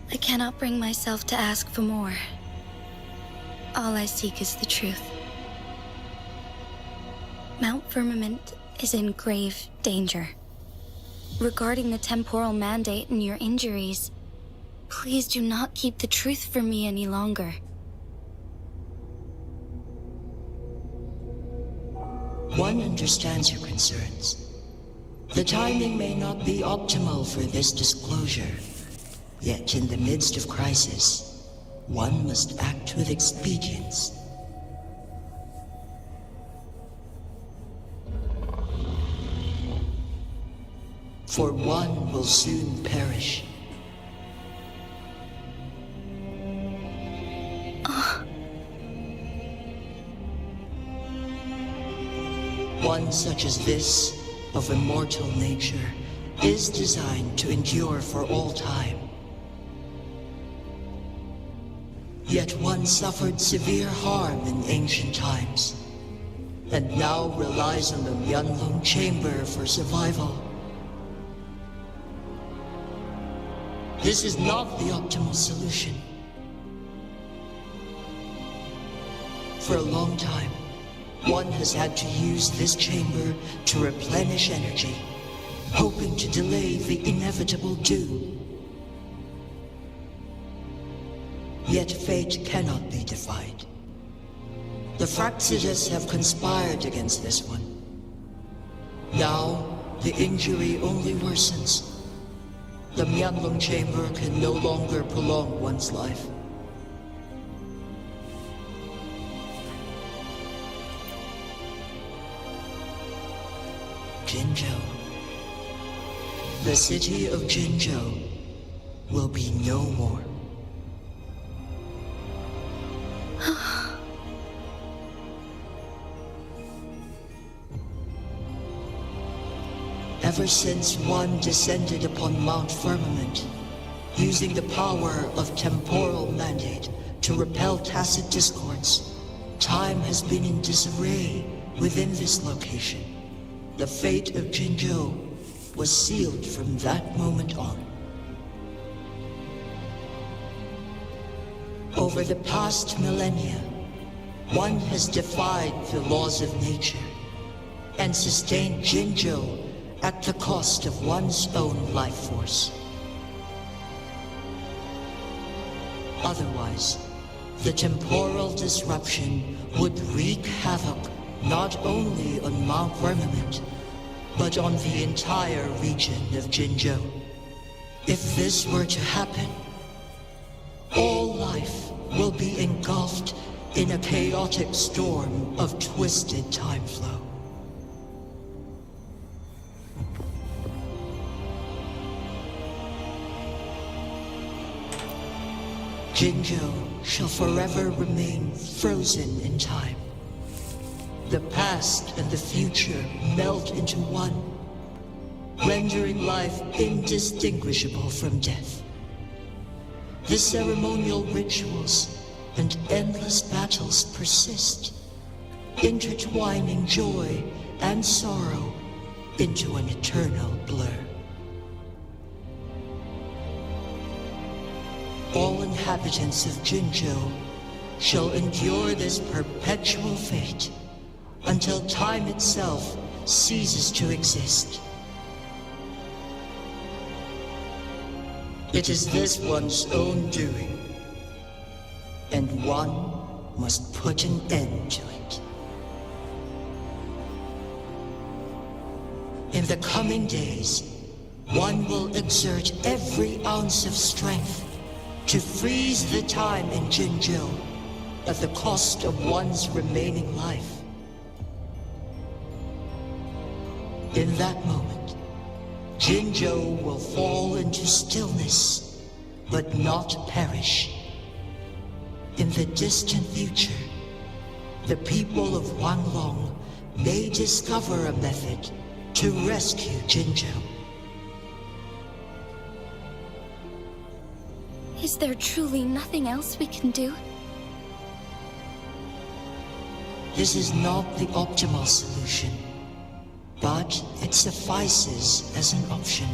I cannot bring myself to ask for more. All I seek is the truth. Mount Firmament is in grave danger. Regarding the temporal mandate and your injuries, please do not keep the truth from me any longer. One understands your concerns. The timing may not be optimal for this disclosure, yet in the midst of crisis, one must act with expedience. For one will soon perish. One such as this, of immortal nature, is designed to endure for all time. Yet one suffered severe harm in ancient times, and now relies on the Myanlong Chamber for survival. This is not the optimal solution. For a long time, one has had to use this chamber to replenish energy, hoping to delay the inevitable doom. Yet fate cannot be defied. The Fraxidus have conspired against this one. Now, the injury only worsens. The Myanlong Chamber can no longer prolong one's life. Jinzhou. The city of Jinzhou will be no more. Ever since one descended upon Mount Firmament, using the power of temporal mandate to repel tacit discords, time has been in disarray within this location. The fate of Jinzhou was sealed from that moment on. Over the past millennia, one has defied the laws of nature and sustained Jinzhou at the cost of one's own life force. Otherwise, the temporal disruption would wreak havoc not only on Mount Firmament, but on the entire region of Jinzhou. If this were to happen, all life will be engulfed in a chaotic storm of twisted time flow. Jinzhou shall forever remain frozen in time. The past and the future melt into one, rendering life indistinguishable from death. The ceremonial rituals and endless battles persist, intertwining joy and sorrow into an eternal blur. All inhabitants of Jinzhou shall endure this perpetual fate until time itself ceases to exist. It is this one's own doing, and one must put an end to it. In the coming days, one will exert every ounce of strength to freeze the time in Jinzhou at the cost of one's remaining life. In that moment, Jinzhou will fall into stillness, but not perish. In the distant future, the people of Wanglong may discover a method to rescue Jinzhou. Is there truly nothing else we can do? This is not the optimal solution, but it suffices as an option.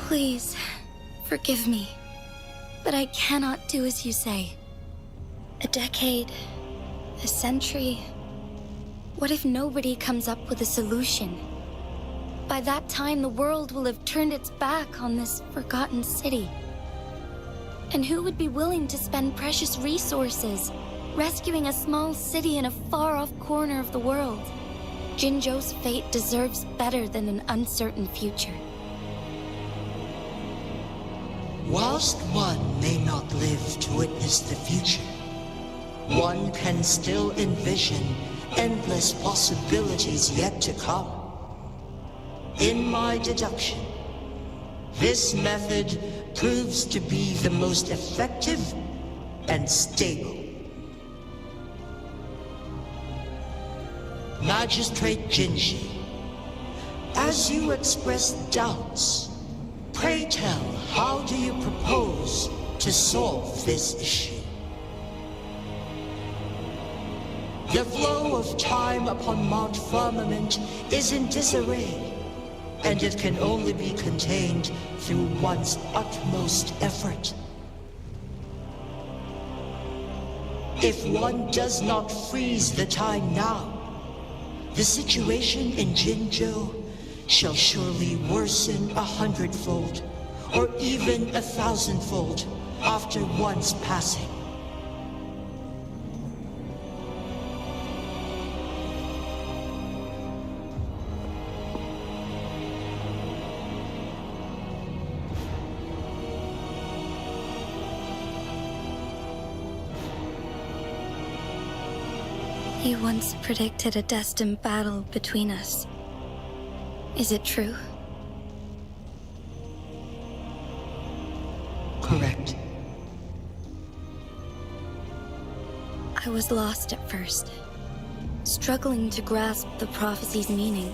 Please, forgive me, but I cannot do as you say. A decade, a century. What if nobody comes up with a solution? By that time, the world will have turned its back on this forgotten city. And who would be willing to spend precious resources rescuing a small city in a far-off corner of the world. Jinzhou's fate deserves better than an uncertain future. Whilst one may not live to witness the future, one can still envision endless possibilities yet to come. In my deduction, this method proves to be the most effective and stable. Magistrate Jinzhou, as you express doubts, pray tell, how do you propose to solve this issue? The flow of time upon Mount Firmament is in disarray, and it can only be contained through one's utmost effort. If one does not freeze the time now, the situation in Jinzhou shall surely worsen 100-fold, or even 1,000-fold after one's passing. You once predicted a destined battle between us. Is it true? Correct. I was lost at first, struggling to grasp the prophecy's meaning.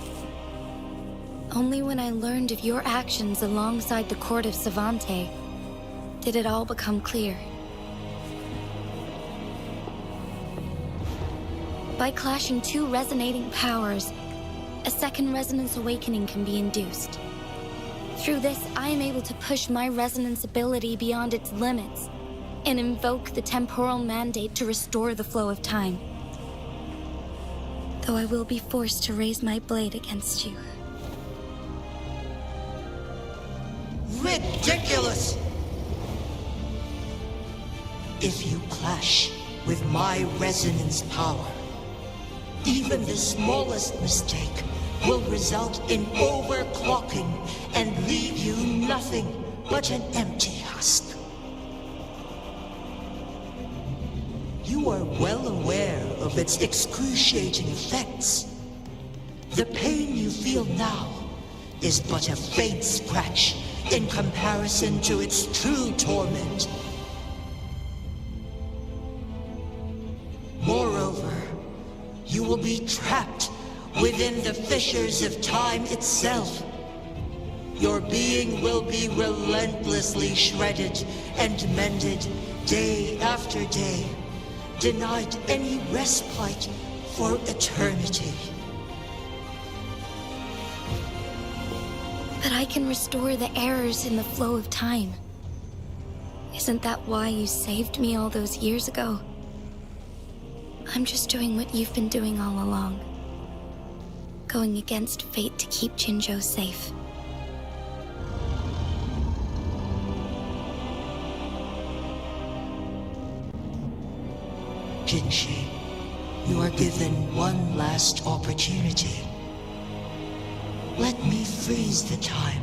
Only when I learned of your actions alongside the court of Savante did it all become clear. By clashing two resonating powers, a second resonance awakening can be induced. Through this, I am able to push my resonance ability beyond its limits and invoke the temporal mandate to restore the flow of time. Though I will be forced to raise my blade against you. Ridiculous! If you clash with my resonance power, even the smallest mistake will result in overclocking and leave you nothing but an empty husk. You are well aware of its excruciating effects. The pain you feel now is but a faint scratch in comparison to its true torment. Moreover, you will be trapped within the fissures of time itself. Your being will be relentlessly shredded and mended day after day, denied any respite for eternity. But I can restore the errors in the flow of time. Isn't that why you saved me all those years ago? I'm just doing what you've been doing all along. Going against fate to keep Jinzhou safe. Jinzhou, you are given one last opportunity. Let me freeze the time,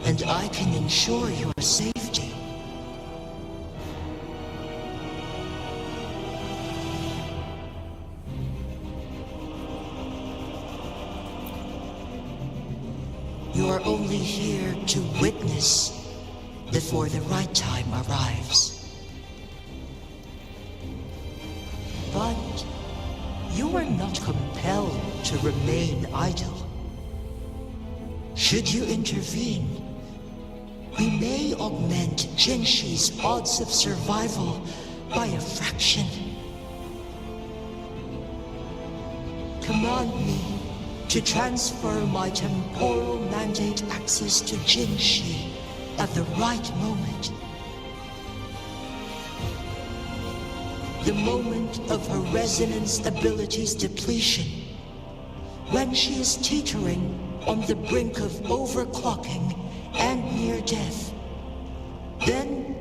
and I can ensure your safety. You are only here to witness before the right time arrives. But you are not compelled to remain idle. Should you intervene, we may augment Genshi's odds of survival by a fraction. Command me to transfer my temporal mandate access to Jinshi at the right moment. The moment of her resonance ability's depletion, when she is teetering on the brink of overclocking and near death. Then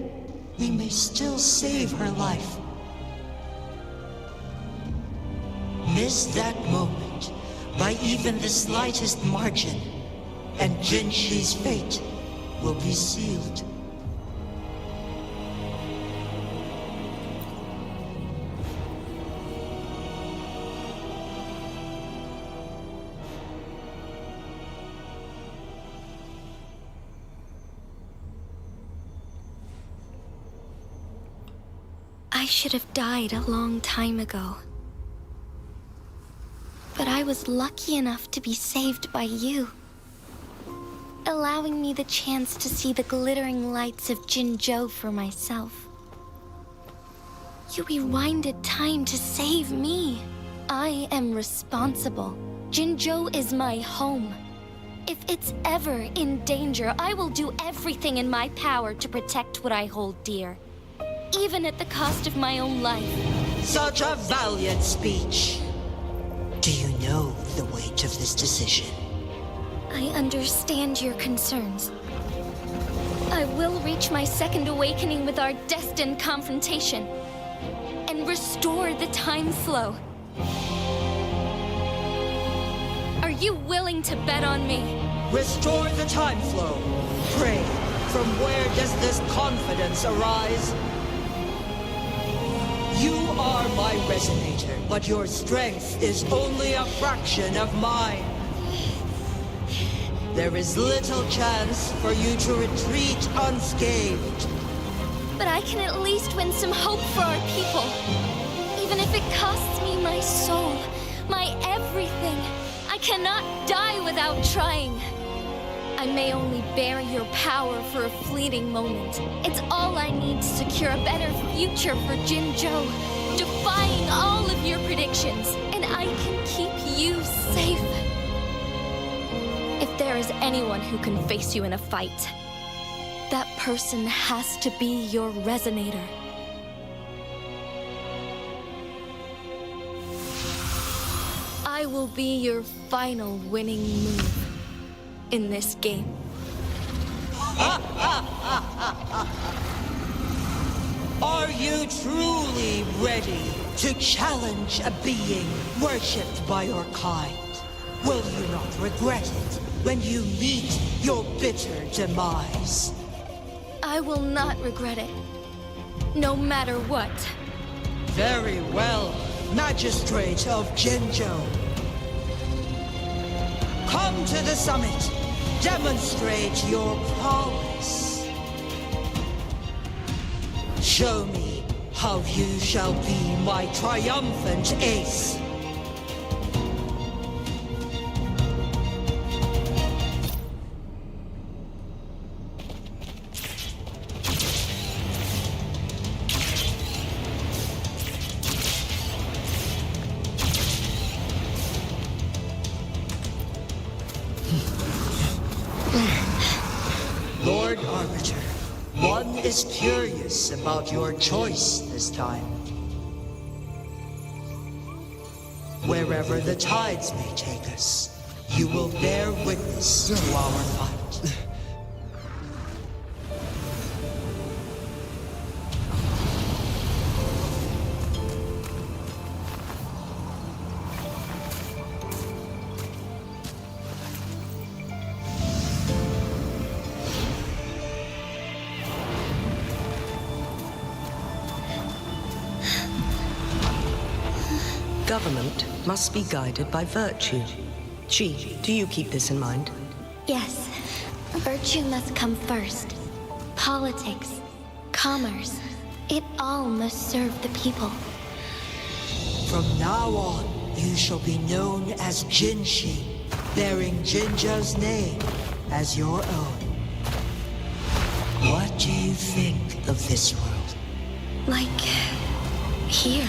we may still save her life miss that moment by even the slightest margin, and Jinshi's fate will be sealed. I should have died a long time ago. But I was lucky enough to be saved by you, allowing me the chance to see the glittering lights of Jinzhou for myself. You rewinded time to save me. I am responsible. Jinzhou is my home. If it's ever in danger, I will do everything in my power to protect what I hold dear, even at the cost of my own life. Such a valiant speech. Do you know the weight of this decision? I understand your concerns. I will reach my second awakening with our destined confrontation and restore the time flow. Are you willing to bet on me? Restore the time flow. Pray, from where does this confidence arise? You are my resonator, but your strength is only a fraction of mine. There is little chance for you to retreat unscathed. But I can at least win some hope for our people. Even if it costs me my soul, my everything. I cannot die without trying. I may only bear your power for a fleeting moment. It's all I need to secure a better future for Jinzhou, defying all of your predictions, and I can keep you safe. If there is anyone who can face you in a fight, that person has to be your resonator. I will be your final winning move in this game. Are you truly ready to challenge a being worshipped by your kind? Will you not regret it when you meet your bitter demise? I will not regret it, no matter what. Very well, Magistrate of Jinzhou. Come to the summit. Demonstrate your prowess. Show me how you shall be my triumphant ace. Lord Arbiter, one is curious about your choice this time. Wherever the tides may take us, you will bear witness to our fight. Government must be guided by virtue. Chi, do you keep this in mind? Yes, virtue must come first. Politics, commerce, it all must serve the people. From now on, you shall be known as Jinshi, bearing Jinzhou's name as your own. What do you think of this world? Like here.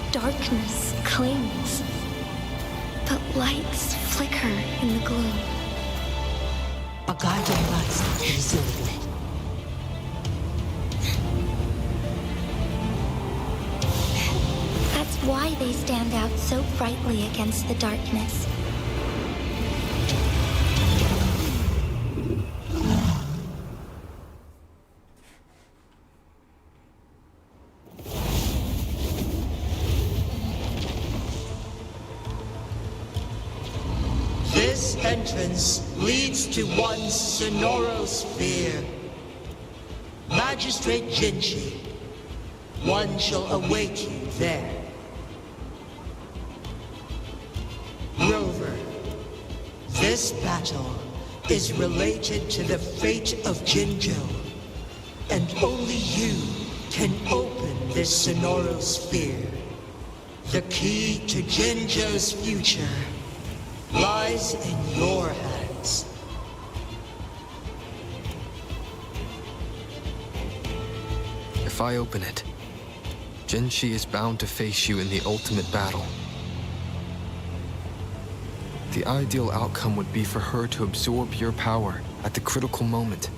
Darkness clings, but lights flicker in the gloom. A guiding light easily lit. That's why they stand out so brightly against the darkness. entrance leads to one Sonoro sphere. Magistrate Jinchi, one shall await you there. Rover, this battle is related to the fate of Jinzhou, and only you can open this Sonoro sphere. The key to Jinzhou's future lies in your hands. If I open it, Jinshi is bound to face you in the ultimate battle. The ideal outcome would be for her to absorb your power at the critical moment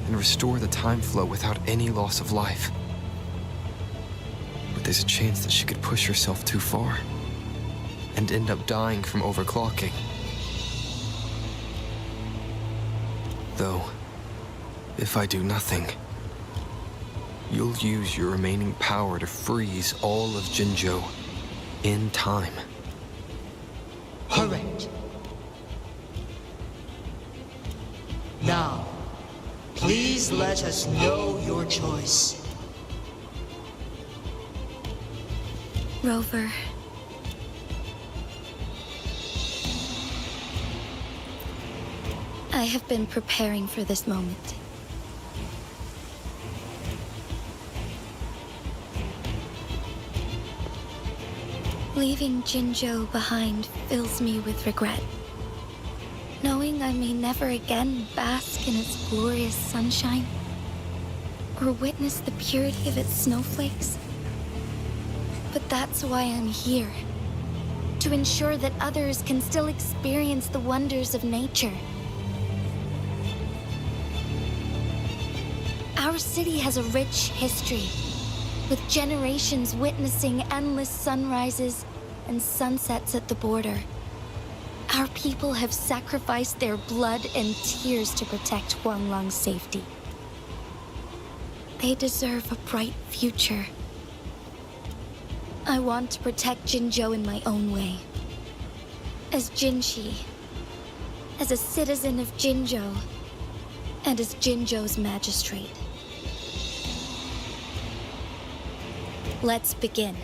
and restore the time flow without any loss of life. But there's a chance that she could push herself too far and end up dying from overclocking. Though, if I do nothing, you'll use your remaining power to freeze all of Jinzhou in time. Correct. Now, please let us know your choice. Rover. I have been preparing for this moment. Leaving Jinzhou behind fills me with regret. Knowing I may never again bask in its glorious sunshine, or witness the purity of its snowflakes. But that's why I'm here. To ensure that others can still experience the wonders of nature. Our city has a rich history, with generations witnessing endless sunrises and sunsets at the border. Our people have sacrificed their blood and tears to protect Huanglang's safety. They deserve a bright future. I want to protect Jinzhou in my own way. As Jinshi, as a citizen of Jinzhou, and as Jinzhou's magistrate. Let's begin.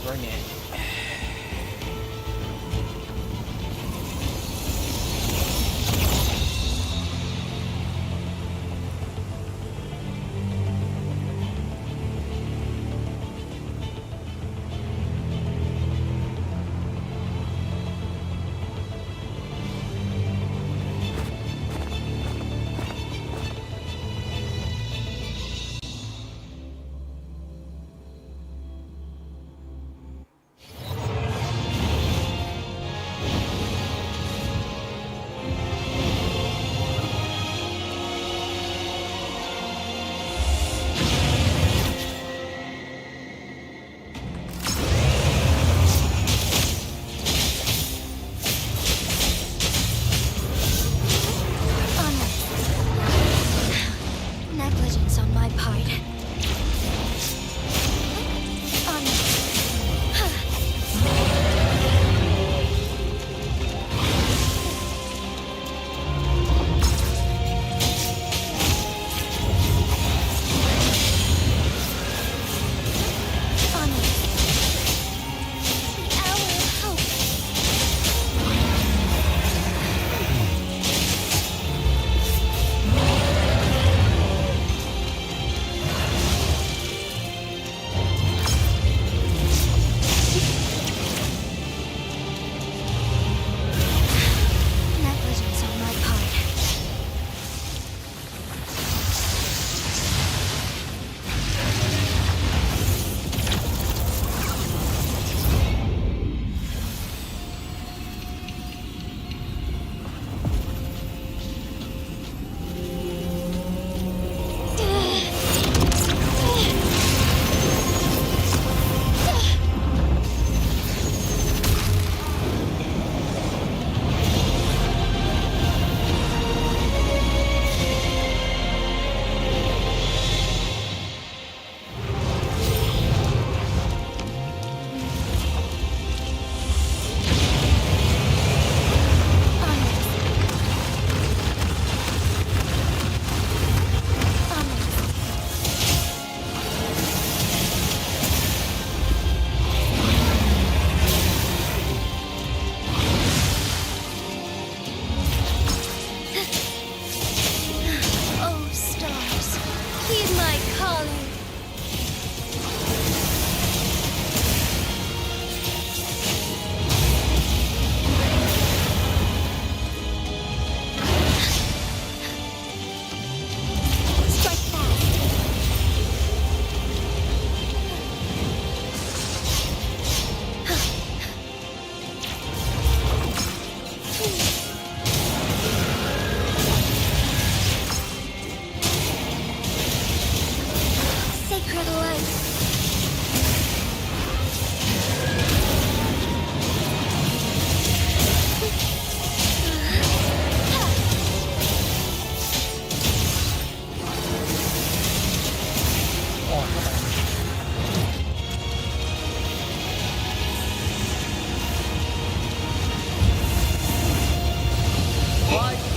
Bring it.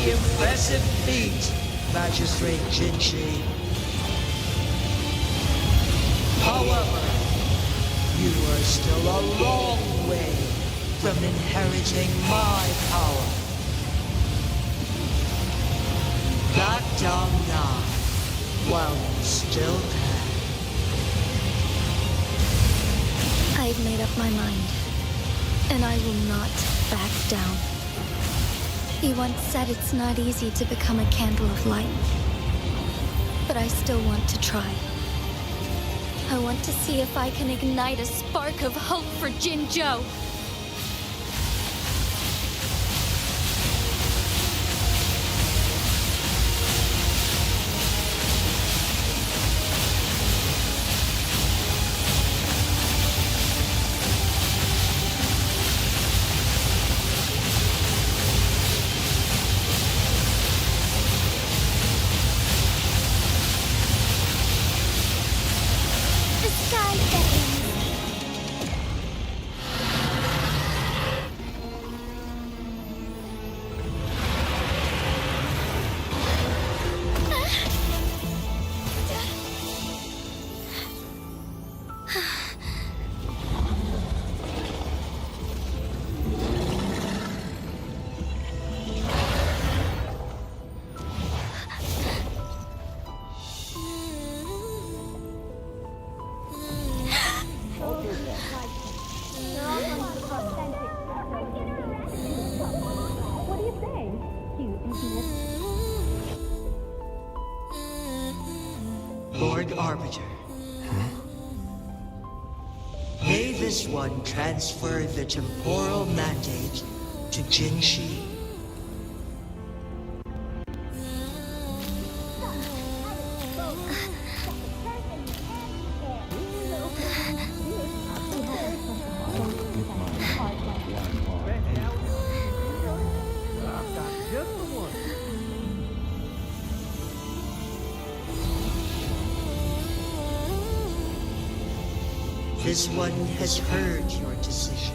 very impressive feat, Magistrate Jinchi. However, you are still a long way from inheriting my power. Back down now, while you still can. I've made up my mind, and I will not back down. He once said it's not easy to become a candle of light, but I still want to try. I want to see if I can ignite a spark of hope for Jinzhou. Lord Arbiter. May this one transfer the temporal mandate to Jinshi. This one has heard your decision.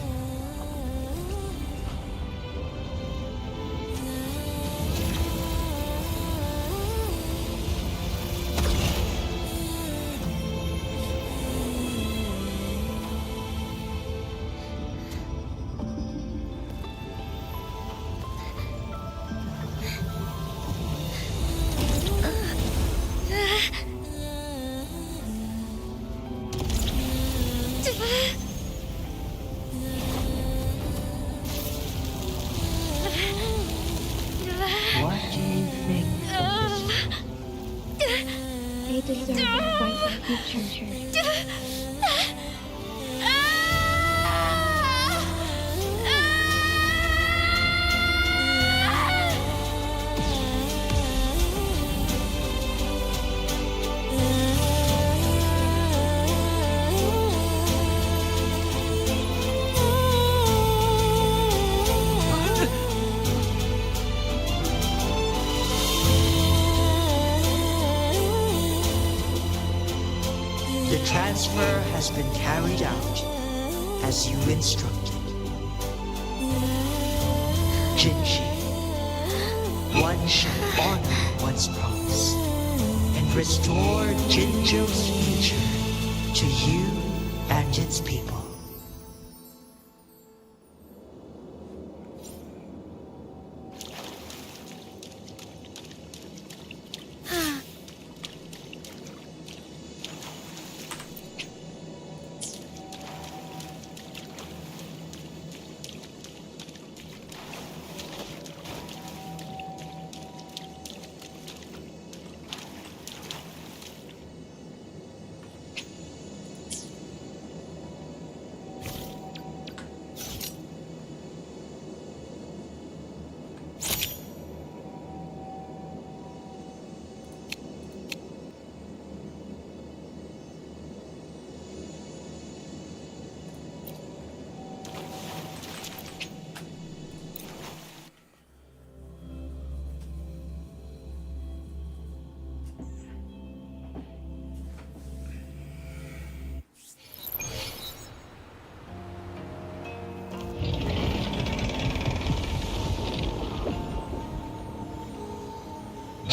What do you think of this? They deserve a bright future. The transfer has been carried out as you instructed. Jinshi, one shall honor one's promise and restore Jinzhou's future to you and its people.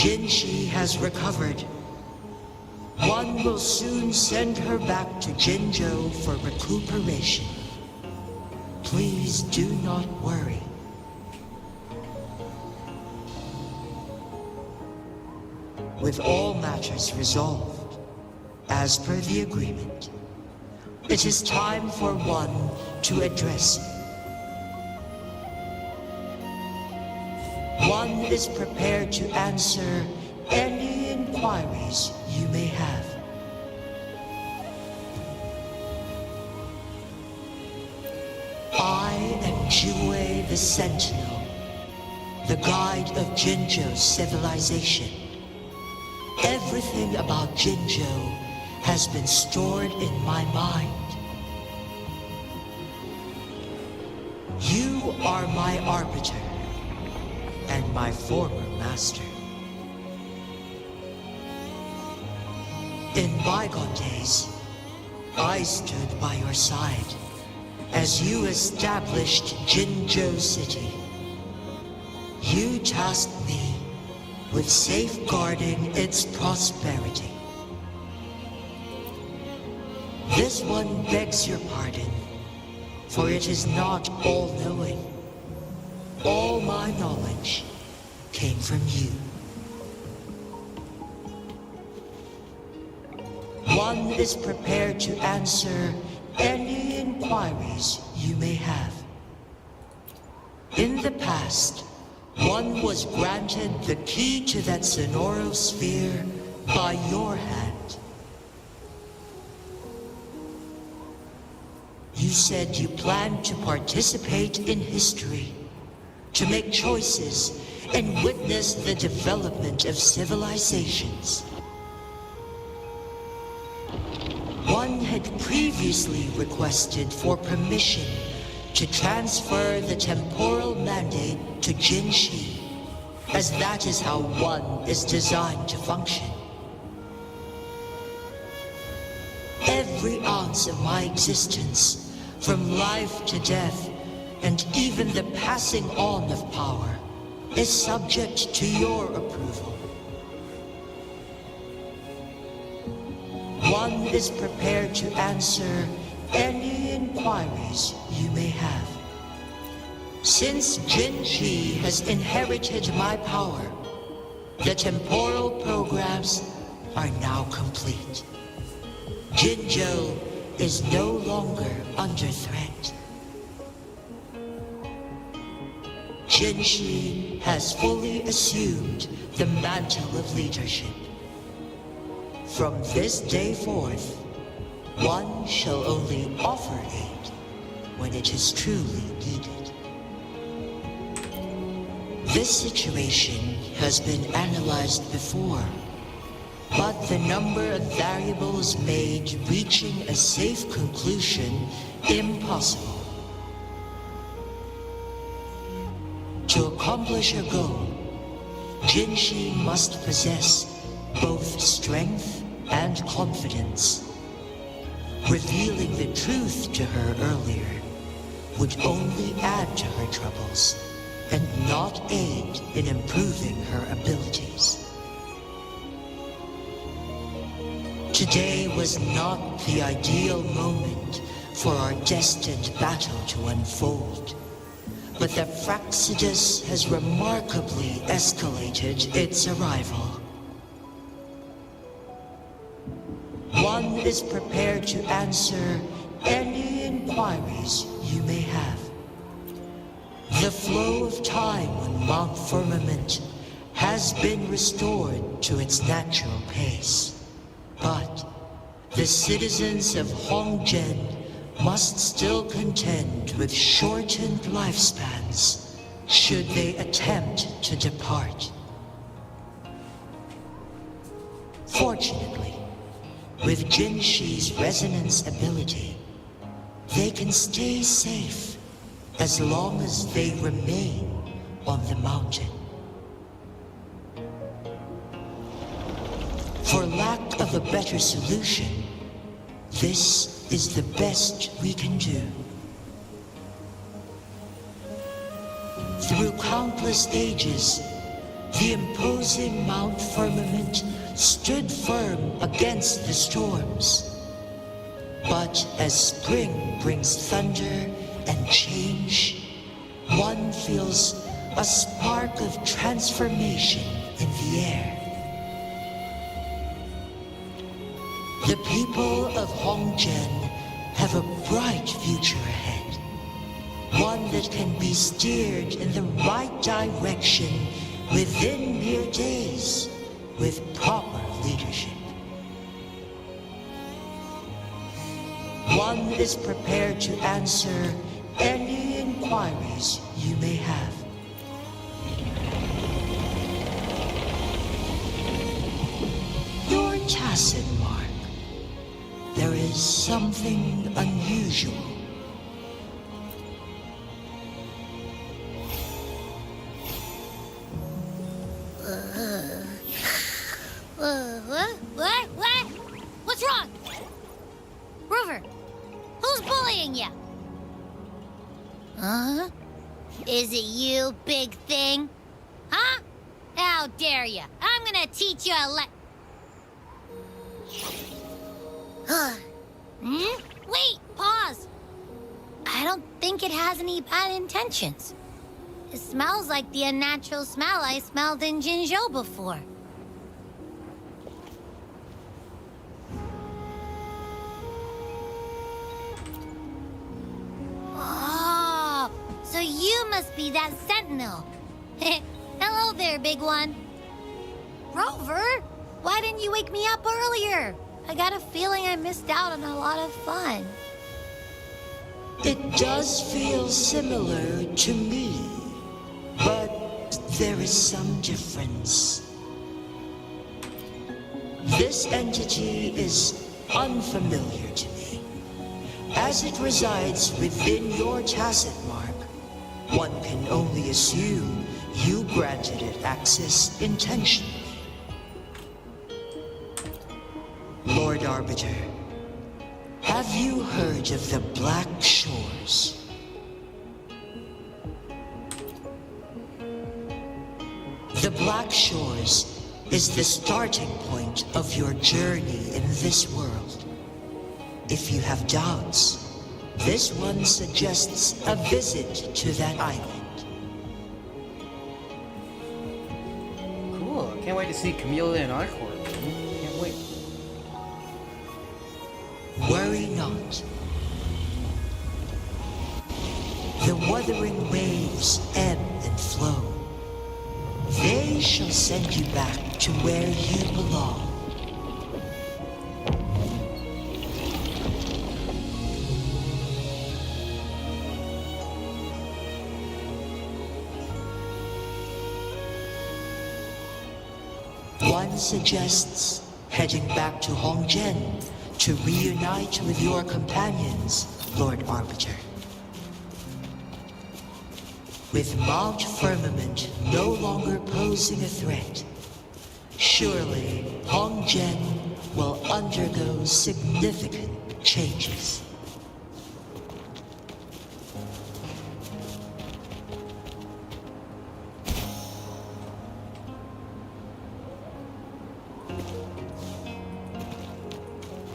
Jinshi has recovered. One will soon send her back to Jinzhou for recuperation. Please do not worry. With all matters resolved, as per the agreement, it is time for one to address you. One is prepared to answer any inquiries you may have. I am Jue the Sentinel, the guide of Jinzhou's civilization. Everything about Jinzhou has been stored in my mind. You are my arbiter and my former master. In bygone days, I stood by your side as you established Jinzhou City. You tasked me with safeguarding its prosperity. This one begs your pardon, for it is not all-knowing. All my knowledge came from you. One is prepared to answer any inquiries you may have. In the past, one was granted the key to that Sonoro sphere by your hand. You said you planned to participate in history, to make choices and witness the development of civilizations. One had previously requested for permission to transfer the temporal mandate to Jinshi, as that is how one is designed to function. Every ounce of my existence, from life to death, and even the passing on of power, is subject to your approval. One is prepared to answer any inquiries you may have. Since Jinshi has inherited my power, the temporal programs are now complete. Jinzhou is no longer under threat. Jinshi has fully assumed the mantle of leadership. From this day forth, one shall only offer aid when it is truly needed. This situation has been analyzed before, but the number of variables made reaching a safe conclusion impossible. To accomplish her goal, Jinshi must possess both strength and confidence. Revealing the truth to her earlier would only add to her troubles and not aid in improving her abilities. Today was not the ideal moment for our destined battle to unfold, but the Fraxidus has remarkably escalated its arrival. One is prepared to answer any inquiries you may have. The flow of time on Mount Firmament has been restored to its natural pace, but the citizens of Hongzhen must still contend with shortened lifespans should they attempt to depart. Fortunately, with Jinshi's resonance ability, they can stay safe as long as they remain on the mountain. For lack of a better solution, this is the best we can do. Through countless ages, The imposing Mount Firmament stood firm against the storms. But as spring brings thunder and change, one feels a spark of transformation in the air. The people of Hongzhen have a bright future ahead. One that can be steered in the right direction within mere days with proper leadership. One is prepared to answer any inquiries you may have. Your tacit mark. There is something unusual. What? What's wrong? Rover, who's bullying you? Huh? Is it you, big thing? Huh? How dare you? I'm gonna teach you a Wait, pause. I don't think it has any bad intentions. It smells like the unnatural smell I smelled in Jinzhou before. Oh, so you must be that sentinel. Hello there, big one. Rover, why didn't you wake me up earlier? I got a feeling I missed out on a lot of fun. It does feel similar to me, but there is some difference. This entity is unfamiliar to me. As it resides within your tacit mark, one can only assume you granted it access intentionally. Lord Arbiter, have you heard of the Black Shores? The Black Shores is the starting point of your journey in this world. If you have doubts, this one suggests a visit to that island. Cool. I can't wait to see Camellia and Encore. Can't wait. Worry not. The Wuthering Waves ebb and flow. They shall send you back to where you belong. One suggests heading back to Hongzhen to reunite with your companions, Lord Arbiter. With Mount Firmament no longer posing a threat, surely Hongzhen will undergo significant changes.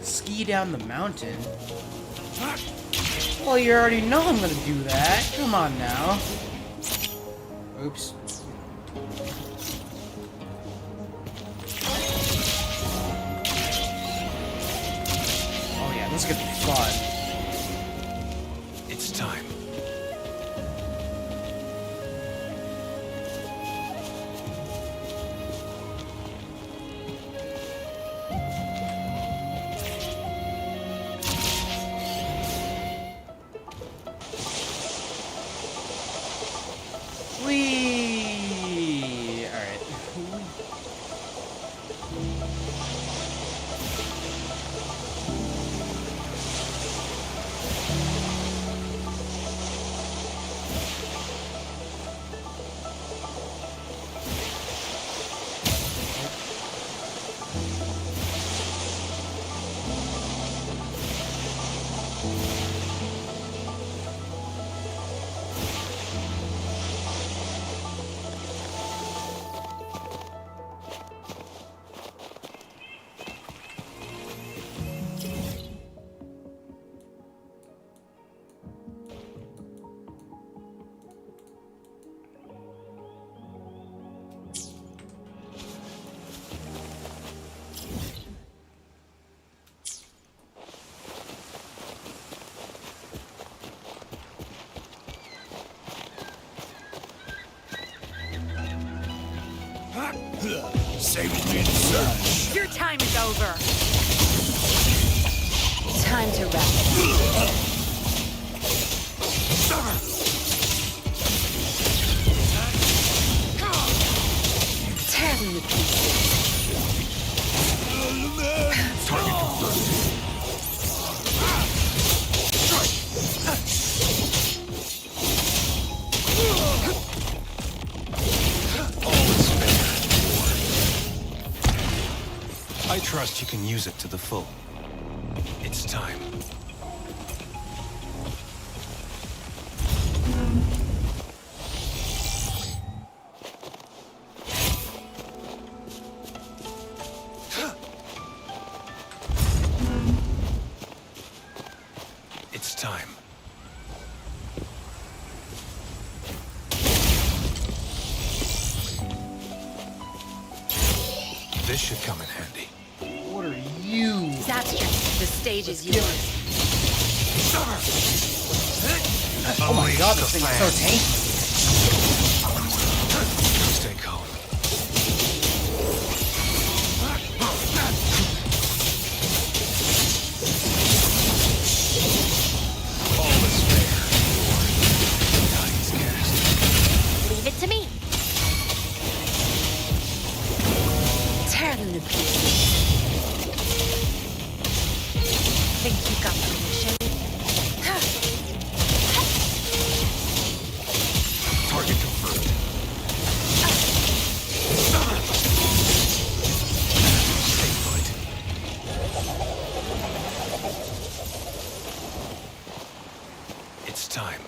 Ski down the mountain? Well, you already know I'm gonna do that. Come on now. Oops. Oh yeah, this is gonna be fun. It's time. Whee! Alright. Saving me in search. Your time is over. Time to wrap it up. Tear them to pieces. Target confirmed. I trust you can use it to the full. It's time. It's time. This should come in handy. What are you? Zapstring, the stage is yours. Oh my god, this thing is so tanky. Stay calm. All is fair. Tide's cast. Leave it to me. Tear them to pieces. Think you got permission? Target confirmed. Stay put. It's time.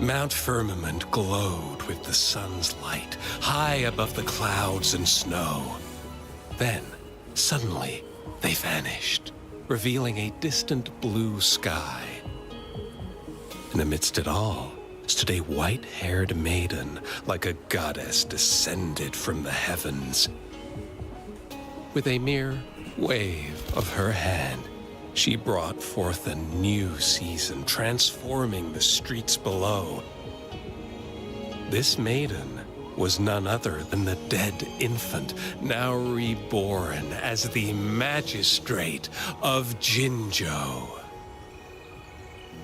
Mount Firmament glowed with the sun's light, high above the clouds and snow. Then, suddenly, they vanished, revealing a distant blue sky. And amidst it all stood a white-haired maiden, like a goddess descended from the heavens. With a mere wave of her hand, she brought forth a new season, transforming the streets below. This maiden was none other than the dead infant, now reborn as the magistrate of Jinzhou.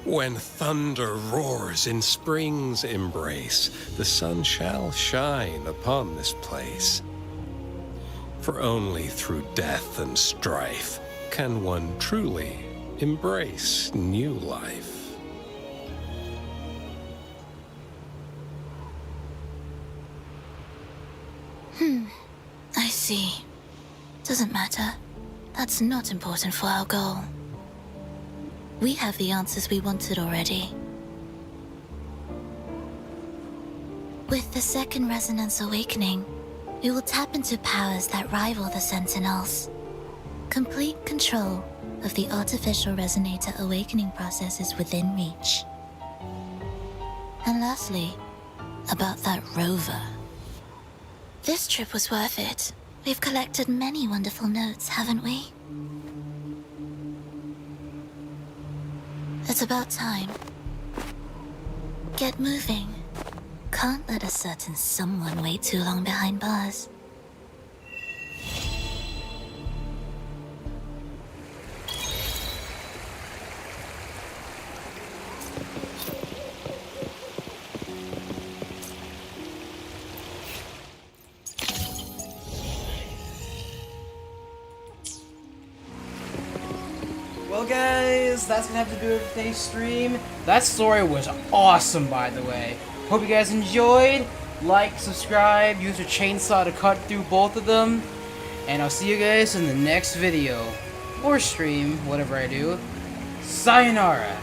When thunder roars in spring's embrace, the sun shall shine upon this place. For only through death and strife can one truly embrace new life. I see. Doesn't matter. That's not important for our goal. We have the answers we wanted already. With the second resonance awakening, we will tap into powers that rival the Sentinels. Complete control of the artificial resonator awakening process is within reach. And lastly, about that rover. This trip was worth it. We've collected many wonderful notes, haven't we? It's about time. Get moving. Can't let a certain someone wait too long behind bars. Well guys, that's gonna have to do it for today's stream. That story was awesome, by the way. Hope you guys enjoyed. Like, subscribe, use your chainsaw to cut through both of them. And I'll see you guys in the next video. Or stream, whatever I do. Sayonara.